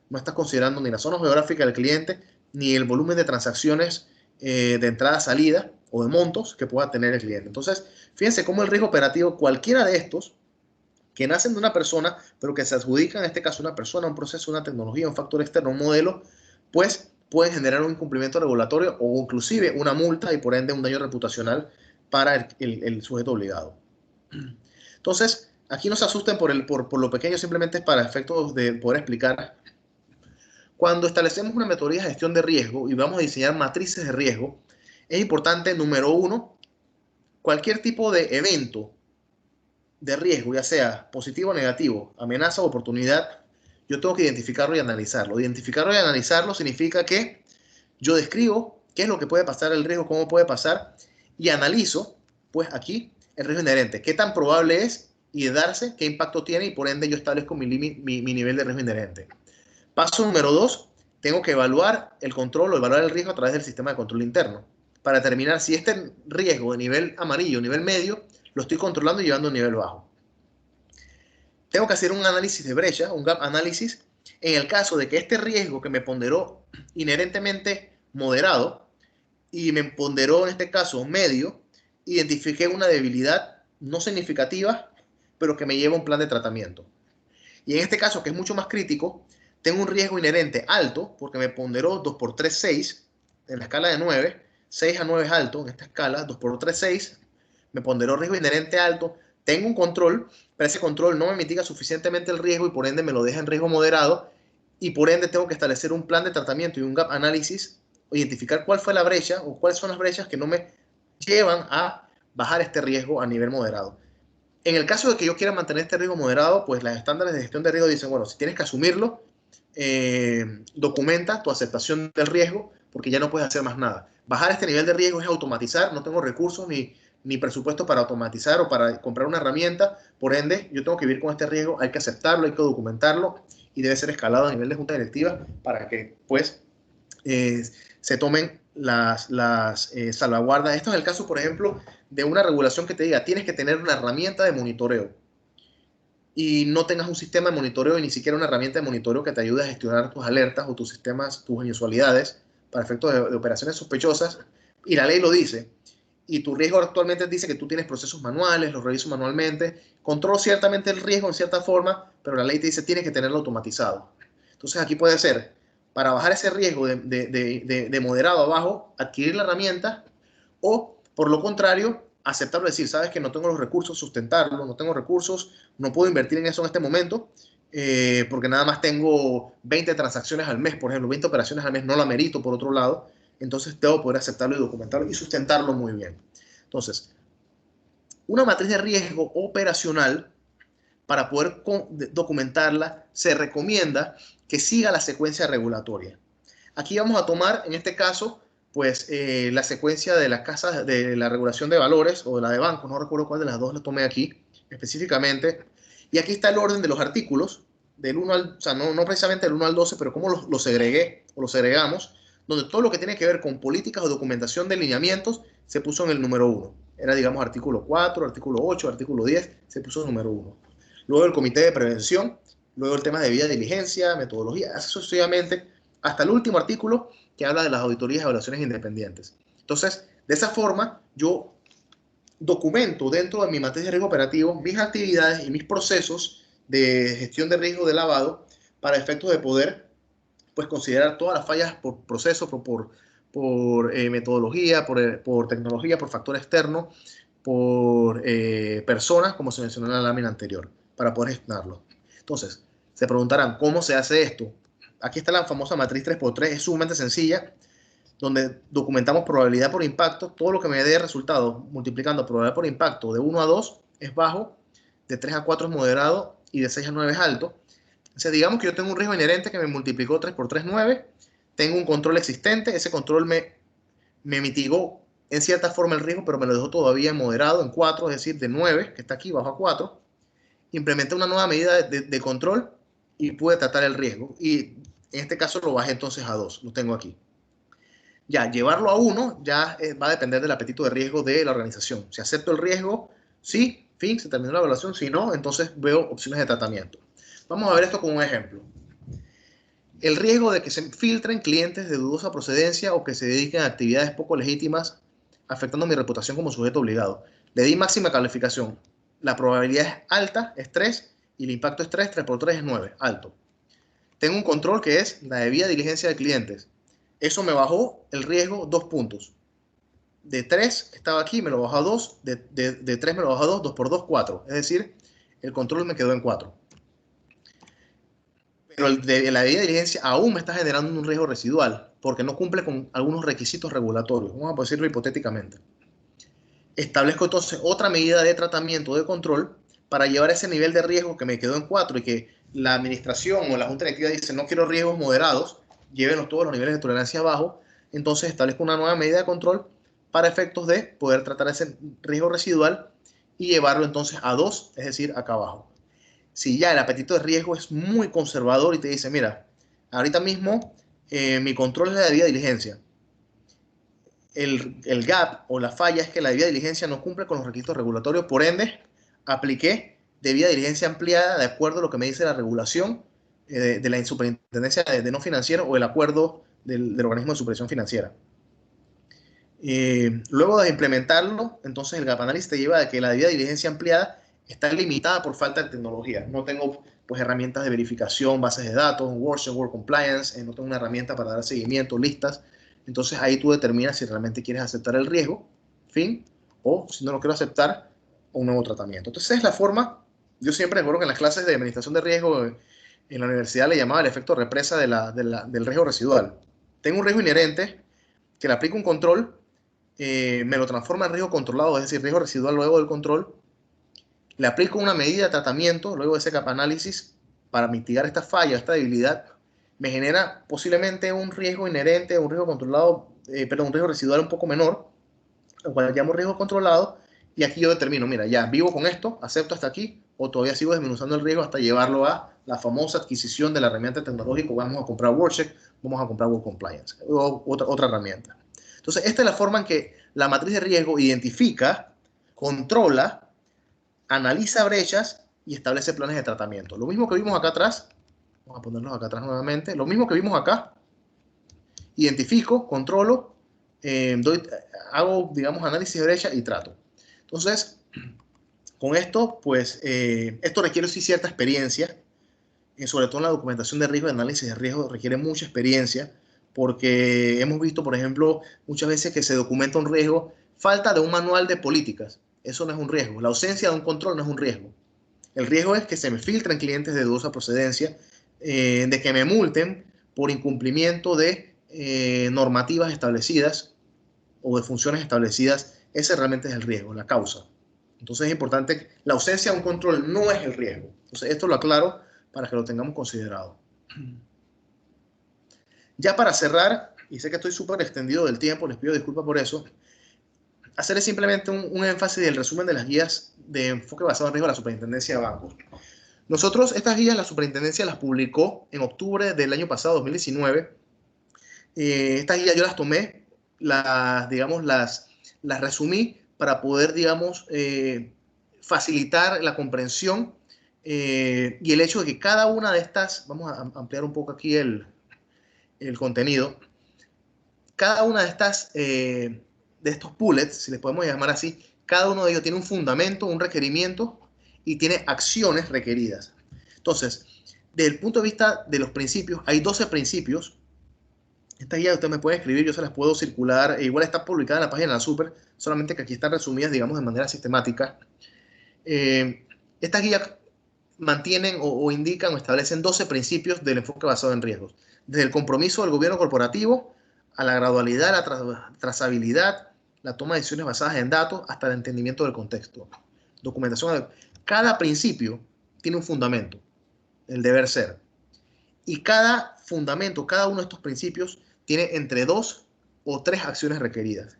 no estás considerando ni la zona geográfica del cliente ni el volumen de transacciones de entrada-salida o de montos que pueda tener el cliente. Entonces, fíjense cómo el riesgo operativo, cualquiera de estos, que nacen de una persona, pero que se adjudican en este caso una persona, un proceso, una tecnología, un factor externo, un modelo, pues pueden generar un incumplimiento regulatorio o inclusive una multa y por ende un daño reputacional para el sujeto obligado. Entonces, aquí no se asusten por lo pequeño, simplemente es para efectos de poder explicar. Cuando establecemos una metodología de gestión de riesgo y vamos a diseñar matrices de riesgo, es importante, número uno, cualquier tipo de evento de riesgo, ya sea positivo o negativo, amenaza o oportunidad, yo tengo que identificarlo y analizarlo. Identificarlo y analizarlo significa que yo describo qué es lo que puede pasar, el riesgo, cómo puede pasar, y analizo, pues aquí, el riesgo inherente, qué tan probable es y de darse, qué impacto tiene, y por ende yo establezco mi nivel de riesgo inherente. Paso número 2, tengo que evaluar el control o evaluar el riesgo a través del sistema de control interno para determinar si este riesgo de nivel amarillo, nivel medio, lo estoy controlando y llevando a un nivel bajo. Tengo que hacer un análisis de brecha, un gap análisis, en el caso de que este riesgo que me ponderó inherentemente moderado y me ponderó en este caso medio, identifiqué una debilidad no significativa, pero que me lleva a un plan de tratamiento. Y en este caso, que es mucho más crítico, tengo un riesgo inherente alto, porque me ponderó 2 por 3, 6, en la escala de 9, 6 a 9 es alto, en esta escala, 2 por 3, 6, me ponderó riesgo inherente alto, tengo un control, pero ese control no me mitiga suficientemente el riesgo y por ende me lo deja en riesgo moderado y por ende tengo que establecer un plan de tratamiento y un gap análisis, identificar cuál fue la brecha o cuáles son las brechas que no me llevan a bajar este riesgo a nivel moderado. En el caso de que yo quiera mantener este riesgo moderado, pues las estándares de gestión de riesgo dicen, bueno, si tienes que asumirlo, documenta tu aceptación del riesgo porque ya no puedes hacer más nada. Bajar este nivel de riesgo es automatizar, no tengo recursos ni presupuesto para automatizar o para comprar una herramienta, por ende yo tengo que vivir con este riesgo, hay que aceptarlo, hay que documentarlo y debe ser escalado a nivel de junta directiva para que pues se tomen las salvaguardas. Esto es el caso, por ejemplo, de una regulación que te diga tienes que tener una herramienta de monitoreo y no tengas un sistema de monitoreo y ni siquiera una herramienta de monitoreo que te ayude a gestionar tus alertas o tus sistemas, tus inusualidades para efectos de operaciones sospechosas, y la ley lo dice, y tu riesgo actualmente dice que tú tienes procesos manuales, los reviso manualmente, controlo ciertamente el riesgo en cierta forma, pero la ley te dice tienes que tenerlo automatizado. Entonces aquí puede ser, para bajar ese riesgo de moderado a bajo, adquirir la herramienta, o por lo contrario, aceptarlo, decir, sabes que no tengo los recursos, sustentarlo, no tengo recursos, no puedo invertir en eso en este momento, porque nada más tengo 20 transacciones al mes, por ejemplo, 20 operaciones al mes, no la merito por otro lado, entonces debo poder aceptarlo y documentarlo y sustentarlo muy bien. Entonces, una matriz de riesgo operacional, para poder documentarla, se recomienda que siga la secuencia regulatoria. Aquí vamos a tomar, en este caso, pues la secuencia de las casas de la regulación de valores o de la de bancos, no recuerdo cuál de las dos la tomé aquí específicamente. Y aquí está el orden de los artículos, del 1 al, o sea, no precisamente del 1 al 12, pero cómo los segregué o los segregamos, donde todo lo que tiene que ver con políticas o documentación de lineamientos se puso en el número 1. Era, digamos, artículo 4, artículo 8, artículo 10, se puso en el número 1. Luego el comité de prevención, luego el tema de debida diligencia, metodología, así sucesivamente, hasta el último artículo que habla de las auditorías y evaluaciones independientes. Entonces, De esa forma, yo documento dentro de mi matriz de riesgo operativo mis actividades y mis procesos de gestión de riesgo de lavado para efectos de poder pues, considerar todas las fallas por proceso, por metodología, por tecnología, por factor externo, por personas, como se mencionó en la lámina anterior, para poder gestionarlo. Entonces, se preguntarán, ¿cómo se hace esto? Aquí está la famosa matriz 3x3, es sumamente sencilla, donde documentamos probabilidad por impacto. Todo lo que me dé resultado multiplicando probabilidad por impacto de 1 a 2 es bajo, de 3 a 4 es moderado y de 6 a 9 es alto. O sea, digamos que yo tengo un riesgo inherente que me multiplicó 3 por 3, 9. Tengo un control existente. Ese control me mitigó en cierta forma el riesgo, pero me lo dejó todavía en moderado, en 4, es decir, de 9, que está aquí, bajo a 4. Implementé una nueva medida de control y pude tratar el riesgo. Y en este caso lo bajé entonces a 2. Lo tengo aquí. Ya, llevarlo a 1 ya va a depender del apetito de riesgo de la organización. Si acepto el riesgo, sí, fin, se terminó la evaluación. Si no, entonces veo opciones de tratamiento. Vamos a ver esto como un ejemplo. El riesgo de que se filtren clientes de dudosa procedencia o que se dediquen a actividades poco legítimas, afectando mi reputación como sujeto obligado. Le di máxima calificación. La probabilidad es alta, es 3, y el impacto es 3, 3 por 3 es 9, alto. Tengo un control que es la debida diligencia de clientes. Eso me bajó el riesgo 2 puntos. De 3 estaba aquí, me lo bajó a 2, de 3 me lo bajó a 2, 2 por 2, 4. Es decir, el control me quedó en 4. Pero la debida diligencia aún me está generando un riesgo residual porque no cumple con algunos requisitos regulatorios. Vamos a decirlo hipotéticamente. Establezco entonces otra medida de tratamiento de control para llevar ese nivel de riesgo que me quedó en 4 y que la administración o la junta directiva dice no quiero riesgos moderados, llévenlos todos los niveles de tolerancia abajo. Entonces establezco una nueva medida de control para efectos de poder tratar ese riesgo residual y llevarlo entonces a 2, es decir, acá abajo. Si ya el apetito de riesgo es muy conservador y te dice, mira, ahorita mismo mi control es la debida diligencia. El gap o la falla es que la debida diligencia no cumple con los requisitos regulatorios, por ende, apliqué debida diligencia ampliada de acuerdo a lo que me dice la regulación de la superintendencia de no financiero o el acuerdo del organismo de supervisión financiera. Luego de implementarlo, entonces el gap analysis te lleva a que la debida diligencia ampliada está limitada por falta de tecnología. No tengo pues herramientas de verificación, bases de datos, Word Compliance, no tengo una herramienta para dar seguimiento, listas. Entonces ahí tú determinas si realmente quieres aceptar el riesgo, fin, o si no lo quiero aceptar, un nuevo tratamiento. Entonces esa es la forma. Yo siempre recuerdo que en las clases de administración de riesgo en la universidad le llamaba el efecto represa del riesgo residual. Tengo un riesgo inherente que le aplico un control, me lo transforma en riesgo controlado, es decir, riesgo residual luego del control. Le aplico una medida de tratamiento luego de ese gap análisis para mitigar esta falla, esta debilidad. Me genera posiblemente un riesgo inherente, un riesgo controlado, un riesgo residual un poco menor, lo cual llamo riesgo controlado. Y aquí yo determino, mira, ya vivo con esto, acepto hasta aquí, o todavía sigo desmenuzando el riesgo hasta llevarlo a la famosa adquisición de la herramienta tecnológica. Vamos a comprar WorldCheck, vamos a comprar World Compliance, o otra herramienta. Entonces, esta es la forma en que la matriz de riesgo identifica, controla, analiza brechas y establece planes de tratamiento. Lo mismo que vimos acá atrás, vamos a ponerlos acá atrás nuevamente, lo mismo que vimos acá, identifico, controlo, hago, digamos, análisis de brecha y trato. Entonces, con esto, pues, esto requiere sí cierta experiencia, sobre todo en la documentación de riesgo, el análisis de riesgo requiere mucha experiencia, porque hemos visto, por ejemplo, muchas veces que se documenta un riesgo, falta de un manual de políticas. Eso no es un riesgo. La ausencia de un control no es un riesgo. El riesgo es que se me filtren clientes de dudosa procedencia, de que me multen por incumplimiento de normativas establecidas o de funciones establecidas. Ese realmente es el riesgo, la causa. Entonces es importante, la ausencia de un control no es el riesgo. Entonces esto lo aclaro para que lo tengamos considerado. Ya para cerrar, y sé que estoy súper extendido del tiempo, les pido disculpas por eso, hacer simplemente un énfasis del resumen de las guías de enfoque basado en riesgo de la Superintendencia de Bancos. Nosotros estas guías la Superintendencia las publicó en octubre del año pasado, 2019. Estas guías yo las tomé, las resumí para poder, digamos, facilitar la comprensión y el hecho de que cada una de estas, vamos a ampliar un poco aquí el contenido, cada una de estas, estos bullets, si les podemos llamar así, cada uno de ellos tiene un fundamento, un requerimiento y tiene acciones requeridas. Entonces, desde el punto de vista de los principios, hay 12 principios. Esta guía usted me puede escribir, yo se las puedo circular. Igual está publicada en la página de la Super, solamente que aquí están resumidas, digamos, de manera sistemática. Estas guías mantienen o indican o establecen 12 principios del enfoque basado en riesgos. Desde el compromiso del gobierno corporativo a la gradualidad, la trazabilidad, la toma de decisiones basadas en datos, hasta el entendimiento del contexto. Documentación. Cada principio tiene un fundamento, el deber ser. Y cada fundamento, cada uno de estos principios tiene entre 2 o 3 acciones requeridas.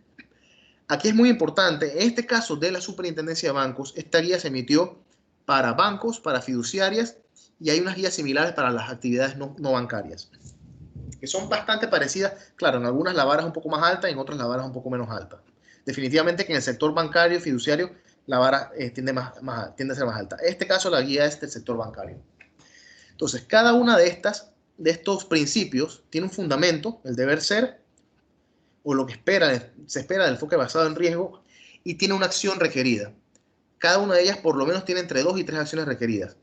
Aquí es muy importante, en este caso de la Superintendencia de Bancos, esta guía se emitió para bancos, para fiduciarias, y hay unas guías similares para las actividades no bancarias, que son bastante parecidas. Claro, en algunas la vara es un poco más alta y en otras la vara es un poco menos alta. Definitivamente que en el sector bancario y fiduciario la vara tiende a ser más alta. En este caso la guía es del sector bancario. Entonces, cada una de estos principios tiene un fundamento, el deber ser, o lo que se espera del enfoque basado en riesgo, y tiene una acción requerida. Cada una de ellas por lo menos tiene entre 2 y 3 acciones requeridas.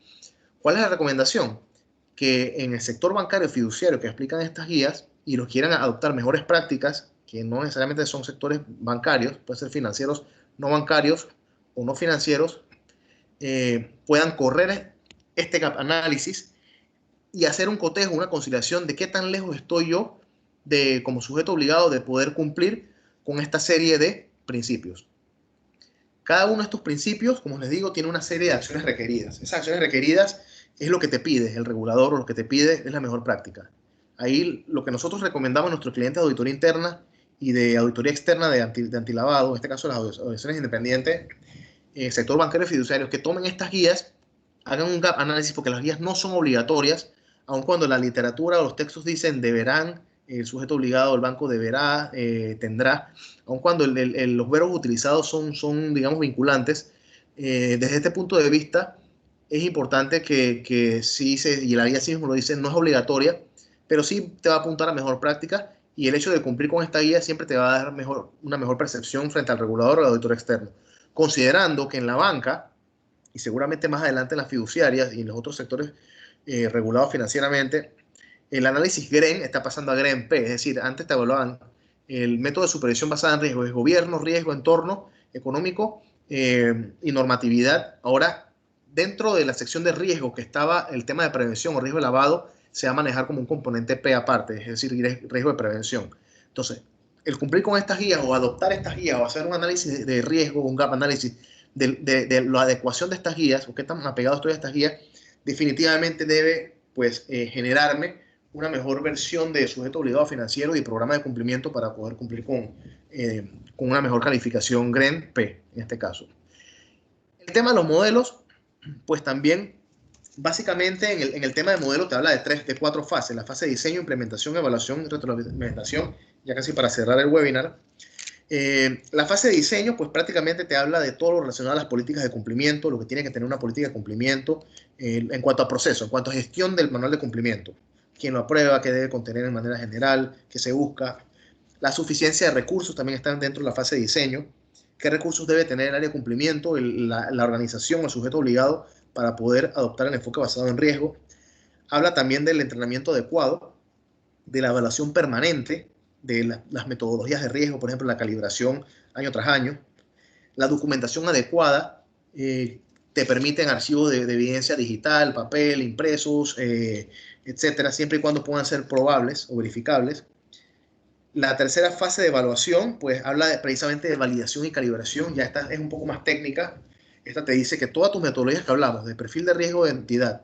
¿Cuál es la recomendación? Que en el sector bancario fiduciario que explican estas guías y los quieran adoptar mejores prácticas, que no necesariamente son sectores bancarios, pueden ser financieros no bancarios o no financieros, puedan correr este gap análisis y hacer un cotejo, una conciliación de qué tan lejos estoy yo de, como sujeto obligado, de poder cumplir con esta serie de principios. Cada uno de estos principios, como les digo, tiene una serie de acciones requeridas. Esas acciones requeridas es lo que te pide el regulador, o lo que te pide es la mejor práctica. Ahí lo que nosotros recomendamos a nuestros clientes de auditoría interna y de auditoría externa de antilavado, en este caso las audiciones independientes, sector bancario y fiduciario, que tomen estas guías, hagan un gap análisis, porque las guías no son obligatorias, aun cuando la literatura o los textos dicen deberán, el sujeto obligado, el banco deberá, tendrá, aun cuando los verbos utilizados son, digamos, vinculantes. Desde este punto de vista, es importante que sí, y la guía sí mismo lo dice, no es obligatoria, pero sí te va a apuntar a mejor práctica, y el hecho de cumplir con esta guía siempre te va a dar una mejor percepción frente al regulador o al auditor externo. Considerando que en la banca, y seguramente más adelante en las fiduciarias y en los otros sectores regulados financieramente, el análisis GREN está pasando a GREN-P, es decir, antes te evaluaban el método de supervisión basada en riesgo, es gobierno, riesgo, entorno económico y normatividad. Ahora, dentro de la sección de riesgo que estaba el tema de prevención o riesgo de lavado, se va a manejar como un componente P aparte, es decir, riesgo de prevención. Entonces, el cumplir con estas guías o adoptar estas guías o hacer un análisis de riesgo, un gap análisis de la adecuación de estas guías o qué tan apegados estoy a estas guías, definitivamente debe pues generarme una mejor versión de sujeto obligado financiero y programa de cumplimiento para poder cumplir con una mejor calificación GREN-P en este caso. El tema de los modelos, pues también básicamente en el tema de modelo te habla de 4 fases: la fase de diseño, implementación, evaluación y retroalimentación, ya casi para cerrar el webinar. La fase de diseño, pues prácticamente te habla de todo lo relacionado a las políticas de cumplimiento, lo que tiene que tener una política de cumplimiento en cuanto a proceso, en cuanto a gestión del manual de cumplimiento. Quién lo aprueba, qué debe contener de manera general, qué se busca. La suficiencia de recursos también está dentro de la fase de diseño. Qué recursos debe tener el área de cumplimiento, la organización, el sujeto obligado para poder adoptar el enfoque basado en riesgo. Habla también del entrenamiento adecuado, de la evaluación permanente, de las metodologías de riesgo, por ejemplo, la calibración año tras año. La documentación adecuada te permiten archivos de evidencia digital, papel, impresos, etcétera, siempre y cuando puedan ser probables o verificables. La tercera fase de evaluación, pues habla precisamente de validación y calibración. Ya esta es un poco más técnica. Esta te dice que todas tus metodologías que hablamos, de perfil de riesgo de entidad,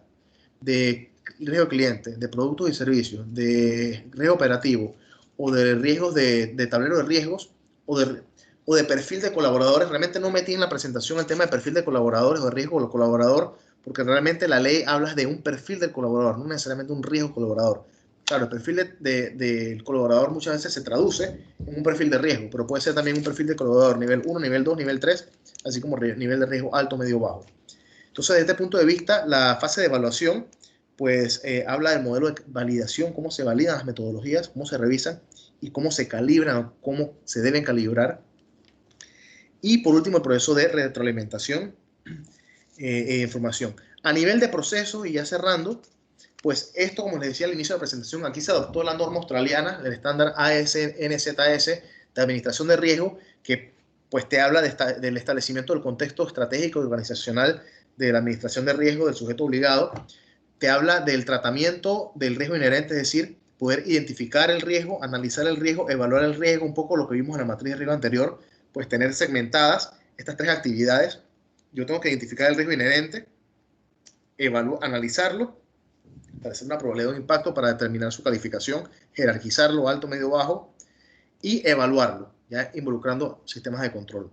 de riesgo de cliente, de productos y servicios, de riesgo operativo o de riesgos de tablero de riesgos o de perfil de colaboradores. Realmente no metí en la presentación el tema de perfil de colaboradores o de riesgo del colaborador, porque realmente la ley habla de un perfil del colaborador, no necesariamente un riesgo colaborador. Claro, el perfil del colaborador muchas veces se traduce en un perfil de riesgo, pero puede ser también un perfil de colaborador nivel 1, nivel 2, nivel 3, así como nivel de riesgo alto, medio, bajo. Entonces, desde este punto de vista, la fase de evaluación, pues habla del modelo de validación, cómo se validan las metodologías, cómo se revisan y cómo se calibran o cómo se deben calibrar. Y por último, el proceso de retroalimentación e información. A nivel de proceso, y ya cerrando, pues esto, como les decía al inicio de la presentación, aquí se adoptó la norma australiana, el estándar AS/NZS de administración de riesgo, que pues te habla del establecimiento del contexto estratégico y organizacional de la administración de riesgo del sujeto obligado. Te habla del tratamiento del riesgo inherente, es decir, poder identificar el riesgo, analizar el riesgo, evaluar el riesgo, un poco lo que vimos en la matriz de riesgo anterior, pues tener segmentadas estas tres actividades. Yo tengo que identificar el riesgo inherente, analizarlo, para hacer una probabilidad de un impacto, para determinar su calificación, jerarquizarlo, alto, medio, bajo, y evaluarlo, ya involucrando sistemas de control.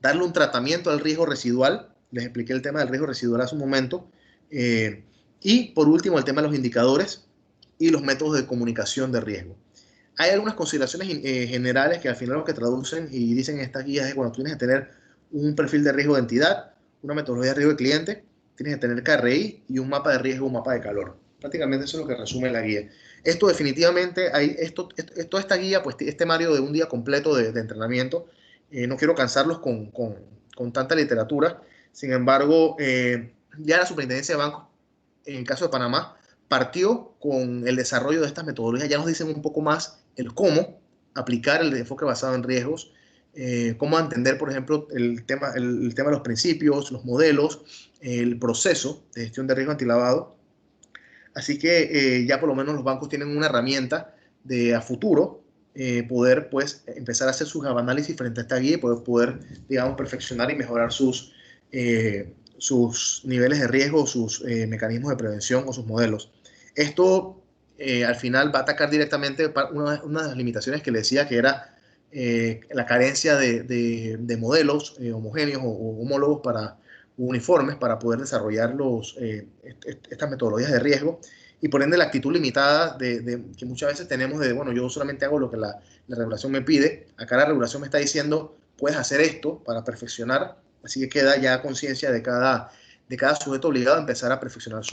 Darle un tratamiento al riesgo residual, les expliqué el tema del riesgo residual hace un momento, y por último el tema de los indicadores y los métodos de comunicación de riesgo. Hay algunas consideraciones generales que al final lo que traducen y dicen en estas guías es, bueno, tú tienes que tener un perfil de riesgo de entidad, una metodología de riesgo de cliente, tienes que tener KRI y un mapa de riesgo, un mapa de calor. Prácticamente eso es lo que resume la guía. Esto definitivamente, toda esta guía, pues este temario de un día completo de entrenamiento, no quiero cansarlos con tanta literatura. Sin embargo, ya la Superintendencia de Bancos, en el caso de Panamá, partió con el desarrollo de estas metodologías. Ya nos dicen un poco más el cómo aplicar el enfoque basado en riesgos, cómo entender, por ejemplo, el tema de los principios, los modelos, el proceso de gestión de riesgo antilavado. Así que ya por lo menos los bancos tienen una herramienta de a futuro poder pues empezar a hacer sus análisis frente a esta guía y poder digamos, perfeccionar y mejorar sus niveles de riesgo, sus mecanismos de prevención o sus modelos. Esto al final va a atacar directamente una de las limitaciones que le decía, que era la carencia de modelos homogéneos o homólogos para uniformes para poder desarrollar estas metodologías de riesgo, y por ende la actitud limitada que muchas veces tenemos de, bueno, yo solamente hago lo que la regulación me pide. Acá la regulación me está diciendo, puedes hacer esto para perfeccionar, así que queda ya conciencia de cada sujeto obligado a empezar a perfeccionar